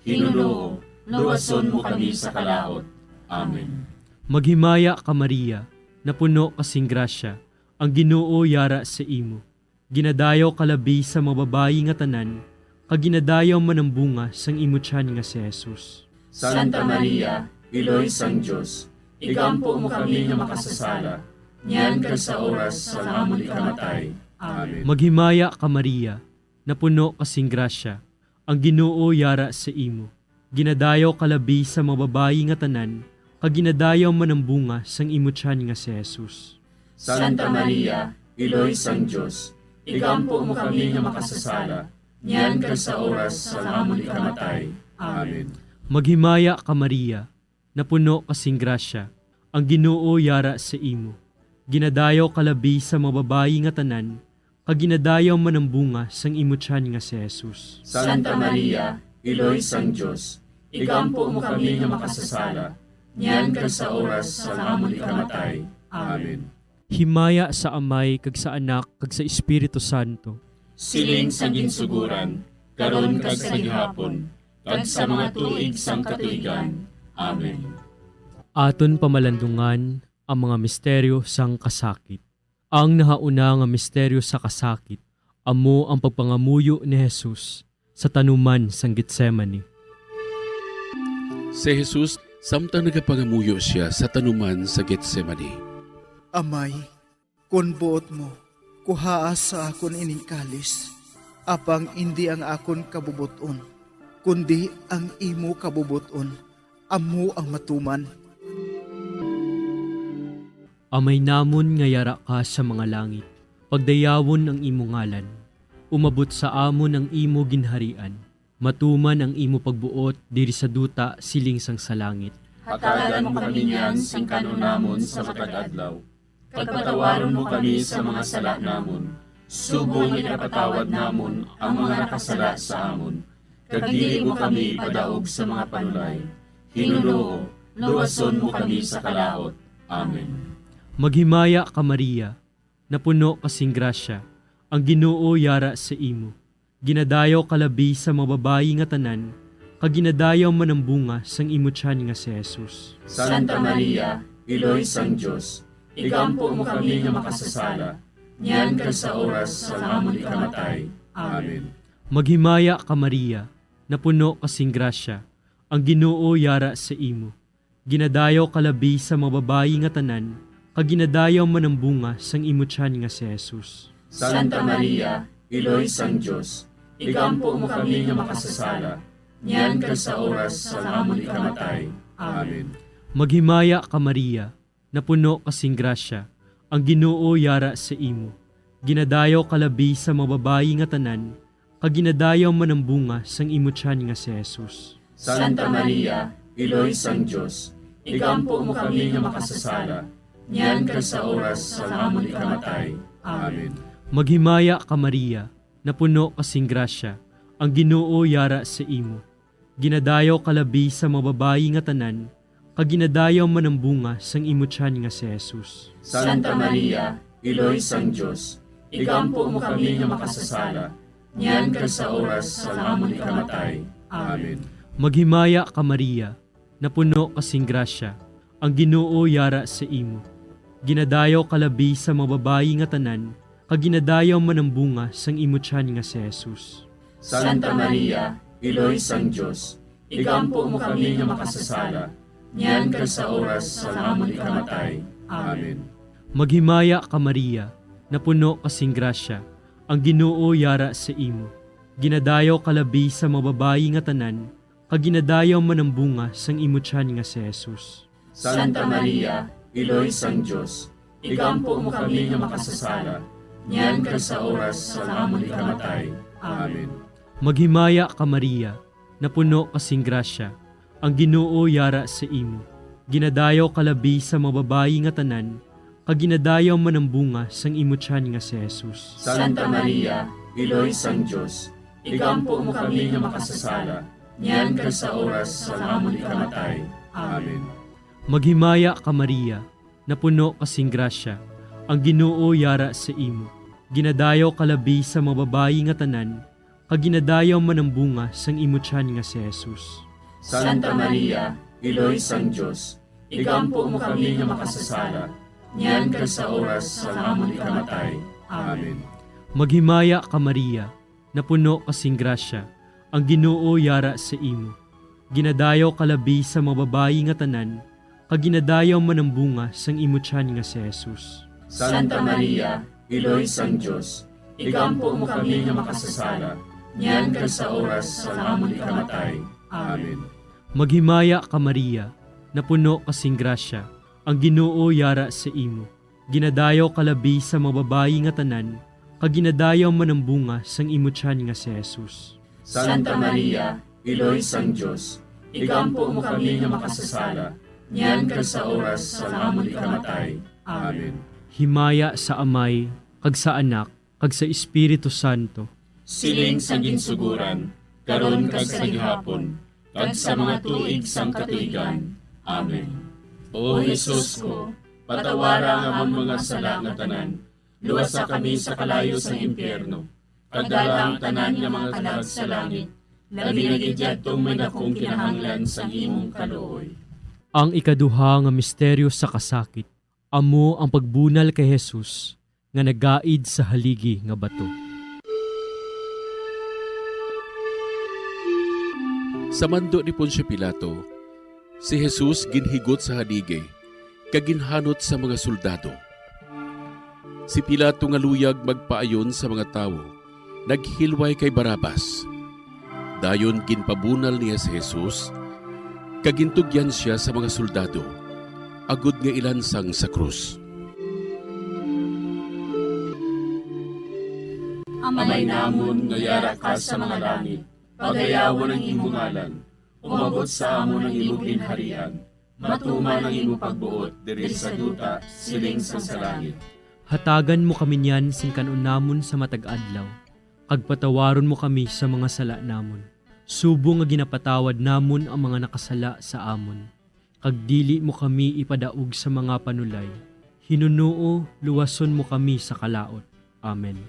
Hinuloo, luwason mo kami sa kalaot. Amen. Maghimaya ka Maria, na puno kasing grasya, ang Ginoo yara sa imo. Ginadayaw kalabi sa mababayi nga tanan, kag ginadayaw man ang bunga sang imo tiyan nga si Jesus. Santa Maria, Iloy sang Dios, igampo mo kami nga makasasala, niyan kag sa oras sa amon ikamatay. Amen. Maghimaya ka Maria, na puno kasing grasya, ang Ginoo yara sa imo. Ginadayaw kalabi sa mababayi nga tanan, kag ginadayaw man ang bunga sang imo tiyan nga si Jesus. Santa Maria, Iloy sang Dios, igampo mo kami nga makasasala, niyan kag sa oras sa amon ikamatay. Amen. Maghimaya ka Maria, na puno kasing grasya, ang Ginoo yara sa imo. Ginadayaw kalabi sa mababayi nga tanan, kag ginadayaw man ang bunga sang imo tiyan nga si Jesus. Santa Maria, Iloy sang Dios, igampo mo kami nga makasasala, niyan kag sa oras sa amon ikamatay. Amen. Himaya sa Amay kag sa Anak kag sa Espiritu Santo. Siling sa ginsuguran, karon kag sa gihapon, kag sa mga tuig sang katuigan. Amen. Aton pamalandungan ang mga misteryo sang kasakit. Ang nahauna nga misteryo sa kasakit, amo ang pagpangamuyo ni Jesus sa tanuman sang Getsemani. Si Jesus, samtang nagapangamuyo siya sa tanuman sa Getsemani. Amay, kun buot mo, kuhaas sa akon ining kalis, apang hindi ang akon kabubuton, kundi ang imo kabubuton, amo ang matuman. Amay namon nga yara ka sa mga langit, pagdayawon ang imo ngalan, umabot sa amon ang imo ginharian, matuman ang imo pagbuot diri sa duta siling sang sa langit. Hatagan mo kami niyan sing kanunamon sa matag adlaw, kag patawaron mo kami sa mga sala namon, subong ginapatawad namon ang mga nakasala sa amon, kag dili mo kami padaog sa mga panulay. Hinuloo, luwason mo kami sa kalaot. Amen. Maghimaya ka Maria, na puno kasing grasya, ang Ginoo yara sa imo. Ginadayaw kalabi sa mababayi nga tanan, kag ginadayaw man ang bunga sang imo tiyan nga si Jesus. Santa Maria, Iloy sang Dios, igampo mo kami nga makasasala, niyan kag sa oras sa amon ikamatay. Amen. Maghimaya ka Maria, na puno kasing grasya, ang Ginoo yara sa imo. Ginadayaw kalabi sa mababayi nga tanan, kag ginadayaw man ang bunga sang imo tiyan nga si Jesus. Santa Maria, Iloy sang Dios, igampo mo kami nga makasasala, niyan kag sa oras sa amon ikamatay. Amen. Maghimaya ka Maria, na puno kasing grasya, ang Ginoo yara sa imo. Ginadayaw kalabi sa mababayi nga tanan, kag ginadayaw man ang bunga sang imo tiyan nga si Jesus. Santa Maria, Iloy sang Dios, igampo mo kami nga makasasala, niyan kag sa oras sa amon ikamatay. Amen. Maghimaya ka Maria, na puno kasing grasya, ang Ginoo yara sa imo. Ginadayaw kalabi sa mga babayi nga tanan, kag ginadayaw man ang bunga sang imo tiyan nga si Jesus. Santa Maria, Iloy sang Dios, igampo mo kami nga makasasala, niyan kag sa oras sa amon ikamatay. Amen. Maghimaya ka Maria, napuno kasing grasya, ang Ginoo yara sa imo. Ginadayaw kalabi sa mga babayi nga tanan, kag ginadayaw man ang bunga sang imo tiyan nga si Jesus. Santa Maria, Iloy sang Dios, igampo mo kami nga makasasala, niyan kag sa oras sa amon ikamatay. Amen. Maghimaya ka Maria, napuno kasing grasya, ang Ginoo yara sa imo. Ginadayaw kalabi sa mga babayi nga tanan, kag ginadayaw man ang bunga sang imo tiyan nga si Jesus. Santa Maria, Iloy sang Dios, igampo mo kami nga makasasala, niyan kag sa oras sa amon ikamatay. Amen. Maghimaya ka Maria, napuno kasing grasya, ang Ginoo yara sa imo. Ginadayaw kalabi sa mga babayi nga tanan, kag ginadayaw man ang bunga sang imo tiyan nga si Jesus. Santa Maria, Iloy sang Dios, igampo mo kami nga makasasala, niyan kag sa oras sa amon ikamatay. Amen. Maghimaya ka Maria, napuno kasing grasya, ang Ginoo yara sa imo. Ginadayaw kalabi sa mga babayi nga tanan, kag ginadayaw man ang bunga sang imo tiyan nga si Jesus. Santa Maria, Iloy sang Dios, igampo mo kami nga makasasala, niyan kag sa oras sa amon ikamatay. Amen. Maghimaya ka Maria, napuno kasing grasya, ang Ginoo yara sa imo. Ginadayaw kalabi sa mga babayi nga tanan, kag ginadayaw man ang bunga sang imo tiyan nga si Jesus. Santa Maria, Iloy sang Dios, igampo mo kami nga makasasala, niyan kag sa oras sa amon ikamatay. Amen. Maghimaya ka Maria, napuno kasing grasya, ang Ginoo yara sa imo. Ginadayaw kalabi sa mga babayi nga tanan, kag ginadayaw man ang bunga sang imo tiyan nga si Jesus. Santa Maria, Iloy sang Dios, igampo mo kami nga makasasala, niyan kag sa oras sa amon ikamatay. Amen. Himaya sa Amay, kag sa Anak, kag sa Espiritu Santo. Siling sa ginsuguran, karon kag sa gihapon, kag sa mga tuig sang katuigan. Amen. O Jesus ko, patawara nga amon mga sala nga tanan, luwasa kami sa kalayo sa impyerno, kag dala ang tanan nga mga kalag sa langit, labi na gidyadtong may dakong kinahanglan sa imong kaluoy. Ang ikaduha nga misteryo sa kasakit, amo ang pagbunal kay Jesus nga nagaid sa haligi nga bato. Sa mando ni Poncio Pilato, si Jesus ginhigot sa haligi, kag ginhanot sa mga soldado. Si Pilato nga luyag magpaayon sa mga tawo, naghilway kay Barabas. Dayon ginpabunal niya si Jesus, kag gintugyan siya sa mga soldado, agud nga ilansang sa krus. Amay namon nga yara ka sa mga langit, pagayawon ang imong ngalan, umabot sa amon ang imong ginharian, matuman ang imong pagbuot diri sa duta siling sa langit. Hatagan mo kami niyan sin kanunamon sa matag adlaw, kag patawaron mo kami sa mga sala namon. Subo nga ginapatawad namon ang mga nakasala sa amon, kag dili mo kami ipadaog sa mga panulay. Hinunuo, luwason mo kami sa kalaot. Amen.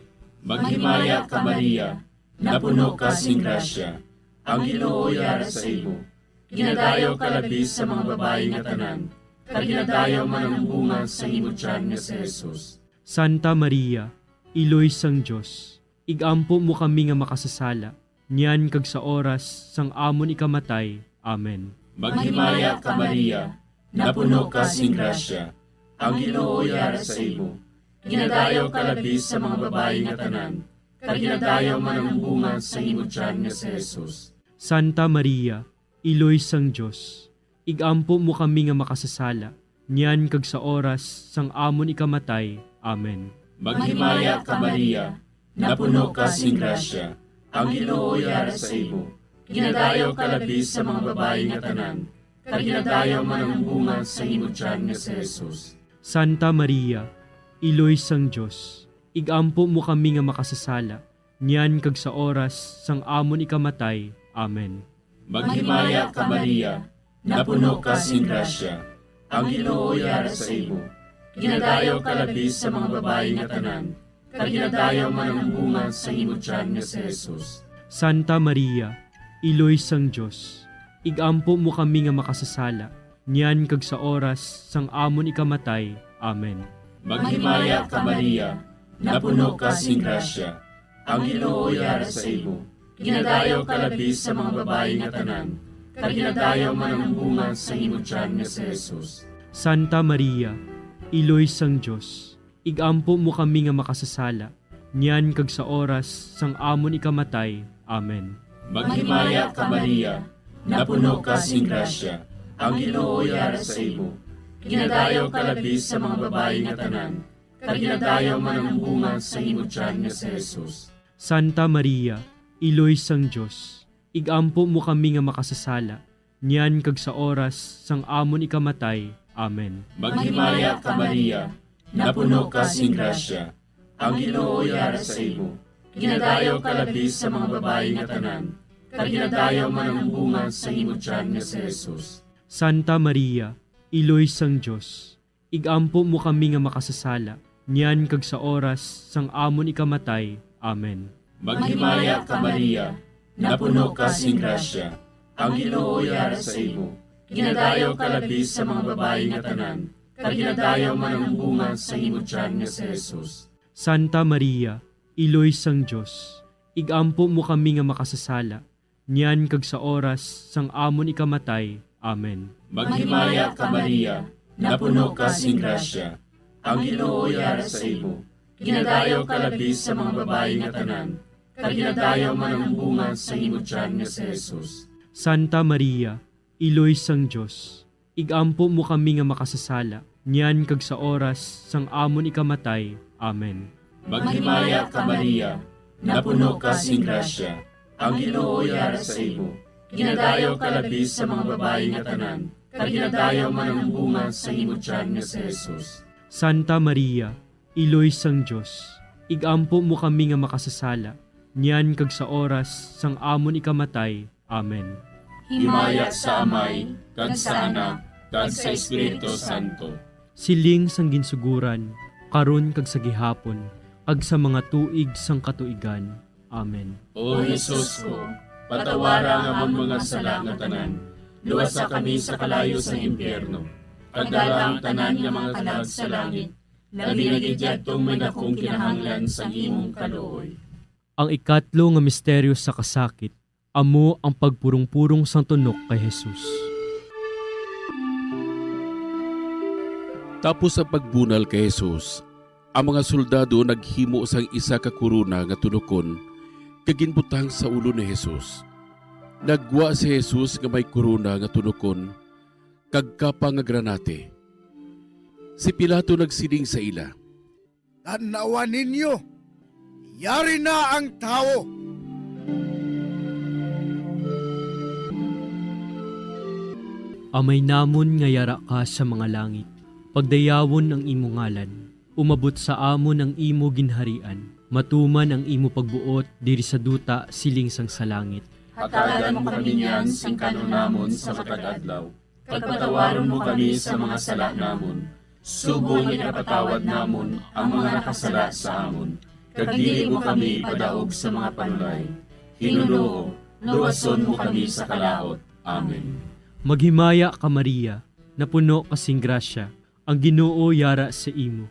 Maghimaya ka Maria, napuno ka sing grasya, ang Ginoo yara sa imo. Ginadayaw ka labi sa mga babayi nga tanan, kag ginadayaw man ang bunga sa imo tiyan nga si Jesus. Santa Maria, Iloy sang Dios, igampo mo kami nga makasasala, niyan kag sa oras sang amon ikamatay. Amen. Maghimaya ka Maria, napuno ka sing grasya, ang Ginoo yara sa imo. Ginadayaw ka labi sa mga babayi nga tanan, kag ginadayaw man ang bunga sa imo tiyan nga si Jesus. Santa Maria, Iloy sang Dios, igampo mo kami nga makasasala, niyan kag sa oras sang amon ikamatay. Amen. Maghimaya ka Maria, napuno ka sing grasya, ang Ginoo yara sa imo. Ginadayaw ka labi sa mga babayi nga tanan, kag ginadayaw man ang bunga sa imo tiyan nga si Jesus. Santa Maria, Iloy sang Dios, igampo mo kami nga makasasala, niyan kag sa oras sang amon ikamatay. Amen. Maghimaya ka Maria, napuno ka sing grasya, ang Ginoo yara sa imo. Ginadayaw ka labis sa mga babae nga tanan, kag ginadayaw man ang bunga sa imo tiyan nga si Jesus. Santa Maria, Iloy sang Dios, igampo mo kami nga makasasala, niyan kag sa oras sang amon ikamatay. Amen. Maghimaya ka Maria, napuno ka sing grasya, ang Ginoo yara sa imo. Ginadayaw ka labis sa mga babae nga tanan, kag ginadayaw man ang bunga sa imo tiyan nga si Jesus. Santa Maria, Iloy sang Dios, igampo mo kami nga makasasala, niyan kag sa oras sang amon ikamatay. Amen. Maghimaya ka Maria, napuno ka sing grasya, ang Ginoo yara sa imo. Ginadayaw ka labis sa mga babae nga tanan, kag ginadayaw man ang bunga sa imo tiyan nga si Jesus. Santa Maria, Iloy sang Dios, igampo mo kami nga makasasala, niyan kag sa oras sang amon ikamatay. Amen. Maghimaya ka Maria, napuno ka sing grasya, ang Ginoo yara sa imo. Ginadayaw ka labis sa mga babae nga tanan, kag ginadayaw man ang bunga sa imo tiyan nga si Jesus. Santa Maria, Iloy sang Dios, igampo mo kami nga makasasala, niyan kag sa oras sang amon ikamatay. Amen. Maghimaya ka Maria, napuno ka sing grasya, ang Ginoo yara sa imo. Ginadayaw ka labis sa mga babae nga tanan, kag ginadayaw man ang bunga sa imo tiyan nga si Jesus. Santa Maria, Iloy sang Dios, igampo mo kami nga makasasala, niyan kag sa oras sang amon ikamatay. Amen. Maghimaya ka Maria, napuno ka sing grasya, ang Ginoo yara sa imo. Ginadayaw ka labis sa mga babae nga tanan, kag ginadayaw man ang bunga sa imo tiyan nga si Jesus. Santa Maria, Iloy sang Dios, igampo mo kami nga makasasala, niyan kag sa oras sang amon ikamatay. Amen. Maghimaya ka Maria, napuno ka sing grasya, ang Ginoo yara sa imo. Ginadayaw ka labis sa mga babae nga tanan, kag ginadayaw man ang bunga sa imo tiyan nga si Jesus. Santa Maria, Iloy sang Dios, igampo mo kami nga makasasala, niyan kag sa oras sang amon ikamatay. Amen. Himaya sa Amay, kag sa Anak, kag sa Espiritu Santo. Siling sang ginsuguran, karon kag sa gihapon, kag sa mga tuig sang katuigan. Amen. O Jesus ko, patawara nga amon mga sala nga tanan, luwasa kami sa kalayo sa impyerno. Pagdala ang tanan nga mga kalag sa langit, labi na gidyadtong may dakong kinahanglan sa imong kaluoy. Ang ikatlo nga misteryo sa kasakit, amo ang pagpurong-purong sang tunok kay Jesus. Tapos sa pagbunal kay Jesus, ang mga soldado naghimo sang isa ka kuruna nga tunokon kaginbutang sa ulo ni Jesus. Nagwa si Jesus nga may kuruna nga tunokon kag kapa nga granate. Si Pilato nagsiling sa ila, "Tanawan ninyo, yari na ang tao." Amay namon nga yara ka sa mga langit, pagdayawon ang imo ngalan, umabot sa amon ang imo ginharian, matuman ang imo pagbuot diri sa duta siling sang sa langit. Hatagan mo kami niyan sing kanon namon sa matag adlaw, kag patawaron mo kami sa mga sala namon. Subong ipatawad namon ang mga nakasala sa amon, kag dili mo kami padaog sa mga panulay. Hinunoo, luwason mo kami sa kalaot. Amen. Maghimaya ka Maria, napuno kasing grasya, ang Ginoo yara sa imo.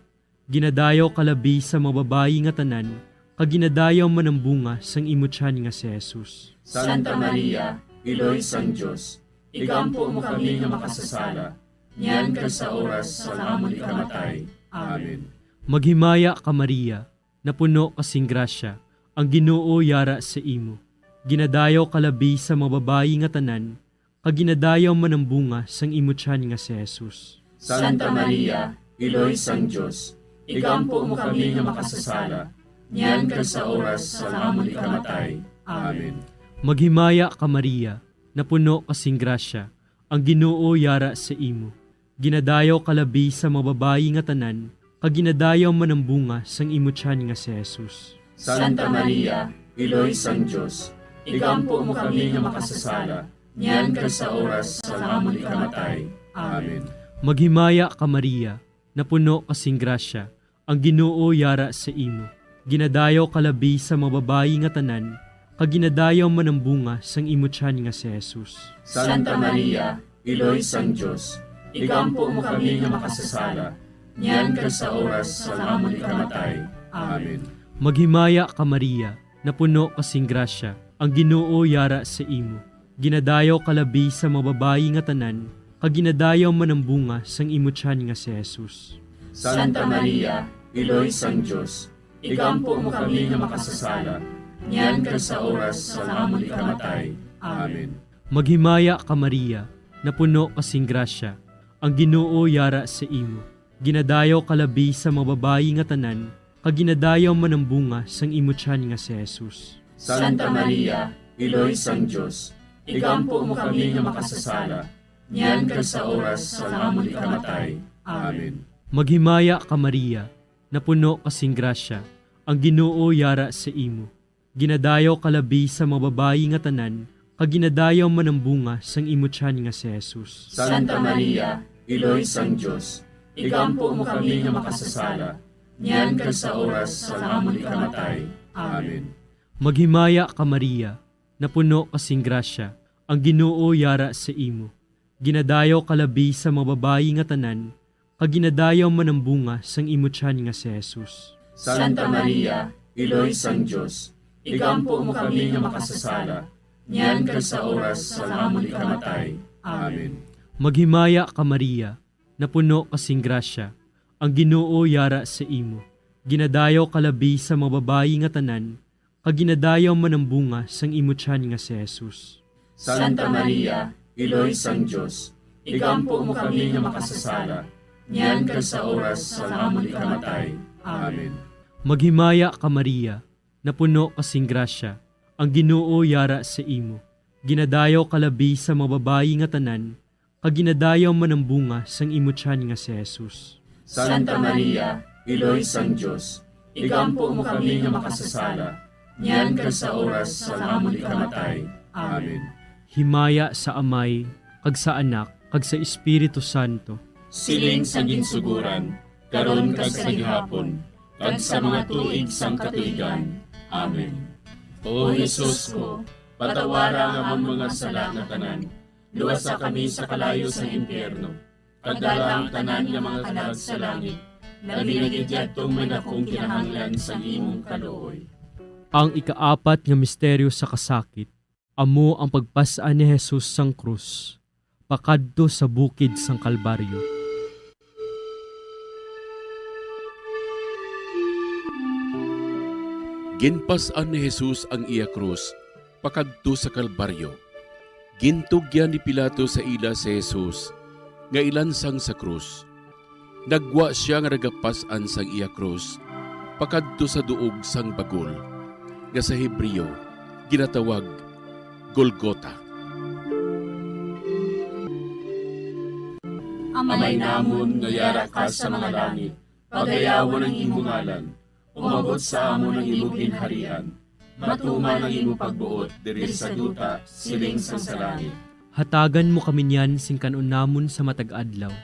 Ginadayaw kalabi sa mga babayi nga tanan, kag ginadayaw man ang bunga sang imo tiyan nga si Jesus. Santa Maria, Iloy sang Dios, igampo mo kami nga makasasala, niyan kag sa oras sa amon ikamatay. Amen. Maghimaya ka Maria, napuno kasing grasya, ang Ginoo yara sa imo. Ginadayaw kalabi sa mga babayi nga tanan, kag ginadayaw man ang bunga sang imo tiyan nga si Jesus. Santa Maria, Iloy sang Dios, igampo mo kami nga makasasala, niyan kag sa oras sa amon ikamatay. Amen. Maghimaya ka Maria, napuno kasing grasya, ang Ginoo yara sa imo. Ginadayaw kalabi sa mga babayi nga tanan, kag ginadayaw man ang bunga sang imo tiyan nga si Jesus. Santa Maria, Iloy sang Diyos, igampo mo kami nga makasasala, niyan kag sa oras sa amon ikamatay. Amen. Maghimaya ka Maria, napuno kasing grasya, ang Ginoo yara sa imo. Ginadayaw kalabi sa mga babayi nga tanan, kag ginadayaw man ang bunga sang imo tiyan nga si Jesus. Santa Maria, Iloy sang Diyos, igampo mo kami nga makasasala, niyan kag sa oras sa amon ikamatay. Amen. Maghimaya ka Maria, napuno kasing grasya, ang Ginoo yara sa imo. Ginadayaw kalabi sa mga babayi nga tanan, kag ginadayaw man ang bunga sang imo tiyan nga si Jesus. Santa Maria, Iloy sang Diyos, igampo mo kami nga makasasala, niyan kag sa oras sa amon ikamatay. Amen. Maghimaya ka Maria, napuno kasing grasya, ang Ginoo yara sa imo. Ginadayaw kalabi sa mga babayi nga tanan, kag ginadayaw man ang bunga sang imo tiyan nga si Jesus. Santa Maria, Iloy sang Diyos, igampo mo kami nga makasasala, niyan kag sa oras sa amon ikamatay. Amen. Maghimaya ka Maria, napuno kasing grasya, ang Ginoo yara sa imo. Ginadayaw kalabi sa mga babayi nga tanan, kag ginadayaw man ang bunga sang imo tiyan nga si Jesus. Santa Maria, Iloy sang Diyos, igampo mo kami nga makasasala, niyan kag sa oras sa amon ikamatay. Amen. Maghimaya ka Maria, napuno kasing grasya, ang Ginoo yara sa imo. Ginadayaw kalabi sa mga babayi nga tanan, kag ginadayaw man ang bunga sang imo tiyan nga si Jesus. Santa Maria, Iloy sang Diyos, igampo mo kami nga makasasala, niyan kag sa oras sa amon ikamatay. Amen. Maghimaya ka Maria, napuno kasing grasya, ang Ginoo yara sa imo. Ginadayaw kalabi sa mga babayi nga tanan, kag ginadayaw man ang bunga sang imo tiyan nga si Jesus. Santa Maria, Iloy sang Diyos, igampo mo kami nga makasasala, niyan kag sa oras sa amon ikamatay. Amen. Maghimaya ka Maria, napuno kasing grasya, ang Ginoo yara sa imo. Ginadayaw kalabi sa mga babayi nga tanan, kag ginadayaw man ang bunga sang imo tiyan nga si Jesus. Santa Maria, Iloy sang Diyos, igampo mo kami nga makasasala, niyan kag sa oras sa amon ikamatay. Amen. Himaya sa Amay, kag sa Anak, kag sa Espiritu Santo. Siling sa ginsuguran, karon kag sa gihapon, kag sa mga tuig sang katuigan. Amen. O Jesus ko, patawara nga among mga sala nga tanan, luwasa kami sa kalayo sa impyerno, kag dala ang tanan nga mga kalag sa langit, labi na gidyadtong may nakong kinahanglan sa imong kaluoy. Ang ikaapat nga misteryo sa kasakit, amo ang pagpasaan ni Jesus sang krus, pakadto sa bukid sang Kalbaryo. Ginpasan ni Jesus ang iya krus, pakadto sa Kalbaryo. Gintugyan ni Pilato sa ila si Jesus, nga ilansang sa krus. Nagwa siya nga nagapasan sang iya krus, pakadto sa duog sang bagol, nga sa Hebreo, ginatawag Golgota. Amay namon nga yara ka sa mga langit, pagayawon ang imong ngalan, umabot sa amon ang imong ginharian, matuman ang imong pagbuot diri sa duta siling sa langit. Hatagan mo kami niyan sing kanon namon sa matag adlaw,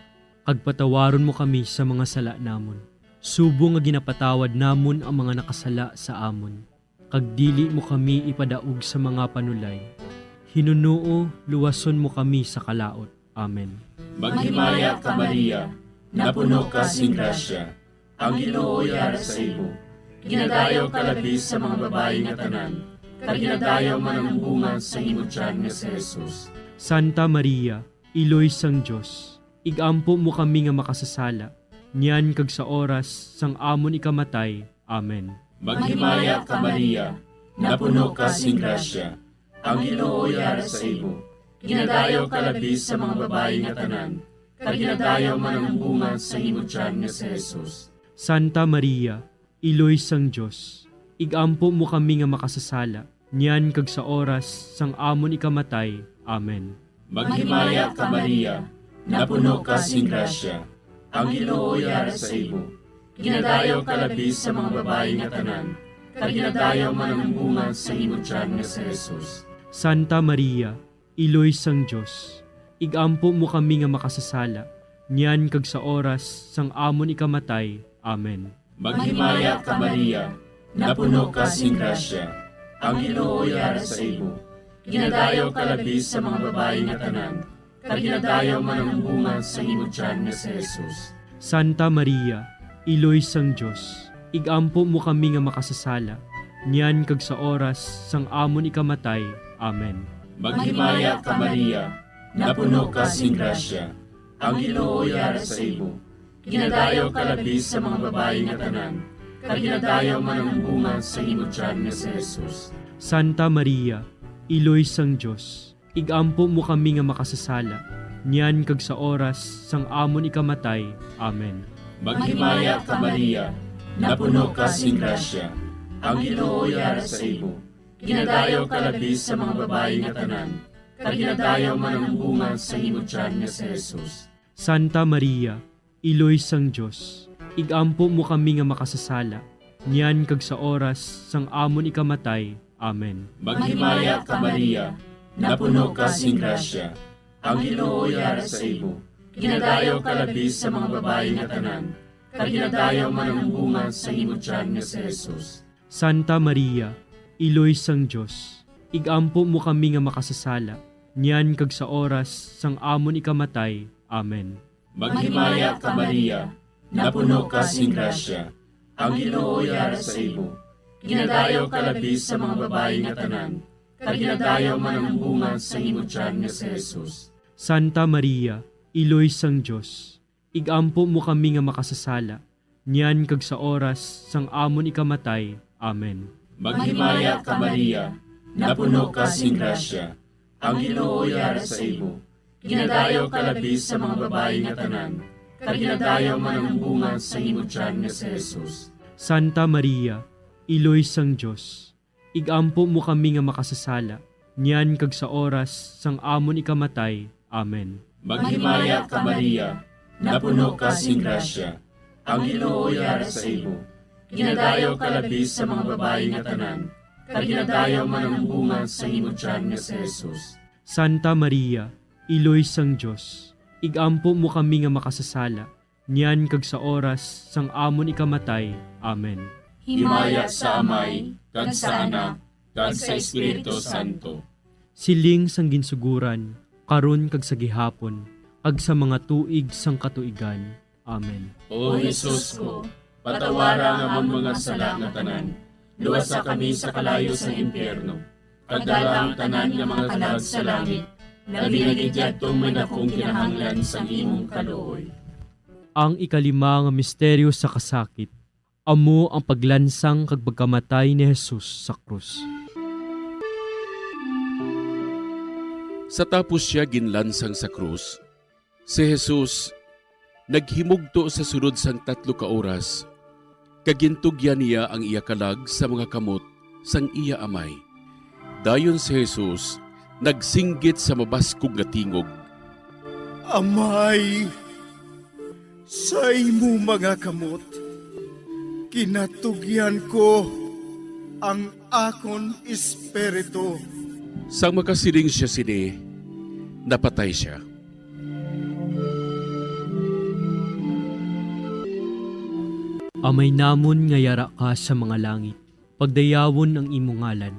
kag patawaron mo kami sa mga sala namon. Subo nga ginapatawad namon ang mga nakasala sa amon, kag dili mo kami ipadaog sa mga panulay. Hinunuo, luwason mo kami sa kalaot. Amen. Maghimaya ka Maria, napuno ka sing grasya, ang Ginoo yara sa imo. Ginadayaw ka labi sa mga babayi nga tanan, kag ginadayaw man ang bunga sa imong tiyan nga si Jesus. Santa Maria, Iloy sang Diyos, igampo mo kami nga makasasala, niyan kag sa oras sang amon ikamatay. Amen. Maghimaya ka Maria, napuno ka sing grasya, ang Ginoo yara sa imo. Ginadayaw ka labi sa mga babayi nga tanan, kag ginadayaw man ang bunga sa imong tiyan nga si Jesus. Santa Maria, Iloy sang Diyos, igampo mo kami nga makasasala, niyan kag sa oras sang amon ikamatay. Amen. Maghimaya ka Maria, napuno ka sing grasya, ang Ginoo yara sa imo. Ginadayaw ka labi sa mga babayi nga tanan, kag ginadayaw man ang bunga sa imong tiyan nga si Jesus. Santa Maria, Iloy sang Dios, igampo mo kami nga makasasala, niyan kag sa oras sang amon ikamatay. Amen. Maghimaya ka Maria, napuno ka sing grasya, ang Ginoo yara sa imo. Ginadayaw ka labi sa mga babae nga tanan, kag ginadayaw man ang bunga sa imong tiyan nga si Jesus. Santa Maria, Iloy sang Dios, igampo mo kami nga makasasala, niyan kag sa oras sang amon ikamatay. Amen. Maghimaya ka Maria, napuno ka sing grasya, ang Ginoo yara sa imo. Ginadayaw ka labi sa mga babae nga tanan, kag ginadayaw man ang bunga sa imong tiyan nga si Jesus. Santa Maria, Iloy sang Dios, igampo mo kami nga makasasala, niyan kag sa oras sang amon ikamatay. Amen. Maghimaya ka Maria, napuno ka sing grasya, ang Ginoo yara sa imo. Ginadayaw ka labi sa mga babae nga tanan, kag ginadayaw man ang bunga sa imong tiyan nga si Jesus. Santa Maria, Iloy sang Dios, igampo mo kami nga makasasala, niyan kag sa oras sang amon ikamatay. Amen. Maghimaya ka Maria, napuno ka sing grasya, ang Ginoo yara sa imo. Ginadayaw ka labi sa mga babae nga tanan, kag ginadayaw man ang bunga sa imong tiyan nga si Jesus. Santa Maria, Iloy sang Dios, igampo mo kami nga makasasala, niyan kag sa oras sang amon ikamatay. Amen. Maghimaya ka Maria, napuno ka sing grasya, ang Ginoo yara sa imo. Ginadayaw ka labi sa mga babae nga tanan, kag ginadayaw man ang bunga sa imong tiyan nga si Jesus. Santa Maria, Iloy sang Dios, igampo mo kami nga makasasala, niyan kag sa oras sang amon ikamatay. Amen. Maghimaya ka Maria, napuno ka sing grasya, ang Ginoo yara sa imo. Ginadayaw ka labi sa mga babae nga tanan, kag ginadayaw man ang bunga sa imong tiyan nga si Jesus. Santa Maria, Iloy sang Dios, igampo mo kami nga makasasala, niyan kag sa oras sang amon ikamatay. Amen. Maghimaya ka Maria, napuno ka sing grasya, ang Ginoo yara sa imo. Ginadayaw ka labi sa mga babae nga tanan, kag ginadayaw man ang bunga sa imong tiyan nga si Jesus. Santa Maria, Iloy sang Dios, igampo mo kami nga makasasala, niyan kag sa oras sang amon ikamatay. Amen. Himaya sa Amay, kag sa Anak, kag sa Espiritu Santo. Siling sang ginsuguran, karon kag sa gihapon, kag sa mga tuig sang katuigan. Amen. O Jesus ko, patawara nga among mga sala nga tanan, luwasa kami sa kalayo sa impyerno, kag dala ang tanan nga mga kalag sa langit, labi na gidyadtong may dakong kinahanglan sa imong kaluoy. Ang ikalima nga misteryo sa kasakit, amo ang paglansang kag pagkamatay ni Jesus sa krus. Sa tapos siya ginlansang sa krus, si Jesus naghimugto sa sunod sang 3 ka oras, kagintugyan niya ang iya kalag sa mga kamot sang iya amay. Dayon si Jesus nagsinggit sa mabaskog nga tingog. Amay, sa imo mga kamot, kinatugyan ko ang akon espiritu. Sang makasiling siya sini, napatay siya. Amay namon nga yara ka sa mga langit, pagdayawon ang imo ngalan,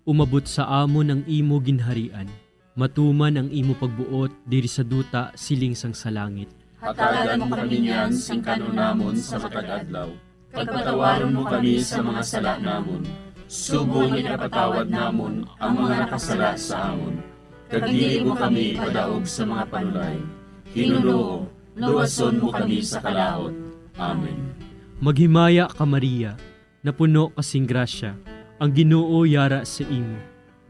umabot sa amon ang imo ginharian, matuman ang imo pagbuot diri sa duta siling sang sa langit. Hatagan mo kami niyan sing kanunamon sa matag adlaw, pagpatawaron mo kami sa mga sala namon, subong inapatawad namon ang mga nakasala sa amon. Kag dili mo kami padaog sa mga panulay, Ginoo, luwason mo kami sa kalahot. Amen. Maghimaya ka Maria, napuno kasing grasya, ang Ginoo yara sa imo.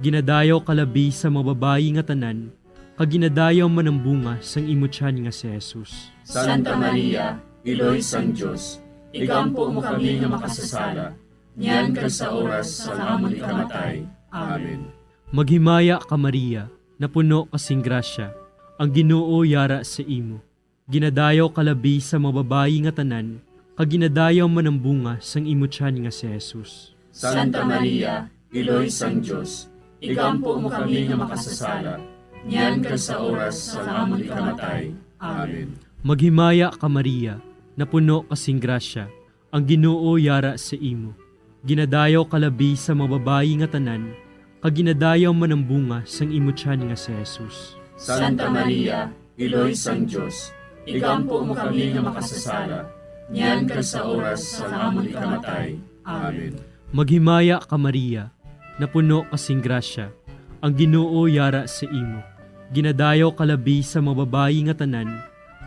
Ginadayaw kalabi sa mga babayi nga tanan, kag ginadayaw man ang bunga sang imo tiyan nga si Jesus. Santa Maria, Iloy sang Dios, igampo mo kami nga makasasala, niyan kag sa oras sa amon ikamatay. Amen. Maghimaya ka Maria, napuno kasing grasya, ang Ginoo yara sa imo. Ginadayaw kalabi sa mga babayi nga tanan, kag ginadayaw man ang bunga sang imo tiyan nga si Jesus. Santa Maria, Iloy sang Diyos, igampo mo kami nga makasasala, niyan ka sa oras sa amon ikamatay. Amen. Maghimaya ka Maria, napuno kasing grasya, ang Ginoo yara sa imo. Ginadayaw kalabi sa mababayi nga tanan, kaginadayaw man ang bunga sang imo tiyan nga si Jesus. Santa Maria, Iloy sang Diyos, igampo mo kami nga makasasala, niyan ka sa oras sa amon ikamatay. Amen. Maghimaya ka Maria, napuno kasing grasya, ang Ginoo yara sa imo. Ginadayaw kalabi sa mababayi nga tanan,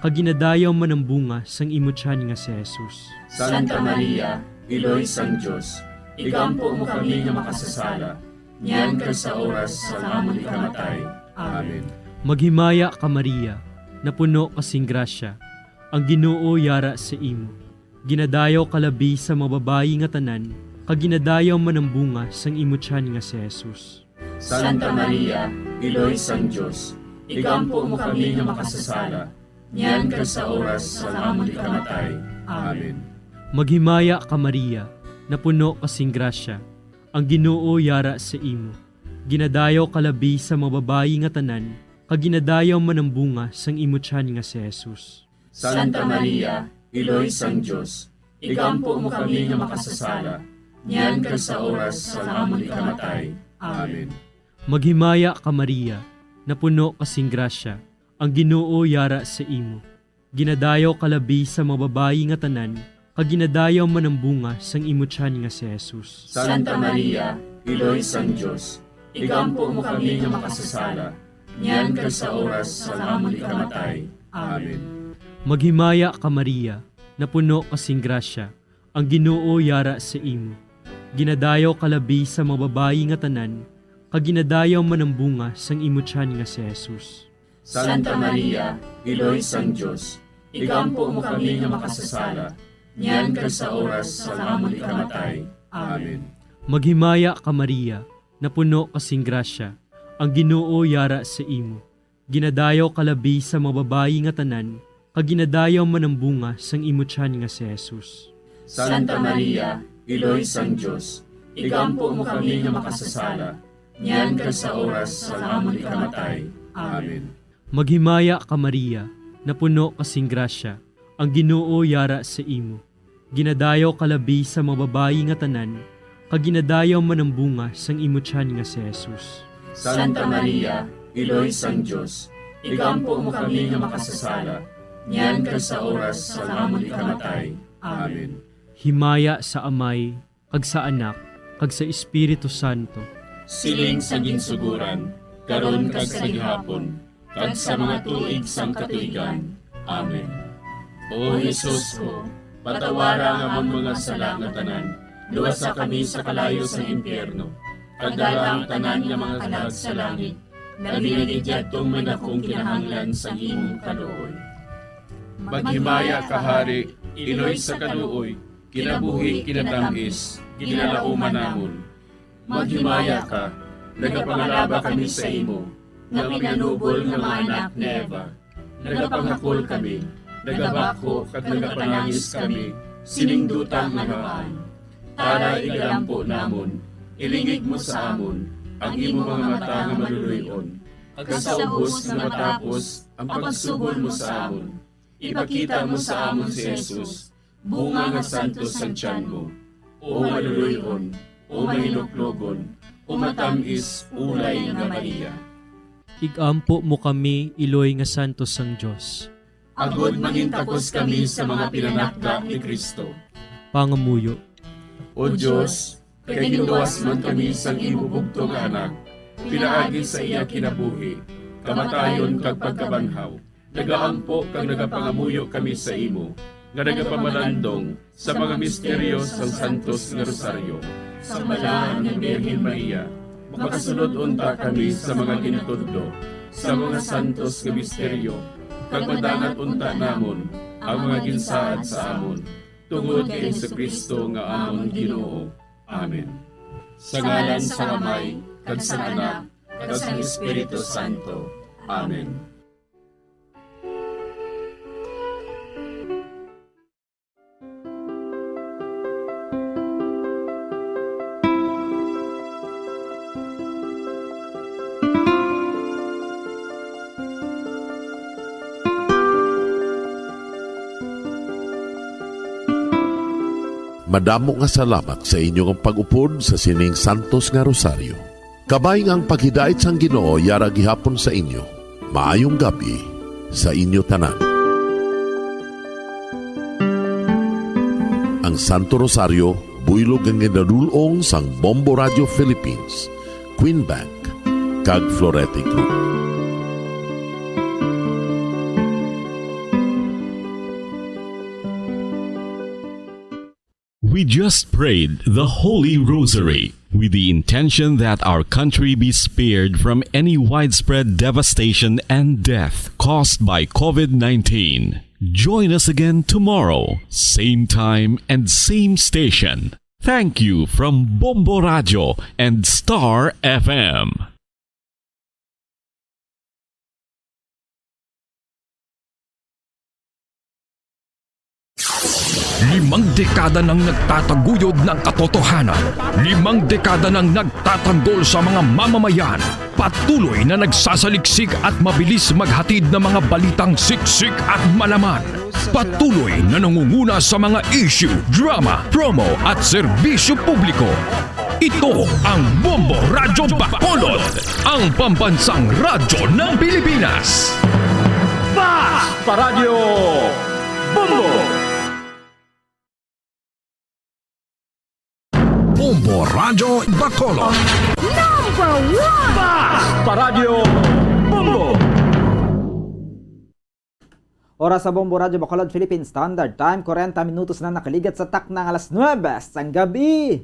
kaginadayaw man ang bunga sang imo tiyan nga si Jesus. Santa Maria, Iloy sang Diyos, igampo mo kami nga makasasala, niyan ka sa oras sa amon ikamatay. Amen. Maghimaya ka Maria, napuno kasing grasya, ang Ginoo yara sa imo. Ginadayaw kalabi sa mababayi nga tanan, kaginadayaw man ang bunga sang imo tiyan nga si Jesus. Santa Maria, Iloy sang Diyos, igampo mo kami nga makasasala, niyan ka sa oras sa amon ikamatay. Amen. Maghimaya ka Maria, napuno kasing grasya, ang Ginoo yara sa imo. Ginadayaw kalabi sa mababayi nga tanan, kaginadayaw man ang bunga sang imo tiyan nga si Jesus. Santa Maria, Iloy sang Diyos, igampo mo kami nga makasasala, niyan ka sa oras sa amon ikamatay. Amen. Maghimaya ka Maria, napuno kasing grasya, ang Ginoo yara sa imo. Ginadayaw kalabi sa mababayi nga tanan, kaginadayaw man ang bunga sang imo tiyan nga si Jesus. Santa Maria, Iloy sang Diyos, igampo mo kami nga makasasala, niyan ka sa oras sa amon ikamatay. Amen. Maghimaya ka Maria, napuno kasing grasya, ang Ginoo yara sa imo. Ginadayaw kalabi sa mababayi nga tanan, kaginadayaw man ang bunga sang imo tiyan nga si Jesus. Santa Maria, Iloy sang Diyos, igampo mo kami nga makasasala, niyan ka sa oras sa amon ikamatay. Amen. Maghimaya ka Maria, napuno kasing grasya, ang Ginoo yara sa imo. Ginadayaw kalabi sa mababayi nga tanan, kaginadayaw man ang bunga sang imo tiyan nga si Jesus. Santa Maria, Iloy sang Diyos, igampo mo kami nga makasasala, niyan ka sa oras sa amon ikamatay. Amen. Maghimaya ka Maria, napuno kasing grasya, ang Ginoo yara sa imo. Ginadayaw kalabi sa mababayi nga tanan, kaginadayaw man ang bunga sang imo tiyan nga si Jesus. Santa Maria, Iloy sang Diyos, igampo mo kami nga makasasala, niyan ka sa oras sa amon ikamatay. Amen. Himaya sa Amay, kag sa Anak, kag sa Espiritu Santo. Siling sa ginsuguran, karon kag sa gihapon, kag sa mga tuig sang katuigan. Amen. O Jesus ko, patawara nga amon mga sala nga tanan, luwasa kami sa kalayo sa impyerno, kag dala ang tanan nga mga kalag sa langit, labi na gidyadtong may nakong kinahanglan sa imong kaluoy. Maghimaya ka Hari, Iloy sa kaluoy, kinabuhi kinatamis, ginalauman namon. Maghimaya ka, nagapangalaba kami sa imo, nga pinanubol nga mga anak ni Eva. Nagapangakol kami, nagabako kag nagapanangis kami, siningdutang nagamaan. Para igalampo namon, ilingig mo sa amon, ang imo mga mata nga maluluyon. Kag sa ubos nga matapos, ang pagsugod mo sa amon. Ipakita mo sa amon si Jesus, bunga nga santos ang tiyan mo. O maluluyon, o mahiluklogon, o matamis, ulay nga Maria. Igampo mo kami, Iloy nga santos sang Dios. Agod mangintakos kami sa mga pinanakda ni Kristo. Pangamuyo. O Diyos, kay ginuwas man kami sang imo bugto nga anak, pinaagi sa iya kinabuhi, kamatayon kag pagkabanhaw. Nagaampo kag nagapangamuyo kami sa imo, nga nagapamalandong sa mga misteryo sang santos nga rosaryo. Sa balahan ni Birhen Maria, makasunod unta kami sa mga ginatudlo, sa mga santos nga misteryo, kag madangat unta namon ang mga ginsaad sa amon, tungod kay Jesucristo nga amon Ginoo. Amen. Sa ngalan sa Amay, kag sa Anak, kag sa Espiritu Santo. Amen. Madamo nga salamat sa inyong pag-upod sa sining Santos nga Rosario. Kabay nga ang paghidait sang Ginoo yara gihapon sa inyo. Maayong gabi sa inyo tanan. Ang Santo Rosario, buylog ang ginadulong sang Bombo Radio Philippines, Queen Bank, kag Florete Group. We just prayed the Holy Rosary with the intention that our country be spared from any widespread devastation and death caused by COVID-19. Join us again tomorrow, same time and same station. Thank you from Bombo Radio and Star FM. Limang dekada nang nagtataguyod ng katotohanan. 5 dekada nang nagtatanggol sa mga mamamayan. Patuloy na nagsasaliksik at mabilis maghatid ng mga balitang siksik at malaman. Patuloy na nangunguna sa mga issue, drama, promo at serbisyo publiko. Ito ang Bombo Radyo Bacolod, ang pambansang radyo ng Pilipinas. Fast Paradio Bombo! Bombo Radio Bacolod. Number 1! Fast Paradio Bombo! Oras sa Bombo Radio Bacolod Philippine Standard Time, 40 minutos na nakaligat sa tak ng alas 9 sang gabi.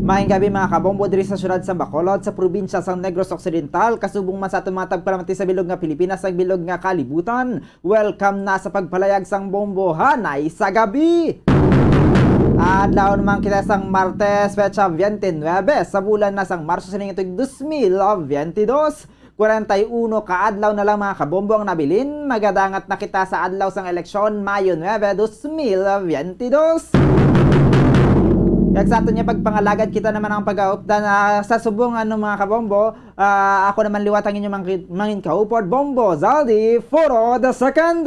Maayong gabi mga kabombo diri sa syudad sa Bacolod sa probinsya sa Negros Occidental, kasubong man sa tumatag palamati sa bilog nga Pilipinas ag bilog nga kalibutan. Welcome na sa pagpalayag sang bombo hanay sa gabi. Adlaw naman kita sang Martes, petsa 29 sa bulan na sang Marso sining ito'y 2022. 41 kaadlaw na lang mga kabombo ang nabilin. Magadangat na kita sa adlaw sang eleksyon Mayo 9, 2022. Kaya sa ato niya pagpangalagad kita naman ang pag-aupdan sa subong mga kabombo. Ako naman liwatang inyo mangin kaupod Bombo Zaldi Foro the Second.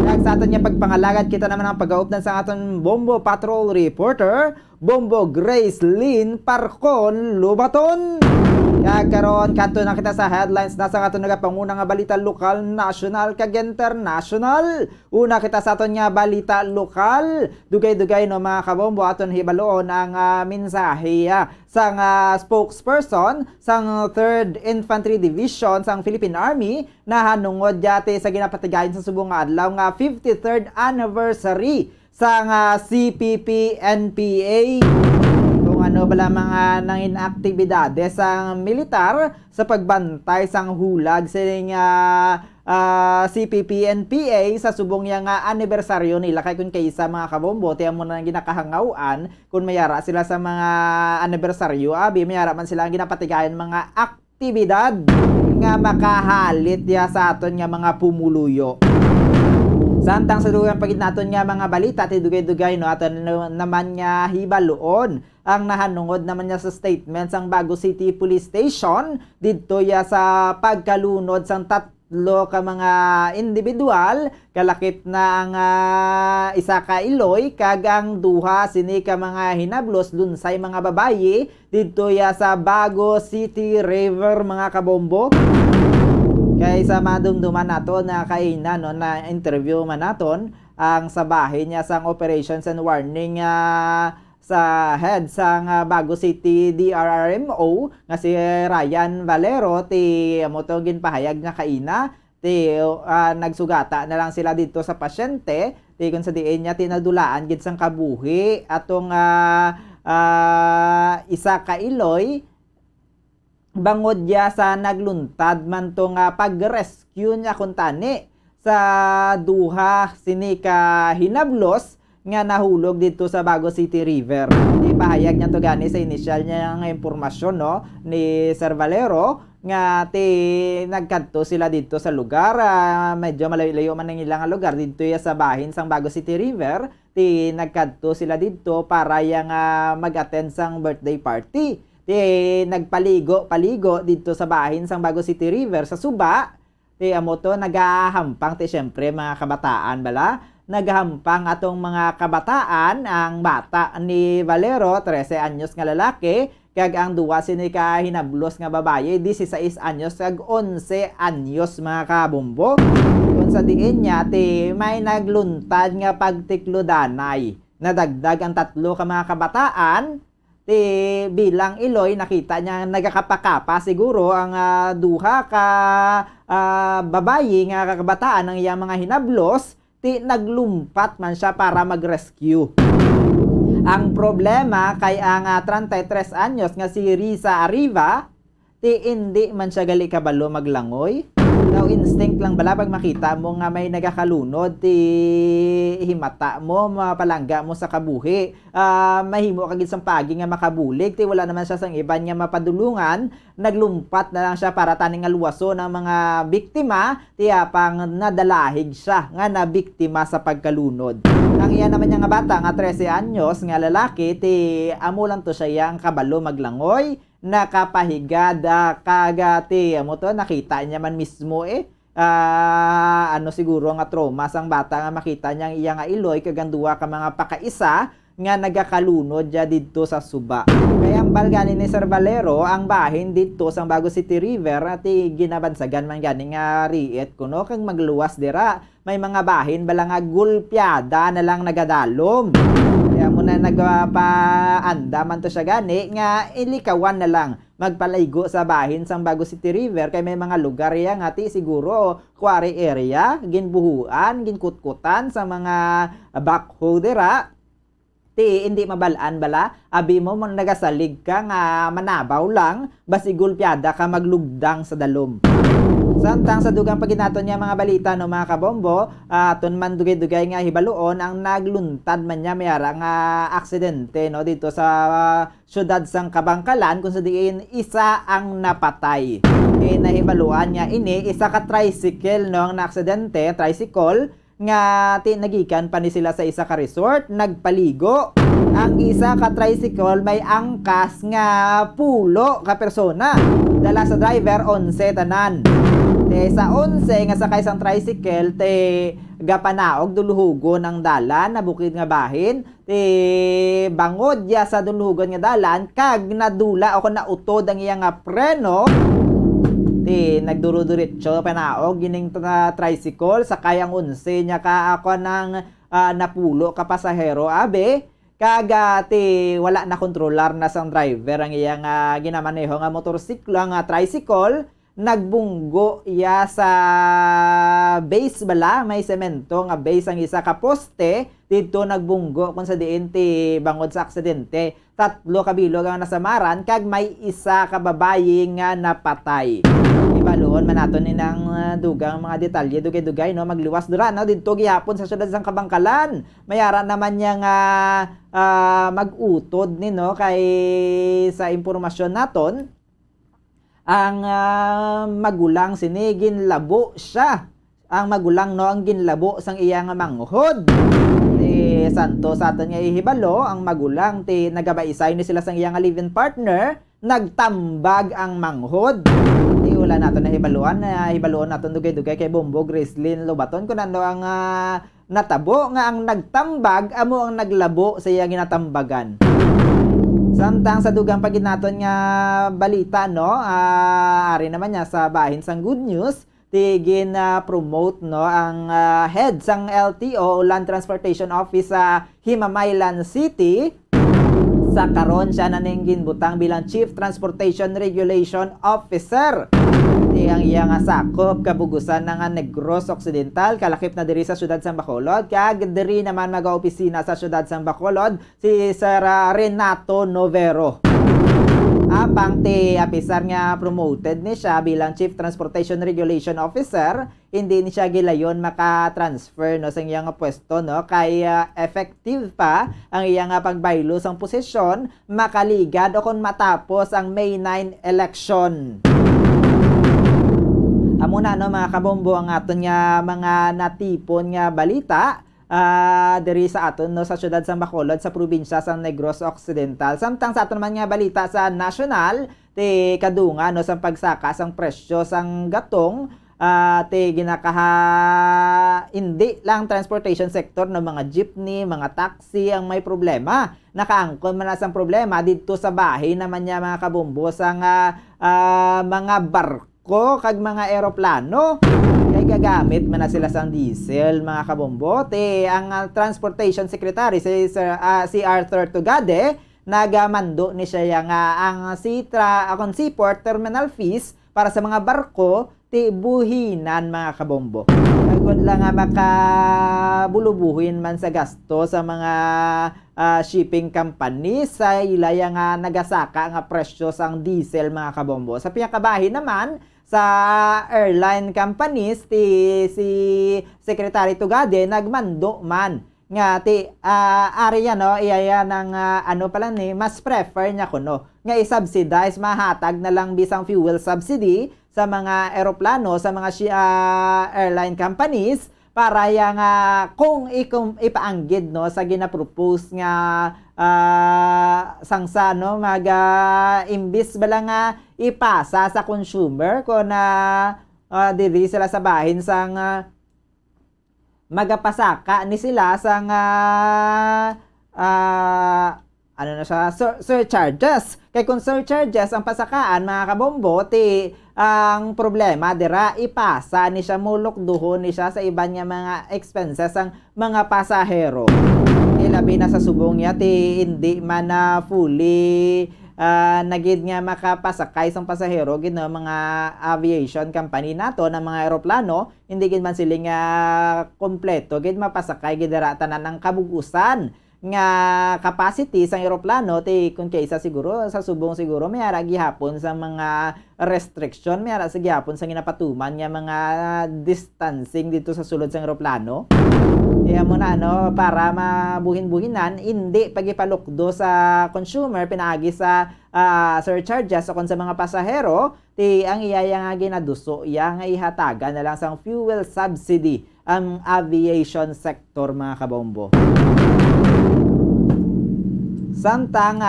Kaya sa ato niya pagpangalagad kita naman ang pag-aupdan sa aton Bombo Patrol Reporter Bombo Grace Lynn Parcon Lubaton. Kaya karon kanto na kita sa headlines nasa aton nagapanguna nga balita lokal, national kag international. Una kita sa aton nga balita lokal. Dugay-dugay no mga kabombo aton hibaloon ang mensahe sang spokesperson sang 3rd Infantry Division sang Philippine Army na hanungod yate sa ginapatigayon sa subong nga adlaw nga 53rd anniversary sang CPP-NPA. Ano bala mga nangin aktibidades sang militar sa pagbantay sang hulag sining CPP-NPA sa subong yang anibersaryo nila kay kun kaysa mga kabombo tiyan mo na ginakahangawaan kung mayara sila sa mga anibersaryo abi mayara man sila ang ginapatigayon mga aktibidad nga makahalit ya sa aton nga mga pumuluyo. Samtang sa dugang pagit naton nga mga balita ti dugay-dugay no aton naman nga hibaloon ang nahanungod naman niya sa statement sang Bago City Police Station didto ya sa pagkalunod sang 3 ka mga individual kalakip na ang isa ka iloy kag ang 2 sini ka mga hinablos lunsay mga babayi didto ya sa Bago City River mga kabombo. Kaya sa madumduman nato na kaina no na interview man naton ang sabahin niya sang operations and warning sa head sang Bago City DRRMO nga si Ryan Valero ti motong ginpahayag nga kaina ti nagsugata na lang sila dito sa pasyente ti kun sa diin niya tinadulaan gid sang kabuhi atong isa ka iloy bangod ya sa nagluntad man tong pag-rescue niya kuntani sa 2 sini ka hinablos nga nahulog dito sa Bago City River. Ipahayag niya to gani sa initial niya nga impormasyon no ni Sir Valero nga nagkadto sila dito sa lugar medyo malayo man ang ilang lugar dito ya sa bahin sang Bago City River nagkadto sila dito para yang mag-attend sang birthday party. Nagpaligo dito sa bahin sang Bago City River sa Suba. Amo to nagahampang syempre mga kabataan bala naghampang atong mga kabataan. Ang bata ni Valero 13 anyos nga lalaki kag ang duwa sini ka hinablos nga babaye 16 anyos kag 11 anyos mga kabombo. Kung sa diin niya ti may nagluntad nga pagtiklodanay. Nadagdag ang 3 ka mga kabataan. Ti bilang Iloy nakita niya nagakapakapa siguro ang duha ka babayi nga kabataan ng iyang mga hinablos, ti naglumpat man siya para mag-rescue. Ang problema kay ang 33 anyos nga si Risa Arriba, ti hindi man siya gali kabalo maglangoy. Daw instinct lang bala pag makita mo nga may nagakalunod, ti himata mo, mapalangga mo sa kabuhi. Mahimo kagid sang pagi nga makabulig, ti wala naman siya sang iban nga mapadulungan. Naglumpat na lang siya para taning nga luwaso ng mga biktima, ti apang nadalahig siya nga na biktima sa pagkalunod. Ang iya naman nga bata nga 13 anyos nga lalaki, ti amo lang to siya yang kabalo maglangoy. Nakapahigad kagati mo to nakita niya man mismo ano siguro nga trauma sang bata nga makita niya iya nga Iloy kaganduwa ka mga pakaisa nga nagakalunod ya didto sa suba. Kaya ang balgani ni Sir Valero ang bahin didto sang Bago City River at ginabansagan man gani nga riet kuno kag magluwas dira. May mga bahin bala nga gulpyada na lang nagadalom. Kaya mo na nagpaanda man to siya gani nga ilikawan na lang magpalaigo sa bahin sang Bago City River kay may mga lugar ya nga ti siguro quarry area ginbuhuan ginkutkutan sa mga backhoe dira. Ti hindi mabalaan bala abi mo man nagasalig ka nga manabaw lang basigul piyada ka maglugdang sa dalom. Samtang sa dugang paginaton niya mga balita no mga kabombo, aton man dugay-dugay nga hibaluon ang nagluntad man niya mayara nga aksidente no dito sa syudad sang Kabangkalan kung sa diin isa ang napatay. Nahibaluan niya ini isa ka tricycle no ang naaksidente, tricycle nga nagikan pa ni sila sa isa ka resort, nagpaligo. Ang isa ka tricycle may angkas nga pulo ka persona. Dala sa driver 11 tanan. Sa 11 nga sakay sang tricycle gapanaog duluhugon ang dalan na bukid nga bahin bangod ya sa duluhugon nga dalan kag nadula o nautod ang iya nga preno nagduro-diretso panaog gining tricycle sakay ang 11 nya ka ako ng napulo ka pasahero abe kaga wala na kontrolar na sang driver ang iya nga ginamaneho nga motorsiklo nga tricycle nagbunggo ya sa base bala may semento nga base ang isa ka poste dito nagbunggo kung sa diin bangod sa aksidente 3 kabilog ang nasamaran kag may isa ka babayi nga napatay. Ibaluon man naton ni nang dugang mga detalye dugay-dugay no magliwas dira no didto gihapon sa syudad sang Kabangkalan. Mayara naman niya nga mag-utod ni no kay sa impormasyon naton ang magulang sini ginlabo siya. Ang magulang no ang ginlabo sang iya nga manghod. Santo sa aton nga ihibalo ang magulang nagabaisay ni sila sang iya nga live-in partner nagtambag ang manghod. Wala naton na hibaluan naton dugay-dugay kay Bombo Grislin Lobaton kun ano ang natabo nga ang nagtambag amo ang naglabo sa iya ginatambagan. Samtang sa dugang paginaton nga balita no ari naman niya sa bahin sang Good News tigin promote no ang head sang LTO Land Transportation Office sa Himamaylan City sa karon siya na ning ginbutang bilang Chief Transportation Regulation Officer. Ang iya nga sakop kabugusan ng Negros Occidental kalakip na diri sa syudad sang Bacolod kag diri naman maga-opisina sa syudad sang Bacolod si Sir Renato Novero. Apang apisar nga promoted ni siya bilang Chief Transportation Regulation Officer, hindi ni siya gilayon maka-transfer no sa iyang pwesto no kay effective pa ang iyang pagbaylo sang posisyon makaligad o kung matapos ang May 9 election. Amo na no mga kabombo ang aton nga mga natipon nga balita diri sa aton no sa syudad sang Bacolod sa probinsya sang Negros Occidental. Samtang sa aton man nga balita sa national kadunga no sang pagsaka sang presyo sang gatong ti ginakaha hindi lang transportation sector ng mga jeepney, mga taxi ang may problema. Nakaangkon man ang problema dito sa bahay naman niya mga kabumbos ang mga barko kag mga eroplano. Kay gagamit man na sila sang diesel mga kabombo. Ang Transportation Secretary si Arthur Tugade nagamando ni siya nga ang seaport terminal fees para sa mga barko ti buhinan mga kabombo. Kagod lang nga makabulubuhin man sa gasto sa mga shipping company sa ilaya nga nagasaka nga presyo sang diesel mga kabombo. Sa pinakabahin naman sa airline companies si Secretary Tugade nagmando man nga ari no iyaya ng mas prefer niya kuno nga i-subsidize mahatag na lang bisang fuel subsidy sa mga eroplano sa mga airline companies para yang kung ipaanggid no sa ginapropose nga sangsa no imbis bala nga ipasa sa consumer ko na diri sila sa bahin sang magapasaka ni sila sang surcharges. Kay kung surcharges ang pasakaan mga kabombo, ang problema dira ipasa ni siya mulokduhon ni siya sa iba niya mga expenses ang mga pasahero. Ilabi na sa subong niya hindi man na fully nagid nga makapasakay sang pasahero gid no mga aviation company nato ng mga eroplano hindi gid man siling kompleto gid mapasakay gid dira tanan ng kabugusan nga capacity sang eroplano kung kaysa siguro sa subong siguro may ara gihapon sa mga restriction may ara sa gihapon sa ginapatuman nga mga distancing dito sa sulod sang eroplano. Kaya mo na para mabuhin-buhinan, hindi pagipalukdo sa consumer, pinaagi sa surcharges o sa mga pasahero, ang iyaya nga ginaduso, nga ihatagan na lang sang fuel subsidy ang aviation sector mga kabombo. Samtang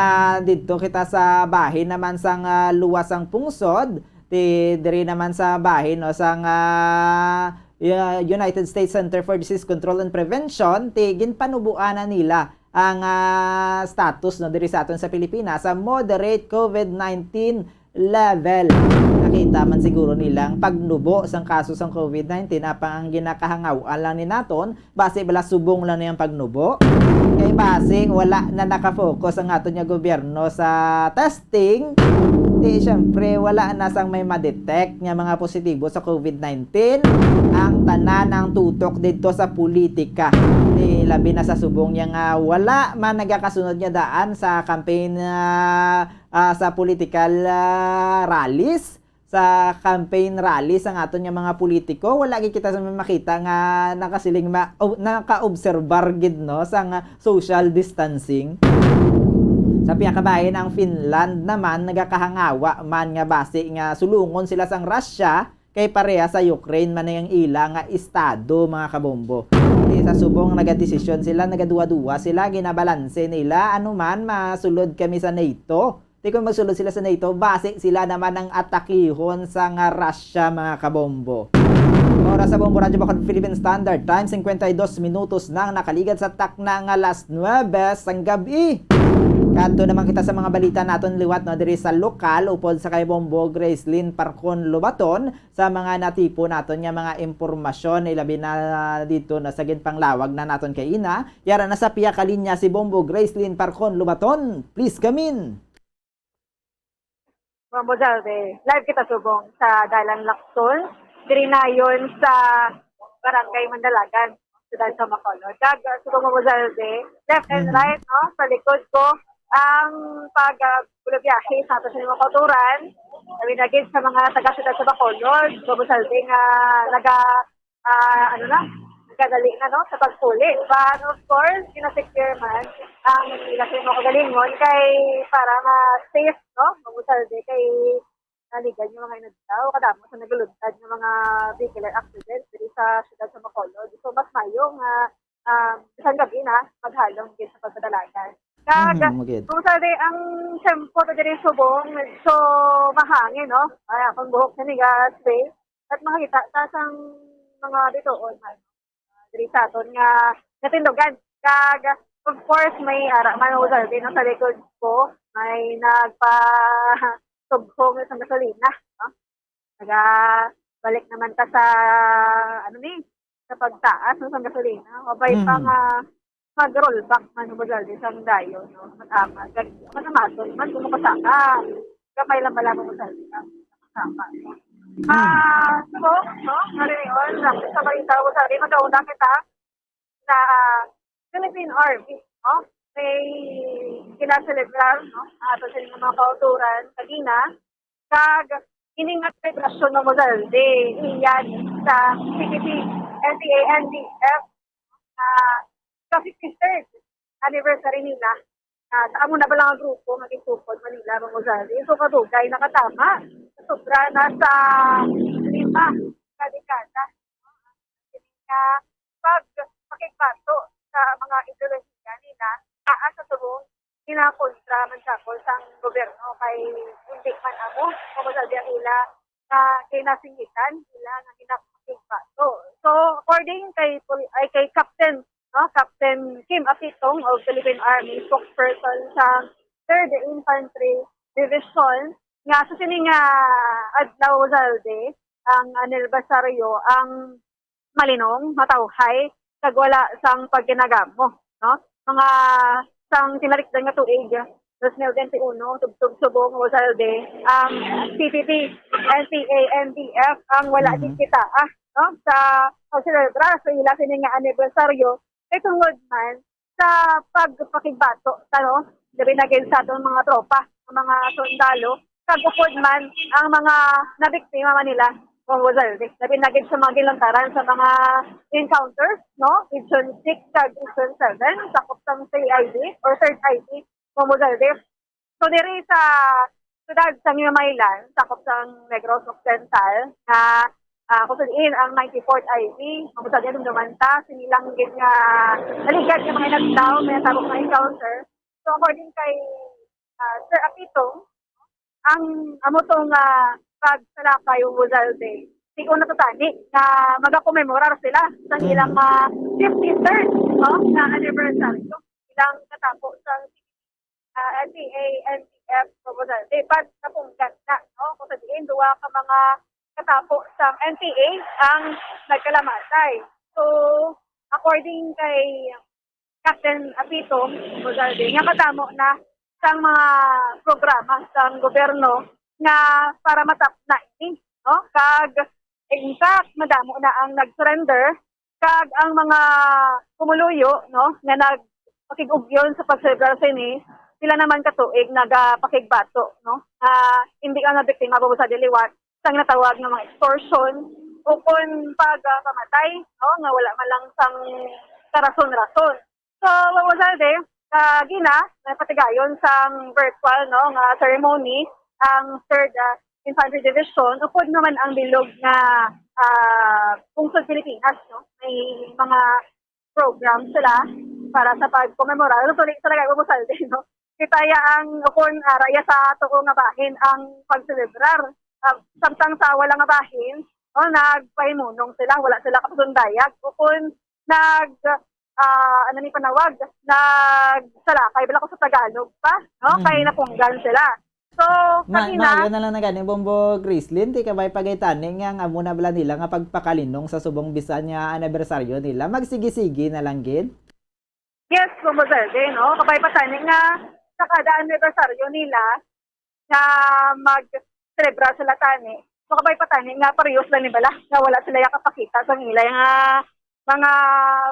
dito kita sa bahin naman sang luwas ang pungsod, diri naman sa bahin sang United States Center for Disease Control and Prevention, ginpanubuan na nila ang status diri sa aton sa Pilipinas sa moderate COVID-19 level. Nakita man siguro nilang pagnubo sang kaso sang COVID-19 apang ang ginakahangawan lang ni naton base bala subong lang niyang pagnubo. Kay base wala na nakafocus ang aton nga gobyerno sa testing. Siyempre wala na sang may ma-detect nga mga positibo sa COVID-19. Ang tanan ang tutok dito sa politika. Labi na sa subong niya nga wala man nagakasunod niya daan sa campaign sa political rallies. Sa campaign rallies ang aton nga mga politiko wala gid kita sa makita nga nakasiling naka-obserbar gid no sang social distancing. Sa pinakabahin ang Finland naman nagakahangawa man nga base nga sulungon sila sang Russia kay pareha sa Ukraine man yang ila nga estado mga kabombo. Sa subong nagadesisyon sila nagaduwa-duwa sila ginabalanse nila anuman masulod kami sa NATO. Kung magsulod sila sa NATO base sila naman ang atakihon sa nga Russia mga kabombo. Oras sa Bombo Radyo Bacol Philippine Standard Time 52 minutos nang nakaligad sa takna nga alas 9 sang gabi. Kanto naman kita sa mga balita naton liwat diri sa lokal upod sa kay Bombo Gracelyn Parcon Lobaton sa mga natipo naton nga mga impormasyon ilabi na dito na sa panglawag na naton kay ina. Yara na sa piya ka linya si Bombo Gracelyn Parcon Lobaton. Please come in. Bombo Jalde, live kita subong sa Dalan Lacson, diri na yon sa Barangay Mandalagan, sa Bacolod. Subong Bombo Jalde, left and right, no, sa likod ko, ang pag-bulabiyahe sa ato sa mga kulturan, naging sa mga taga-siyudad sa Bacolod, Bombo Jalde nga nagkadali na no, sa pagpuli. But of course, kinasecure man ang ilasing mga kagalingon kay para ma-safe, no, mamusalde kay naligan yung mga inadtaw, kadamo sa naguluntad ng mga vehicular accidents dito sa siyudad sa Bacolod. So, mas mayong isang gabi na maghalong din sa pagpadalagan. Mamusalde, ang tempo na diri subong, so mahangin, no? Ay, akong buhok na nigas, at makita sa sang mga ditoon man diri sa aton nga natindugan. Kag of course may ara man usal din sa likod ko, may nagpa tugtong sa gasolina, no? Naga balik naman ta sa sa pagtaas no, sa gasolina. O bay pa nga mag-rollback man usal din sa dayo, no? Matama. Kag matamaton man kung makasaka. Kamay lang bala mo usal din kasama. So, no? Ngayon, sa balita ko sa rin, magkauna kita sa Philippine Army, no? May kinaselebrar, no? Ato sa mga kauturan, kagina, kag iningat celebration ng Mozalde, iyan sa CPP, NTA, NDF, sa 53rd anniversary nila, sa amo na ba lang ang grupo, maging supod Manila, mga Mozalde. So, kadugay, nakatama. Sobra na sa 5 kadekada. Pag pakikbato sa mga ideolohiya nila, taas sa turong kinakontra man sakol sa gobyerno kay hindi man amo, kamusabi ang ila na kinasingitan nila na kinapakikbato. So, according kay Captain, no, Captain Kim Apitong of Philippine Army, spokesperson sa 3rd Infantry Division, nga sa sining adlaw Zalde, ang anibersaryo ang malinong, matawhay, kag wala sang pagginagamo, no? Mga sang tinarikdan nga tuig, 2021, tugtog subong Zalde, ang CPP, NTA, NDF, ang wala din kita, no? Sa pagselebra sa ila sining anibersaryo, kay tungod man sa pagpakigbato, no? Labi na sa atong mga tropa, mga sundalo, kagupod man ang mga nabiktima man nila kung Mozalde. Napinagid sa mga gilantaran sa mga encounters, no? Region 6 kag Region 7, sakop sa CID or 3rd ID kung Mozalde. So, diri sa sudad sa Maylan, sakop sa Negros Occidental, na kusudiin ang 94th ID, kung Mozalde nung dumanta, sinilang gid nga naligad yung mga nagtaw, may nasabok na encounter. So, according kay Sir Apitong, ang amotong pagsalakay yung Mozalde, sigo na tutani na magakomemorar sila sa ilang 53rd, no, na anniversary. So, ilang katapo sa NTA, NTF, Mozalde. Pag napunggat na, no, kung sabihin, duwa ka mga katapo sa NTA ang nagkalamatay. So, according kay Captain Apito, Mozalde, nga katamo na sa mga programa sa gobyerno nga para matap na ini, no? Kag in fact madamo na ang nag-surrender, kag ang mga kumuluyo, no, nga nagpakigugyon sa pagselebrar ini, sila naman katuig nagapakigbato, no? Hindi ang nabiktima sa diliwat sang natawag nga mga extortion o kung pagpamatay, no, nga wala man lang sang karason-rason. So, Mozalde, gina, patigayon sa virtual, no, nga ceremony, ang 3rd Infantry Division, upod naman ang bilog na Pungsod Pilipinas, no? May mga program sila para sa pag-commemora. Tuloy talaga ko Mozalde, no? Kitaya ang upon raya sa tuko nga bahin ang pagselebrar. Samtang sa wala nga bahin, no, nagpahimunong sila, wala sila kapasundayag. Upon ni panawag, nagsalakay bala ko sa Tagalog pa, no? Kaya napunggan sila. So, kanina... Yun na lang na ganing Bombo Grislin, di ka ba'y pagaytaning nga amo na bala nila nga pagpakalinong sa subong bisan nga anibersaryo nila, magsigi-sigi na lang gid? Yes, Bombo Zalde, no? Kabay pataning nga sa kada anibersaryo nila na mag-celebra sila tani. So, kabay pataning nga parehos lang ni bala, nga wala sila yakapakita sa nila nga mga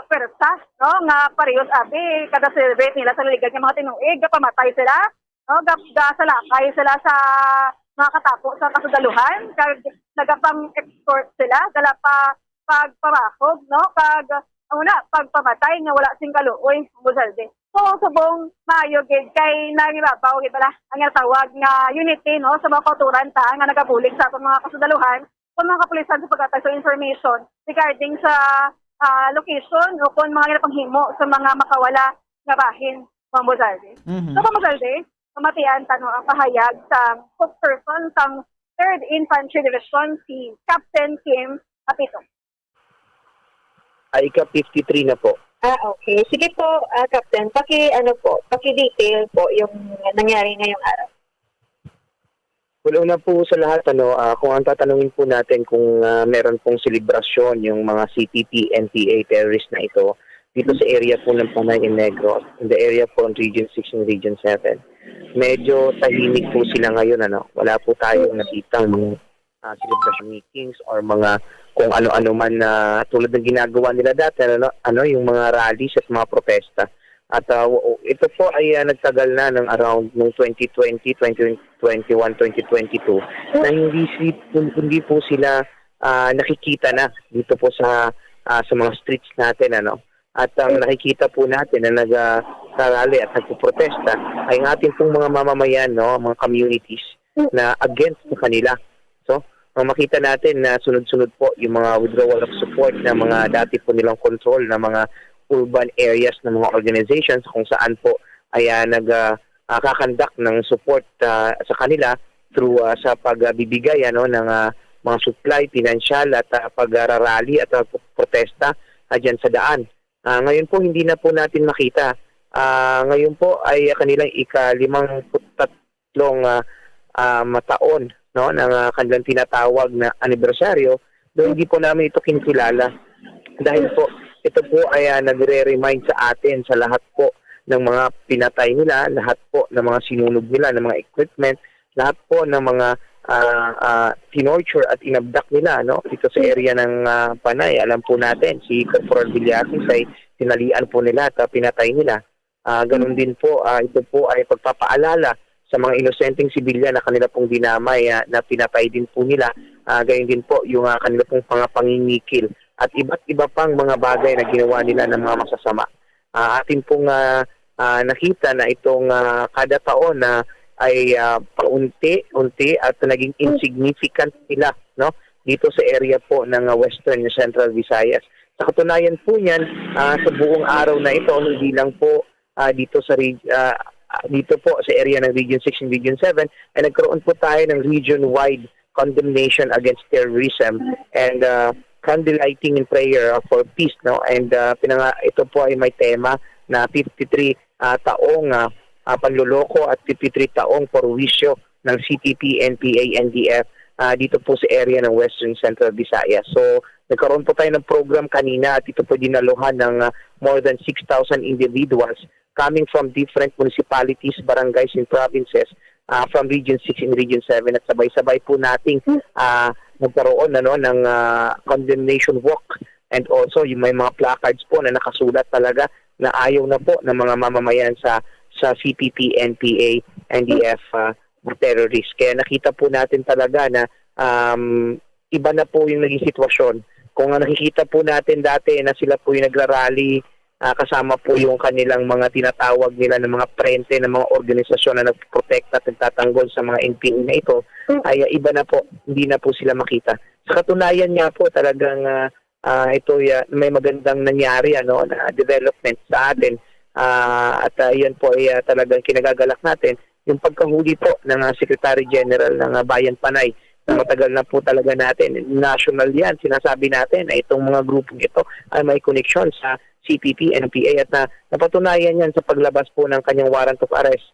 persa, no? Nga parehos abi, kada celebrate nila sa liligad ng mga tinuig, pamatay sila, no? Salakay sila sa mga katapo sa kasudaluhan, kag nagapang-extort sila, dala pa pagpamahog, no? Kag pagpamatay nga wala sing kaluoy, Mozalde. So, subong maayo gid kay nangibabaw gid bala ang tawag nga unity, no, sa mga kauturan ta nga nagabulig sa atong mga kasudaluhan kung mga kapulisan sa pagkatag sa information regarding sa location o kung mga panghimo sa mga makawala nga bahin, mga Mozalde. So, mga Mozalde, kamatian tanong ang pahayag sa spokesperson sang 3rd Infantry Division, si Captain Kim Apito. Ika-53 na po. Okay. Sige po, Captain. Paki-detail po yung nangyari ngayong araw. Well, una po sa lahat, kung ang tatanungin po natin kung meron pong selebrasyon yung mga CPP, NPA terrorist na ito dito sa area po ng Panay and Negros, in the area po ng Region 6 and Region 7. Medyo tahimik po sila ngayon. Wala po tayong nakitang mga celebration meetings or mga kung ano-ano man na tulad ng ginagawa nila dati, yung mga rallies at mga protesta. At ito po ay nagtagal na ng around noong 2020, 2021, 2022 na hindi po sila nakikita na dito po sa mga streets natin. At nakikita po natin na nag-rally at nagpo-protesta ay ang ating pong mga mamamayan, mga communities na against sa kanila. So, makita natin na sunod-sunod po yung mga withdrawal of support na mga dati po nilang control na mga urban areas ng mga organizations kung saan po ay nagkakandak ng support sa kanila through sa pagbibigay ng mga supply, financial at pagrarally at protesta dyan sa daan. Ngayon po hindi na po natin makita. Ngayon po ay kanilang ika-53 taon ng kanilang tinatawag na anibersaryo, doon hindi po namin ito kinikilala. Dahil po ito po ay nagre-remind sa atin sa lahat po ng mga pinatay nila, lahat po ng mga sinunog nila, ng mga equipment, lahat po ng mga tinorture at inabdak nila dito sa area ng Panay. Alam po natin, si Corporal Villasis ay tinalian po nila at pinatay nila. Ganun din po, ito po ay pagpapaalala sa mga inosenteng sibilyan na kanila pong dinamay na pinatay din po nila. Gayon din po yung kanila pong pangingikil at iba't iba pang mga bagay na ginawa nila ng mga masasama. Atin pong nakita na itong kada taon na ay paunti-unti at naging insignificant nila dito sa area po ng Western Central Visayas. Sa katunayan po niyan, sa buong araw na ito, hindi lang po dito po sa area ng Region 6 and Region 7 ay nagkaroon po tayo ng region-wide condemnation against terrorism and candlelighting in prayer for peace. And ito po ay may tema na 53 taong panluloko at 53 taong porwisyo ng CPP, NPA, NDF dito po sa area ng Western Central Visayas. So nagkaroon po tayo ng program kanina at ito po dinaluhan ng more than 6,000 individuals coming from different municipalities, barangays, and provinces from Region 6 and Region 7 at sabay-sabay po nating nagkaroon ng condemnation walk and also yung may mga placards po na nakasulat talaga na ayaw na po ng mga mamamayan sa CPP, NPA, NDF terrorists. Kaya nakita po natin talaga na iba na po yung naging sitwasyon. Kung nakikita po natin dati na sila po yung nagrarally kasama po yung kanilang mga tinatawag nila ng mga prente ng mga organisasyon na nagprotekta at nagtatanggol sa mga NPA na ito, ay iba na po, hindi na po sila makita. Sa katunayan niya po talagang ito may magandang nangyari na development sa atin at yan po ay talagang kinagagalak natin yung pagkahuli po ng Secretary General ng Bayan Panay na matagal na po talaga natin. National yan, sinasabi natin na itong mga grupong ito ay may connection sa CPP, NPA at napatunayan yan sa paglabas po ng kanyang warrant of arrest.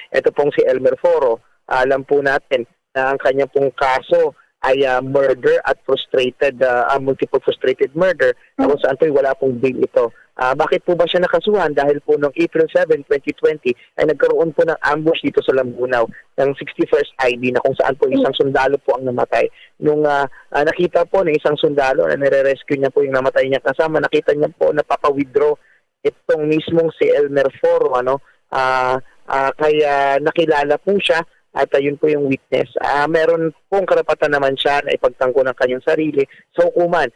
Ito pong si Elmer Foro, alam po natin na ang kanyang pong kaso ay murder at multiple frustrated murder kung saan po wala pong bail ito. Bakit po ba siya nakasuhan? Dahil po noong April 7, 2020 ay nagkaroon po ng ambush dito sa Lambunaw ng 61st ID na kung saan po isang sundalo po ang namatay. Nung nakita po ng isang sundalo na nire-rescue niya po yung namatay niya kasama, nakita niya po na papawithdraw itong mismong si Elmer Foro. Kaya nakilala po siya at yun po yung witness. Meron pong karapatan naman siya na ipagtangko ng kanyang sarili sa hukuman.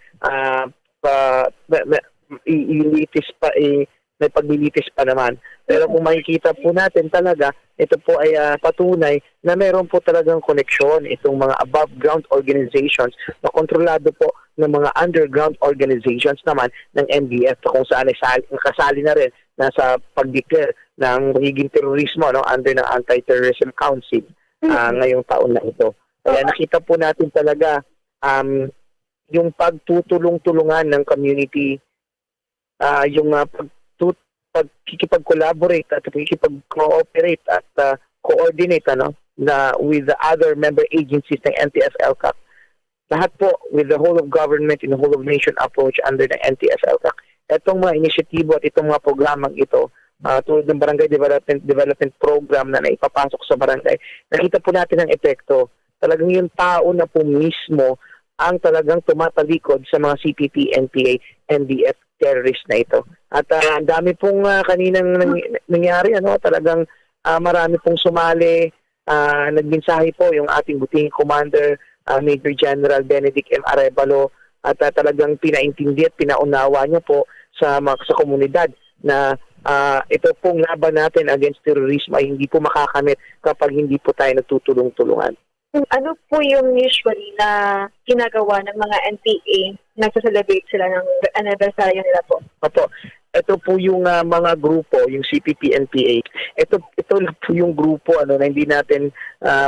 May paglilitis pa naman. Pero kung makikita po natin talaga, ito po ay patunay na meron po talagang koneksyon itong mga above ground organizations na kontrolado po ng mga underground organizations naman ng NDF kung saan ay kasali na rin nasa pag-declare ng magiging terorismo under ng Anti-Terrorism Council ngayong taon na ito. Kaya nakita po natin talaga yung pagtutulong-tulungan ng community, yung pagkikipag-collaborate at pagkikipag-cooperate at coordinate with the other member agencies ng NTF-ELCAC. Lahat po with the whole of government and the whole of nation approach under the NTF-ELCAC. Itong mga inisyatibo at itong mga programang ito, tulad ng Barangay Development Program na naipapasok sa barangay, nakita po natin ang epekto. Talagang yung tao na po mismo ang talagang tumatalikod sa mga CPP, NPA, NDF terrorist na ito. At ang dami pong kaninang nangyari, talagang marami pong sumali, nagmensahe po yung ating butihing commander, Major General Benedict M. Arevalo, at talagang pinaintindi at pinaunawa niya po sa komunidad na ito pong laban natin against terrorism ay hindi po makakamit kapag hindi po tayo nagtutulong-tulungan. Ano po yung usually na ginagawa ng mga NPA? Nagsa-celebrate sila ng anniversary nila po? Opo. Ito po yung mga grupo, yung CPP-NPA. Ito lang po yung grupo na hindi natin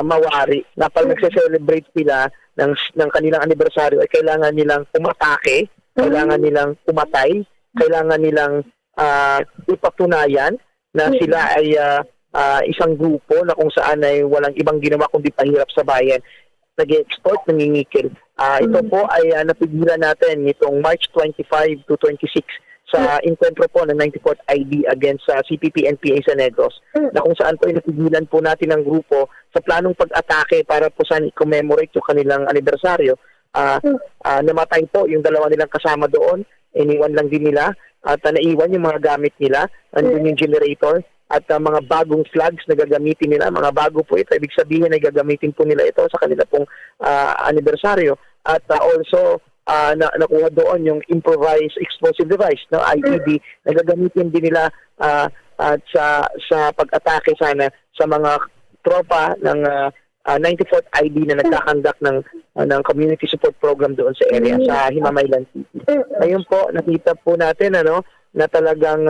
mawari. Na pag nagsa-celebrate sila ng kanilang anibersaryo ay kailangan nilang umatake, kailangan nilang pumatay, kailangan nilang ipatunayan na sila ay isang grupo na kung saan ay walang ibang ginawa kundi pahirap sa bayan, nag-export, nangingikil. Ito po ay napigilan natin nitong March 25 to 26 sa encuentro po ng 94th ID against CPP-NPA sa Negros, na kung saan po napigilan po natin ang grupo sa planong pag-atake para po saan i-commemorate yung kanilang anibersaryo. Namatay po yung dalawa nilang kasama doon, iniwan lang din nila at naiwan yung mga gamit nila, andun yung generator at mga bagong flags na gagamitin nila, mga bago po ito, ibig sabihin ay gagamitin po nila ito sa kanila pong anibersaryo. At also nakuha doon yung improvised explosive device, IED, na gagamitin din nila at sa pag-atake sana sa mga tropa ng 94th ID na nagkakandak ng community support program doon sa area, sa Himamaylan City. Ngayon po, nakita po natin na talagang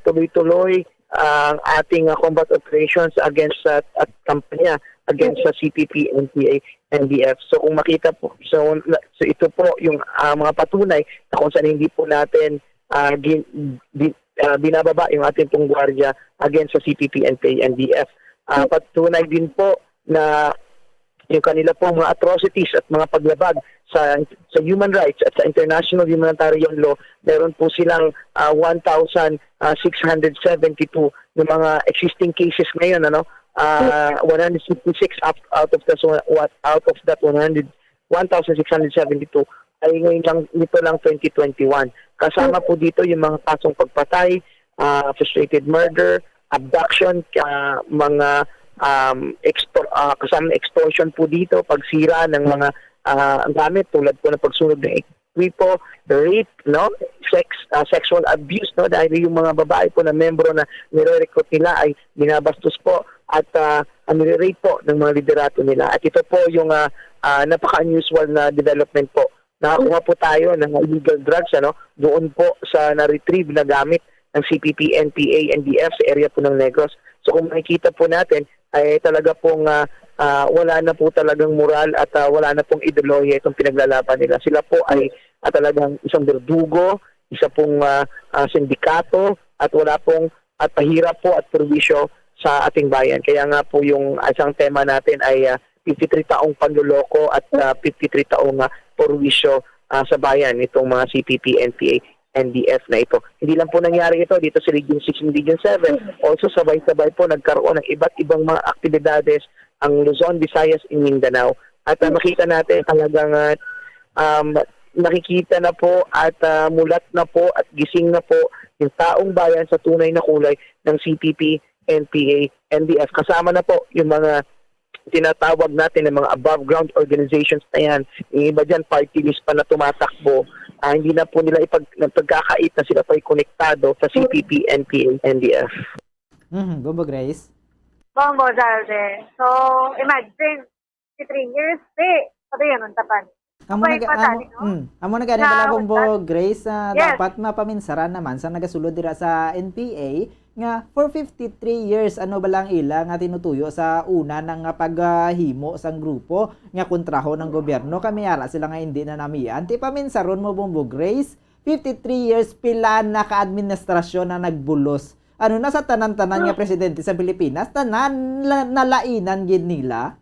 tuloy-tuloy ang ating combat operations against at kampanya against sa CPP, NPA, NDF. So kung makita po, so ito po yung mga patunay na kung saan hindi po natin binababa yung ating pong gwardiya against sa CPP, NPA, NDF. Patunay din po na yung kanila pong mga atrocities at mga paglabag sa human rights at sa international humanitarian law, meron po silang 1,672 ng mga existing cases ngayon, 166 out of that 1,672 ay ngayon lang, nito lang 2021. Kasama po dito yung mga kasong pagpatay, frustrated murder, abduction, mga kasama extortion po dito, pagsira ng mga gamit tulad po ng pagsunod ng ekwipo, rape, sexual abuse, dahil yung mga babae po na membro na nire-recruit nila ay binabastos po at nire-rape po ng mga liderato nila. At ito po yung napaka-unusual na development po. Nakakuha po tayo ng illegal drugs doon po sa na-retrieve na gamit ng CPP, NPA, NDF sa area po ng Negros. So kung makikita po natin ay talaga pong wala na po talagang moral at wala na pong ideolohiya itong pinaglalaban nila. Sila po ay talagang isang berdugo, isa pong sindikato at wala pong at pahirap po at perwisyo sa ating bayan. Kaya nga po yung isang tema natin ay 53 taong panluloko at 53 taong perwisyo sa bayan itong mga CPP, NPA, NDF na ito. Hindi lang po nangyari ito dito sa Region 6 and Region 7. Also sabay-sabay po nagkaroon ng iba't ibang mga aktibidades ang Luzon, Visayas, and Mindanao. At makita natin talagang nakikita na po at mulat na po at gising na po yung taong bayan sa tunay na kulay ng CPP, NPA, NDF. Kasama na po yung mga tinatawag natin ng mga above ground organizations na yan. Yung iba dyan, party list pa na tumatakbo. Hindi na po nila pagkakait na sila pa'y konektado sa CPP, NPA, NDF. Gumbo Grace? Bombo, Zalde. So, imagine, 3 years, pati yan ang tapan. Amo na gani pala Bombo Grace, dapat mapaminsaran naman sa nagasulod dira sa NPA nga for 53 years ano ba lang ila nga tinutuyo sa una ng paghimo sang grupo nga kontraho ng gobyerno kami ara sila nga hindi na namian ti paminsaron mo Bombo Grace 53 years pila na ka-administrasyon na nagbulos ano na sa tanan-tanan nga presidente sa Pilipinas tanan nalainan gid nila.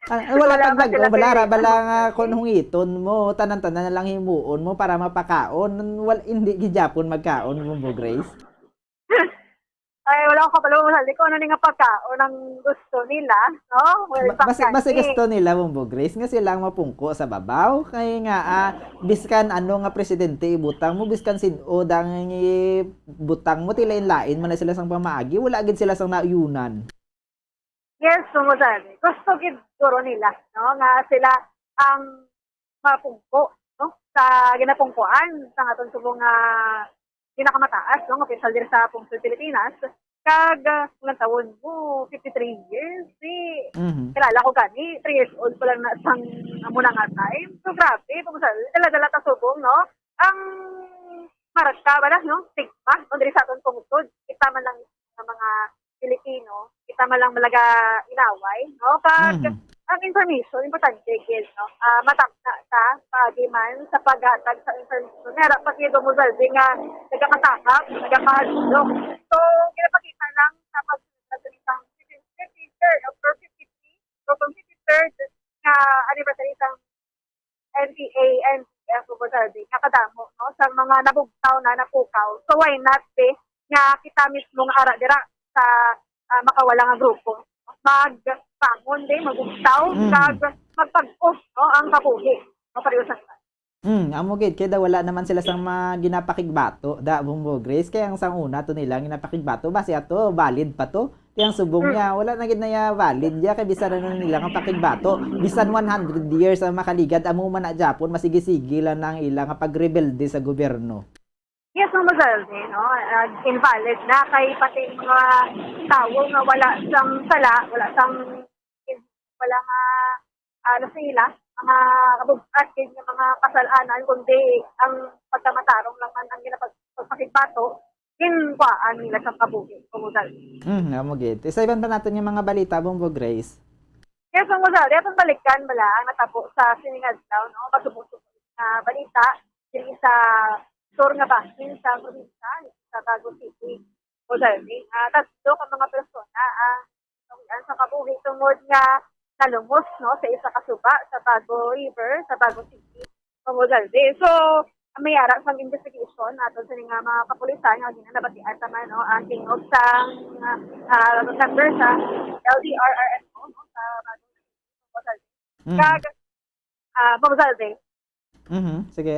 Wala bala nga kung hungiton mo tanan-tanan na lang himuon mo para mapakaon hindi gijapon magkaon Bombo Grace. Ay, wala ko kapalo mo saldi ko ano nga pagkaon ang gusto nila, no? Well, Basta gusto nila Bombo Grace nga silang mapungko sa babaw kay nga biskan ano nga presidente ibutang mo biskan sinod ang butang mo tilain-lain man na sila sang pamaagi wala gid sila sang nauyunan. Yes, sumusabi. Gusto gid guro nila, no? Nga sila ang mapungko, no? Sa ginapungkuan sa aton subong nga pinakamataas, no? Official diri sa Pungsod Pilipinas. Kag ilang taon mo 53 years kilala ko kani 3 years old pa lang na sang amo na nga time. So grabe, sumusabi. Dala-dala ta subong, no? Ang maraka ba no? Stigma, no? Diri sa aton pungsod. Kita man lang sa mga Pilipino, kita man lang malaga inaway, no? Kag ang information, importante gid, no? Matakta ta pagiman sa paghatag sa information. Nara pati dumuzaldi nga nagakatakap, nagakahadlok. So, kinapakita lang sa pagkakasalitang 53rd October 53, so 53rd na anniversary ng NPA and dumuzaldi, nakadamo, no? Sa mga nabugtaw na napukaw. So, why not, nga kita mismo nga ara dira sa makawala nga grupo magpangon din magugtaw kag magpag-off no ang kabuhi no pareho sa amo gid kay da wala naman sila sang ginapakigbato da Bombo Grace kay ang sang una to nila ginapakigbato base ato valid pa to tiyang subong niya wala na gid na ya valid ya kay bisan na nila ang pakigbato bisan 100 years ang makaligad amo man na Japon masigig-sige lang nang ilang pagrebelde sa gobyerno. Yes, no, masaldi, no? Invalid na kay pati mga tao nga wala sang sala, wala nga ano sila, mga kabugat ng mga kasalanan, kundi ang pagkamatarong lang man ang ginapagpakigbato, kinkwaan nila sa kabuhi, kumusaldi. Amo gid. Isa-iban pa natin yung mga balita, Bombo Grace. Yes, no, masaldi. Atong balikan bala ang natabo sa Siningad daw, no? Pasubok-subok na balita, dili sa store nga basin sa probinsya sa Bago City. O dahil, tatlo ka mga persona sa kabuhi tungod nga nalumos no, sa isa kasuba sa Bago River, sa Bago City. O dahil. So, may ara sa investigation aton sa mga kapulisan nga ginabatian tama no ang tingog sa member sa LDRRMO no, sa Bago City. O dahil. Kag pamuzalde. Sige.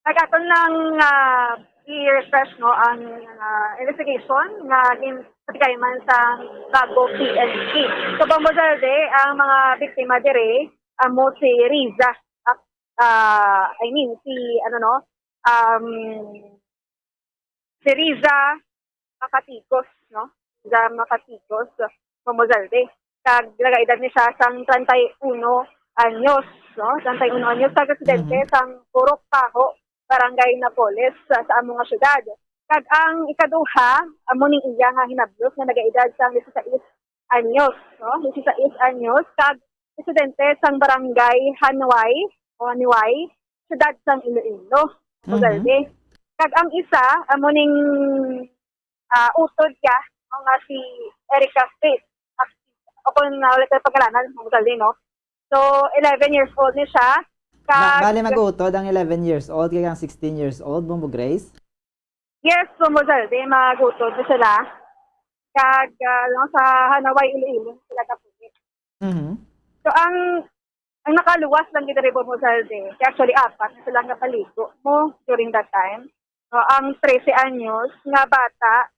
Nagaton lang i-refresh no ang investigation nga ginpatikaman sa Bago PNP. So pamozalde ang mga biktima dire amo si Riza si Riza Makatikos no. Riza Makatikos pamozalde. Kag edad ni siya sang 31 anyos no. 31 anyos sa residente sang Purok Taho Barangay Napoles sa among nga syudad. Kag ang ikaduha amo ning iya nga hinablos nga nagaedad sang 16 anyos, no? 16 anyos kag residente sang Barangay Hanway o Haniway, syudad sang Iloilo. Ugalde. Kag ang isa amo ning utod ka nga si Erica Street. O kung ulit ang pagkalanan, ugalde, no? So 11 years old ni siya. Bale mag-utod ang 11 years old kaya ang 16 years old, Bombo Grace? Yes, sumuzalde, mag-utod sila. Kag sa Hanaway, Iloilo, sila kapulit. So, ang nakaluwas lang dito rin Bomozalde, actually 4 na silang napaligo mo during that time. So, ang 13 anyos nga bata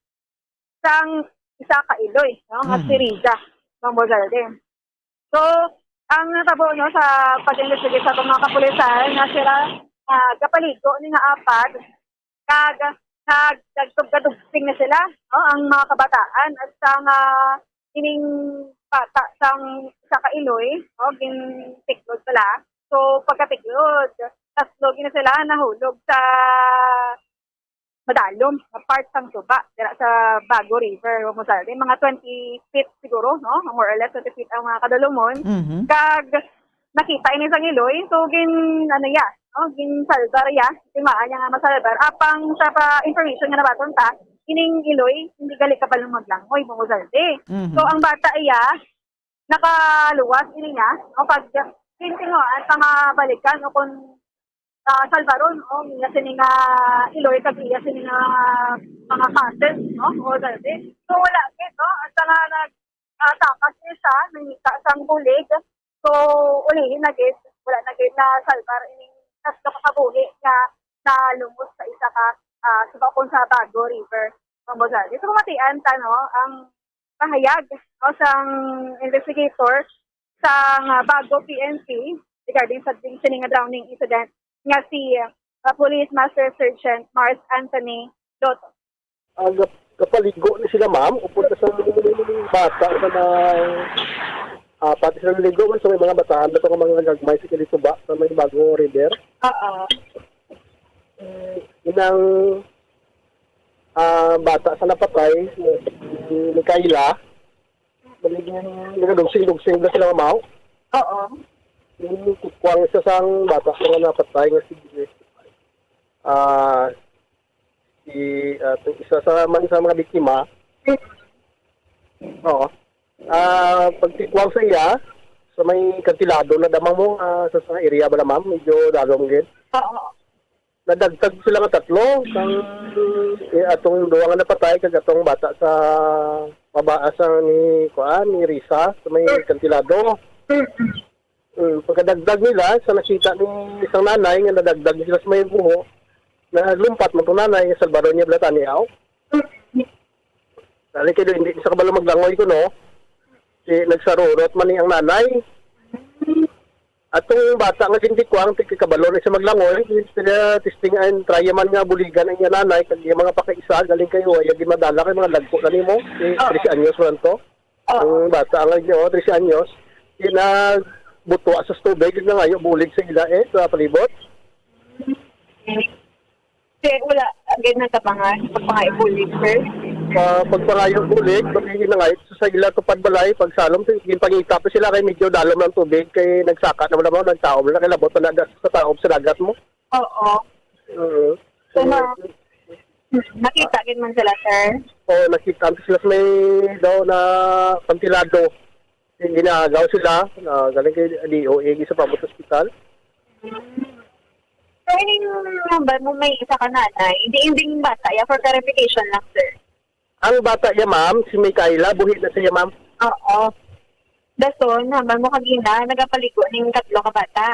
sang isa ka Iloy, no? Nga si Riza, Bomozalde. So, ang natabo no sa pag-investigate sa mga kapulisan na sila kapaligo ni nga 4 kag nagdagtog-dugting na sila no ang mga kabataan at sang ining bata sang sa Kailoy no gintiklod sila. So pagkatiklod tatlo gina sila nahulog sa madalom na part sang suba dira sa Bago River mo sa mga 20 feet siguro no, more or less 20 feet ang mga kadalomon. Kag nakita ini sang iloy so gin ano ya no, gin salbar ya timaan niya nga masalbar apang sa pa information nga nabaton ta ining iloy hindi gali ka pa maglangoy mo salde. So ang bata iya nakaluwas ini niya o pag tintingoan sa mga balikan o kung salvaron o nga sini nga iloy kag iya sini nga mga cases no o dati so wala gid no at nga nagtakas niya siya nangita sang bulig so ulihin na gid wala na gid na salvar ining tatlo ka kabuhi nga nalumos sa isa ka subakon sa Bago River Pambozal. Dito kumatian ta no ang kahayag o sang investigator sa Bago PNP regarding sa sini nga drowning incident nga si Police Master Sergeant Mars Anthony Doto. Kapaligo ni sila ma'am, upunta sa bata na pati sila ligo man sa may mga bataan, dato mga gagmay sa Kilisuba sa may Bago River. Inang bata sa napatay, ni Kayla, nagdugsing-dugsing na sila mamaw. Kukwang isa sang bata nga napatay nga si isa sa mga biktima. Pagtikwang sa iya sa may kantilado na damang mo sa area ba ma'am medyo dalong gid. Nadagtag sila nga tatlo kang atong duwa nga napatay kag atong bata sa pabaasa ni Risa sa may kantilado. Pagkadagdag nila, sa nakita ng isang nanay nga nadagdag sila sa may buho, na lumpat mo itong nanay, salbaron niya blata niyaw. Dali kayo, hindi sa kabalo maglangoy ko, no? Nagsarurot man ang nanay. At itong bata nga sintikwang, kabalo na sa maglangoy, testing and try man nga buligan ang nanay, kag yung mga pakaisa, galing kayo, ay yung madala kayo, mga lagpo na ni mo, 13 anyos man to. Ang bata nga nyo, 13 anyos, buto sa tubig na ngayon bulig sa ila sa palibot. Wala agad na pagpangay bulig first. Pagpangayo bulig, magiging na ngayon sa ila tupad balay pagsalom pangita pa sila kay medyo dalam ng tubig kay nagsaka na wala mo nagtaob na kay labot na sa taob sa dagat mo. So nakita gid man sila sir. Nakita sila sa may daw na kantilado. Ginagaw sila, galing kay DOA sa Pabot Hospital. So, ining number mo may isa ka nanay, hindi bata, for clarification lang, sir. Ang bata niya, ma'am, si Mikaela, buhit na siya, ma'am. Dason, number mo kagina, nagapaligo ng tatlo ka bata.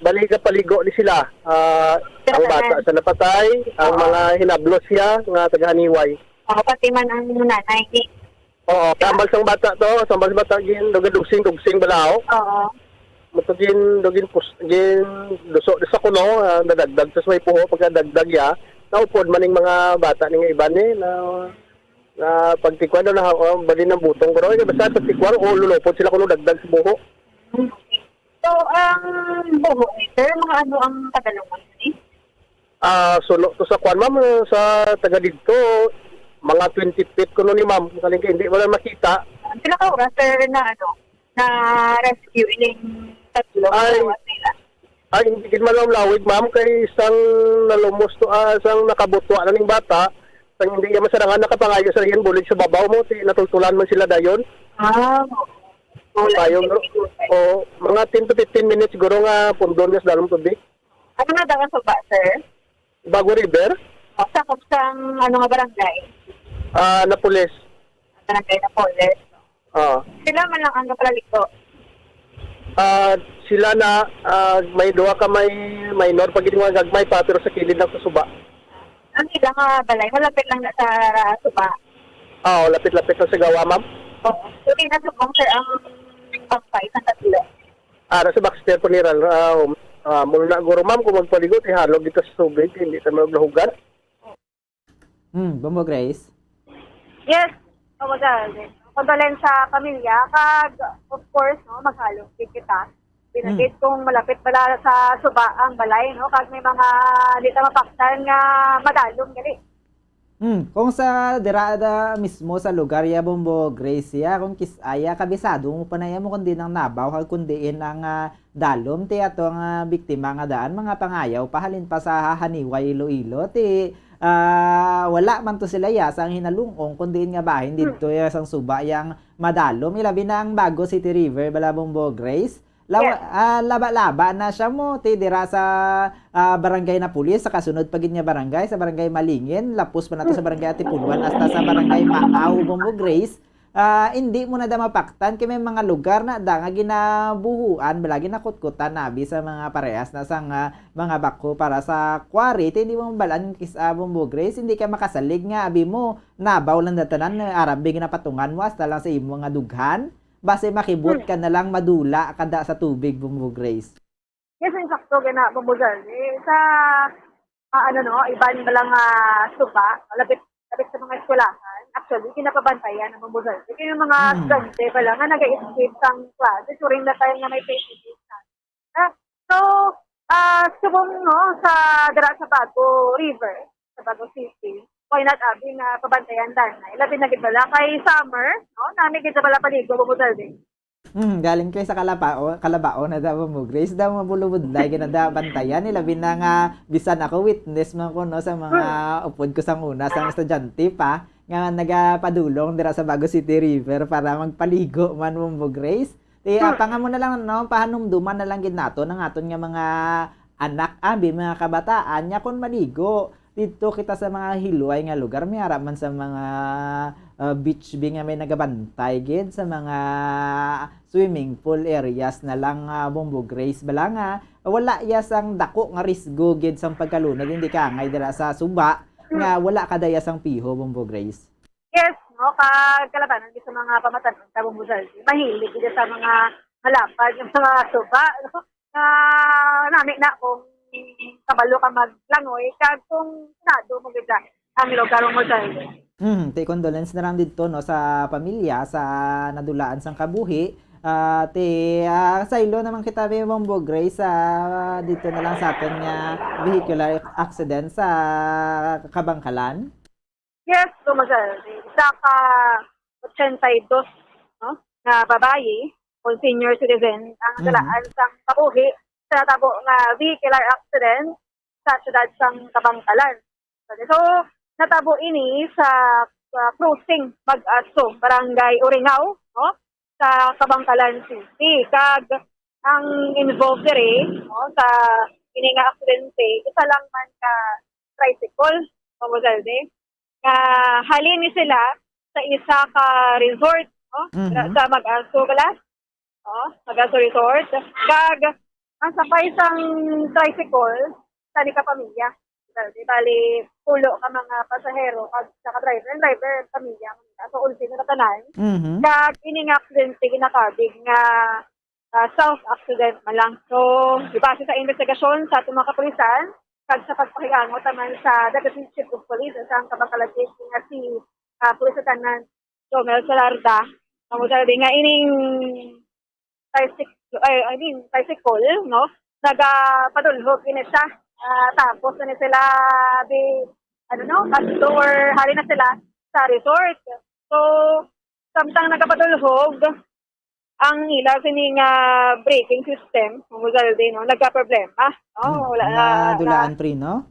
Bali ka paligo ni sila. Ang bata sa napatay, ang mga hinablos siya, nga tagahaniway. Pati man ang nanay ni. Tambal sang bata to, sambal bata gin dugsing balao. Mato gin duso sa kuno, nadagdag sa may puho pagkadagdag ya. Naupod maning mga bata ning iban ni na pagtikwan na bali ng butong ko ro basta pagtikwan o lulupod sila kuno dagdag sa buho. So ang buho ni sir, mga ano ang tagalongan ni? Sulo to sa kwan ma'am sa taga dito. Mga 20 feet kuno ni ma'am, kalingki hindi wala makita. Sila ka oras sir na na rescue ining tatlo nila. Hindi gid man lawig ma'am kay isang nalumos to isang nakabutwa na ning bata, sang hindi niya masarangan nakapangayo sa riyan bulig sa babaw mo, natultulan man sila dayon. Mga 10 to 15 minutes siguro nga pundon nga sa dalong tubig. Ano nga daw sa ba sir? Bago River. Sakop sang nga barangay? Napoles. Barangay Napoles. Sila man lang ang kapalaliko? Sila na may duwa ka may minor pag mga gagmay pa pero sa kilid lang sa suba. Ang ilang balay, malapit lang na sa suba? Lapit-lapit lang sa gawa, ma'am. So, tinasubong sir ang pagpay sa tatlo? Sa Baxter po niral. Mula na guro, ma'am, kung magpaligot, ihalog dito sa tubig, hindi tayo maglahugan. Bombo Grace? Yes, condolence sa pamilya. Kag, of course, no, maghalong kita Binagit kung malapit bala sa suba ang balay, no? Kag may mga dito mapaktan nga madalom gali. Kung sa dirada mismo sa lugar ya Bombo Grace ya, kung kisaya kabisado mo panaya mo kundi ng nabaw kag kundiin ang dalom ti ato nga biktima nga daan mga pangayaw pahalin pa sa Haniway Iloilo ti wala man to sila ya sang hinalungong kundiin nga bahin dito ya sang suba yang madalom ilabi na ang Bago City River bala Bombo Grace. Laba-laba na siya mo ti dira sa barangay na pulis sa kasunod pagid nga barangay sa barangay Malingin lapos pa nato sa barangay Atipuluan hasta sa barangay Maaw Bombo Grace. Hindi mo na da mapaktan kay may mga lugar na da nga ginabuhuan balagi na kutkutan nabi sa mga parehas na sang mga bako para sa quarry hindi mo balan kis Bombo Grace hindi ka makasalig nga abi mo nabaw lang datanan arabi ginapatungan mo hasta lang sa imo nga dughan. Base makibot ka na lang madula kada sa tubig Bombo Grace. Yes, in sakto gina bumbugal. Sa iban balang suba, lapit sa mga eskwelahan. Actually, kinapabantayan ng bumbugal. Kaya yung mga estudyante pala nga nag-escape sang klase during the time na may face-to-face na. So, subong sa dira sa Bago River, sa Bago City, why not abi na pabantayan dan na ilabi na gid bala kay summer no nami gid bala paligo bumudal din galing kay sa kalabao na daw mo Grace daw mabulubod dai ginada bantayan ilabi na nga bisan ako witness man ko no sa mga upod ko sang una sang estudyante pa nga nagapadulong dira sa Bago City River para magpaligo man mo Grace panga mo na lang no pahanumduman na lang gid nato ng aton nga mga anak abi mga kabataan nya kon maligo dito kita sa mga hiluay nga lugar may araman sa mga beach nga may nagabantay gid sa mga swimming pool areas na lang Bombo Grace bala nga wala ya sang dako nga risgo gid sang pagkalunod hindi ka ngay dira sa suba nga wala kadaya sang piho Bombo Grace. Yes, no kalabanan sa mga pamatan sa Bombo Grace mahilig gid sa mga halapad yung mga suba no nami na kung kabalo ka maglangoy kag kung nado mo gid ang lugar mo dahil. Te condolence na lang dito no sa pamilya sa nadulaan sang kabuhi. Sa ilo naman kita Bombo Grace dito na lang sa aton nga vehicular accident sa Kabangkalan. Yes, tumasal. Isa ka 82 no na babayi o senior citizen ang nadulaan sang kabuhi sa natabo nga vehicular accident sa siyudad sang Kabangkalan. So, natabo ini sa cruising Mag-aso, Barangay Uringaw, no? Sa Kabangkalan City. Kag ang involved diri, no? Sa ini nga aksidente, isa lang man ka tricycle, pamudalde. Halin ni sila sa isa ka resort, no? Sa Mag-aso bala. No? Mag-aso Resort. Kag ang sakay sang tricycle sa pamilya. Bali, pulo ka mga pasahero at saka driver, pamilya. So, ulti na tanan. Kag ining accident, ginakabig nga self-accident man lang. So, base sa investigasyon sa itong mga kapulisan, kag sa pagpakiango taman sa Deputy Chief of Police sa Kabangkalan City nga si Police Lieutenant Jomel Salarda. Sabi nga ining tricycle, no? Nagapadulhog ini siya. Tapos na sila or hari na sila sa resort. So, samtang nagapadulhog, ang ilaw sining braking system, no? Nagka-problema. No? Wala dulaan pre, no?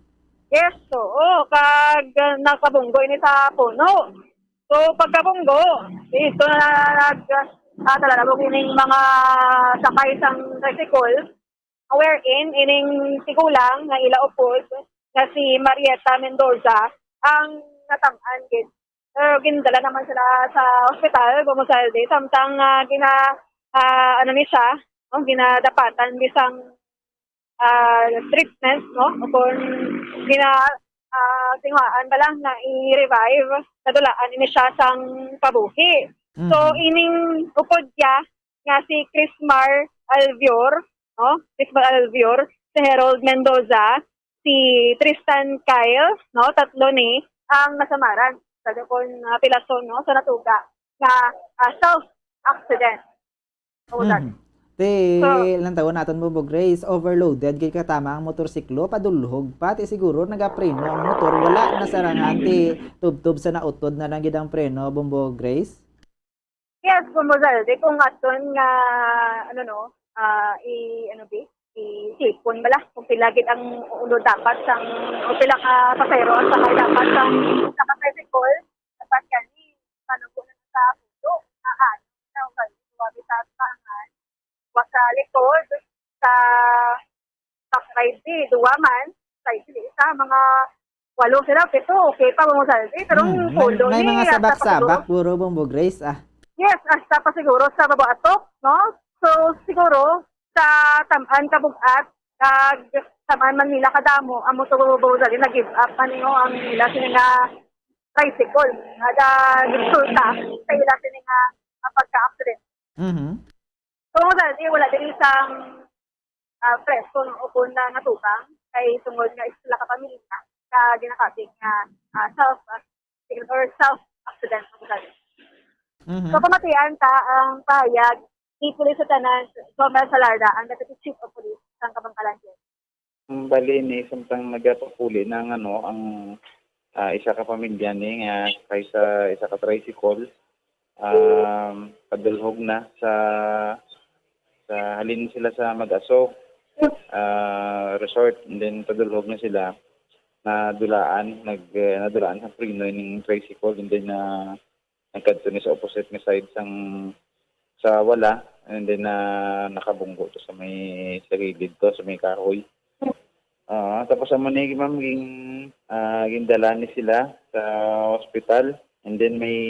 Yes, oo. Kag nakabunggo ini sa puno. So, pagkabunggo, ito na talalabog ining mga sakay sang tricycle wherein ining tigulang nga ilaupod na si Marieta Mendoza ang natam-an gid. Gindala naman sila sa ospital Bumosalde samtang ginadapatan bisang treatment no kung tingwaan ba lang na i-revive nadulaan ini siya sang kabuhi. So ining upod nga si Crismar Alvior, no? Crismar Alvior, si Harold Mendoza, si Tristan Kyle, no? Tatlo ni ang nasamaran sa dakon pilason no sa natuga nga self accident. Ilang taon naton Bombo Grace, overloaded kay katama ang motorsiklo, padulhog pa, ti siguro nagapreno ang motor, wala na sarangan, ti tubtub sa nautod na lang gid ang preno, Bombo Grace? Yes, Bombo Zalde, kung aton nga, i-sipon bala, kung pilagid ang ulo dapat sang, o pila ka pasero, at saka dapat sang sa tricycle, dapat kani, panubo na sa puso, sa tangan, sa likod, sa side, duwa man, side, isa, mga 8 sila, 7, okay pa Bombo Zalde, pero pulo May ni, mga sabak-sabak, puro Bombo Grace, Yes, hasta pa siguro sa babatok, no? So, siguro, sa tamaan kabugat, tamaan man nila kadamo, ang motor-bawdali na give up, ang nila sininga tricycle, ada resulta, sa ila sininga pagka-accident. So, wala din isang preso o kung na natutang, kay tungod nga isla ka pamilya, ka ginakating self-accident. So, pamatian ka ang pahayag ni Pulis sa Tanan, Romel Salarda, ang Deputy Chief of Police ng Kabangkalan. Bali ni samtang nagapapuli ng ang isa ka pamilya ni nga kaysa isa ka tricycle padulhog na sa halin sila sa Mag-Aso resort, and then padulhog na sila nadulaan sa prinoy ng tricycle, and then nagkadto ni sa opposite nga side sa wala, and then nakabunggo to sa may gilid to, sa may kahoy. Tapos ang manigi ma'am, gindala ni sila sa hospital, and then may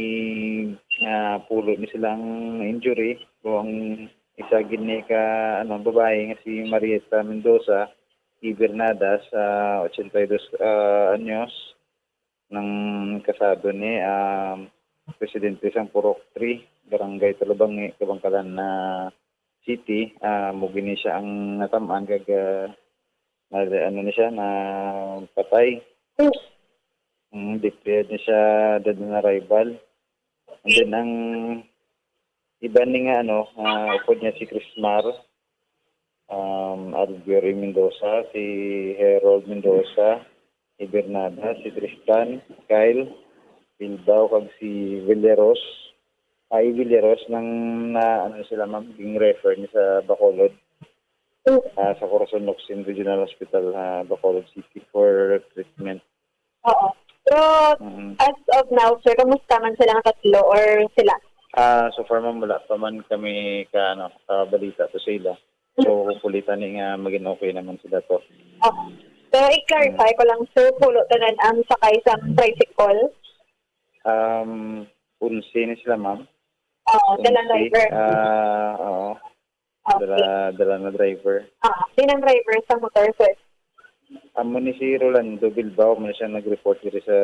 pulo ni silang injury. Ang isa gini ka babae nga si Marieta Mendoza Ibernadas, 82 anyos, ng kasado ni Presidente sang Purok 3, Barangay Talubangi, Kabangkalan na City. Mugini siya ang natamaan kag ni siya na patay. Declared ni siya dead on arrival. And then ang iba ni nga upod niya si Crismar, Albury Mendoza, si Harold Mendoza, si Bernada, si Tristan, Kyle Bilbao, kag si Villeros nang sila ma'am, ging refer ni sa Bacolod, sa Corazon Locsin Regional Hospital, Bacolod City for treatment. Oo. Pero as of now, sir, kamusta man sila ang tatlo or sila? So far ma'am, wala pa man kami balita to sila. So hopefully tani nga maging okay naman sila to. Pero i-clarify ko lang, sir, pulo tanan ang sakay sa tricycle. Unsi ni sila ma'am. Dalang driver. Dala na driver. Sinang driver sa motor, sir? Amo ni si Rolando Bilbao, man siya nag-report dito sa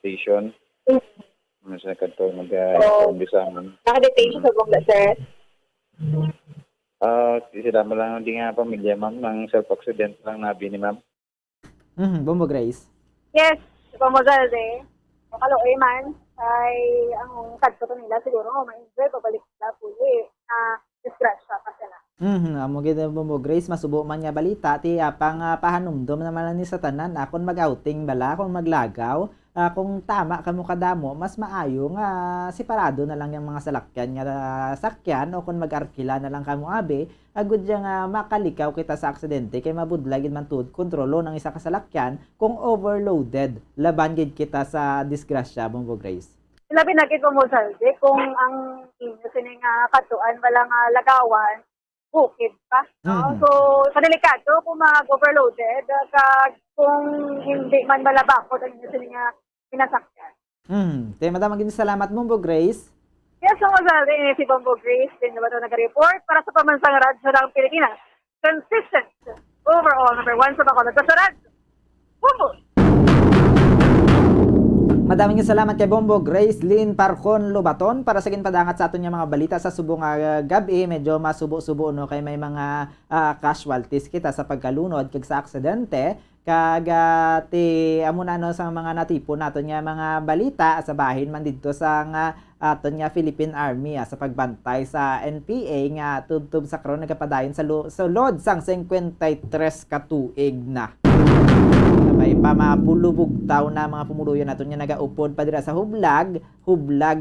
station. Man siya nagkanto, nag-inform sa amin. Naka-detain siya sa bongga, sir? Sila mo lang hindi nga pamilya, ma'am. Nang self-accident lang nabi ni ma'am. Bombo Grace. Yes, Bombo Zalde. Makaloy man, ay ang kadto nila siguro, ma-enjoy, pabalik sila puli. Disgrasya pa sila. Amo gid Bombo Grace, masubo man nga balita ti apang pahanumdom naman ni sa tanan, akon mag-outing bala, kung maglagaw, kung tama kamo kadamo, mas maayo nga separado na lang yung mga sakyan o kung mag-arkila na lang kamo abi, agud nga makalikaw kita sa aksidente kay mabudlagid man tud kontrolo ng isa ka salakyan kung overloaded, laban gid kita sa disgrasya, Bombo Grace. Labi na gid mo Zalde, kung ang inyo sining katuan wala nga lagawan, bukid pa. So, delikado kung mag-overloaded, kung hindi man malabakot ang inyo sining pinasakyan. Madamang gini salamat, Bombo Grace. Yes, so Zalde, si Bombo Grace, din na ba ito nag-report para sa pamansang radyo ng Pilipinas. Consistent, overall, number 1 sa Bacolod sa radyo. Bombo! Madaming salamat kay Bombo Grace Lynn Parcon Lobaton para sa ginpadangat sa aton nga mga balita sa subong gabi. Medyo masubo-subo no kay may mga casualties kita sa pagkalunod kag sa aksidente kagati amo na sa mga natipon naton nga mga balita sa bahin man didto sa aton nga Philippine Army sa pagbantay sa NPA nga tubtub sa karon nagapadayon sa sulod sang 53 ka tuig na. Sabay pa mapulubugtaw na mga pumuluyon naton nga nagaupod pa dira sa hublag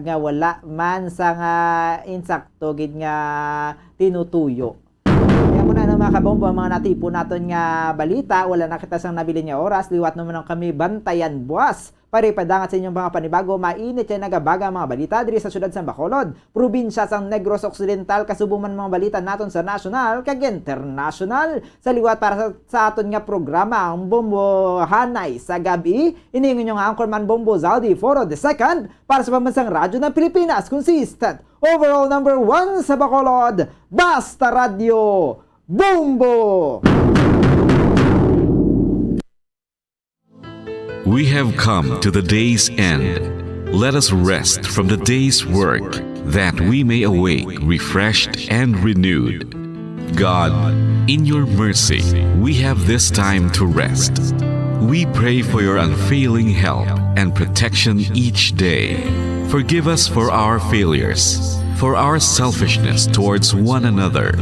nga wala man sa nga insakto gid nga tinutuyo. Kaya muna mga kabombo, mga natipo naton nga balita, wala na kita sang nabili nga oras, liwat naman kami bantayan buwas. Paripadangat sa inyong mga panibago, mainit yan nagabaga mga balita diri sa syudad sang Bacolod, probinsya sang Negros Occidental, kasubuman mga balita naton sa national kag international. Sa liwat para sa aton nga programa, ang Bombo Hanay sa gabi, iningon nyo nga Anchorman Bombo Zaldi Foro II para sa pambansang radyo ng Pilipinas, consistent overall number 1 sa Bacolod, Basta Radio Bombo! We have come to the day's end. Let us rest from the day's work, that we may awake refreshed and renewed. God, in your mercy, we have this time to rest. We pray for your unfailing help and protection each day. Forgive us for our failures, for our selfishness towards one another.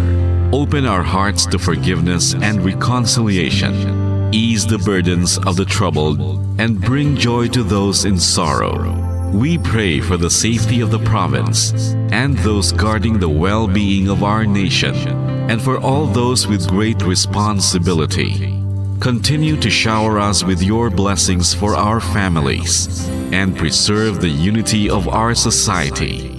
Open our hearts to forgiveness and reconciliation. Ease the burdens of the troubled and bring joy to those in sorrow. We pray for the safety of the province and those guarding the well-being of our nation, and for all those with great responsibility. Continue to shower us with your blessings for our families and preserve the unity of our society.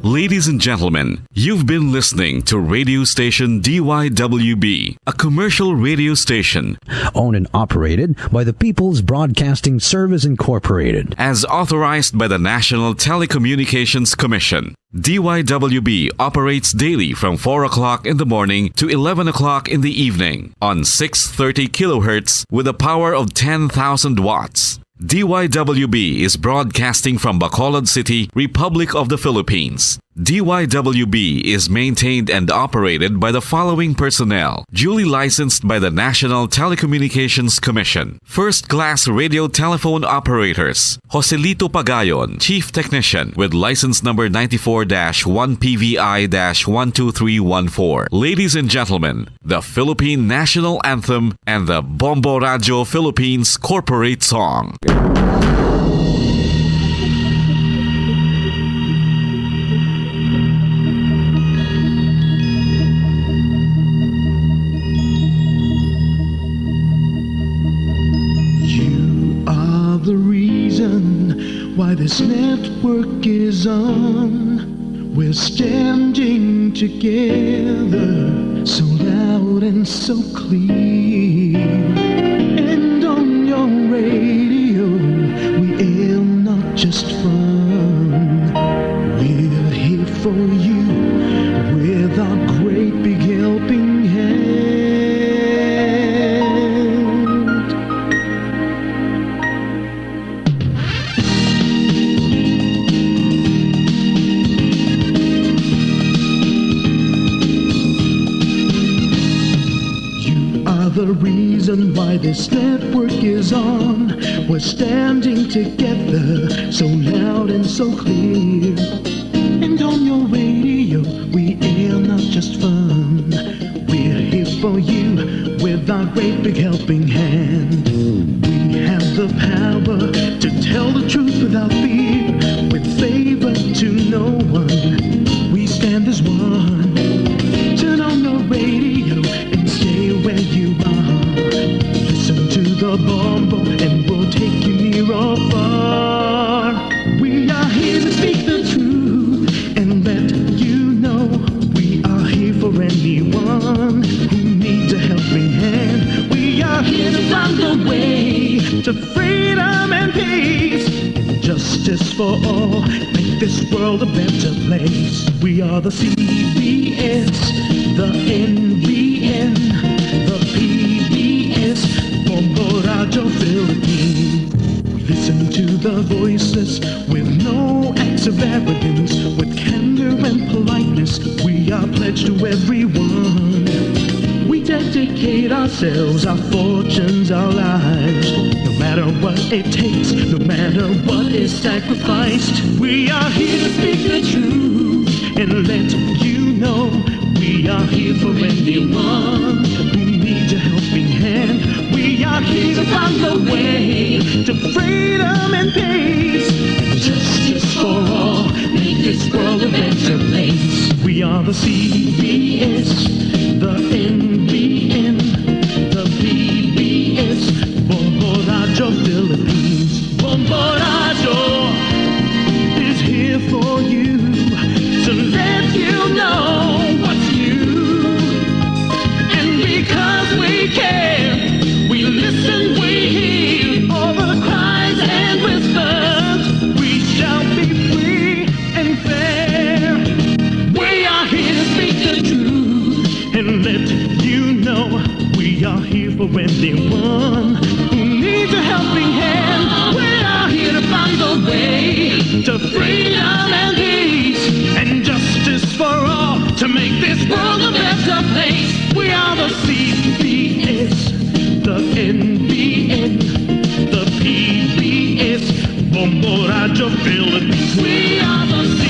Ladies and gentlemen, you've been listening to radio station DYWB, a commercial radio station Owned and operated by the People's Broadcasting Service Incorporated. as authorized by the National Telecommunications Commission. DYWB operates daily from 4 o'clock in the morning to 11 o'clock in the evening on 630 kilohertz with a power of 10,000 watts. DYWB is broadcasting from Bacolod City, Republic of the Philippines. DYWB is maintained and operated by the following personnel, duly licensed by the National Telecommunications Commission. First-class radio telephone operators, Joselito Pagayon, Chief Technician with license number 94-1PVI-12314. Ladies and gentlemen, the Philippine National Anthem and the Bombo Radio Philippines Corporate Song. The reason why this network is on, we're standing together so loud and so clear. And on your radio, we aim not just fun, we're here for you with our great big helping hand. The reason why this network is on, we're standing together so loud and so clear. And on your radio, we air not just fun, we're here for you with our great big helping hand. We have the power to tell the truth without fear, with favor to no one. We stand as one. Turn on your radio and stay where you are. Listen to the Bombo and we'll take you near or far. We are here to speak the truth and let you know we are here for anyone who needs a helping hand. We are here to find the way to freedom and peace and justice for all. Make this world a better place. We are the CBS, the NBN, the PBS, Bombo Radio Philippines. Listen to the voices with no acts of arrogance, with candor and politeness. We are pledged to everyone. We dedicate trade ourselves, our fortunes, our lives. No matter what it takes, no matter what is sacrificed, we are here to speak the truth and let you know. We are here for anyone who needs a helping hand. We are here to find the way to freedom and peace. Justice for all, make this world a better place. We are the CBS, the NBN, the PBS, Bombo Radio Philippines. Bombo Radio is here for you, to let you know what's new. And because we care, we listen, we hear all the cries and whispers. We shall be free and fair. We are here to speak the truth and let you know. We are here for anyone who needs a helping hand. We are here to find the way to freedom and peace and justice for all, to make this world a better place. We are the CBS, the NBN, the PBS, Bombo Radio Philippines. We are the CBS.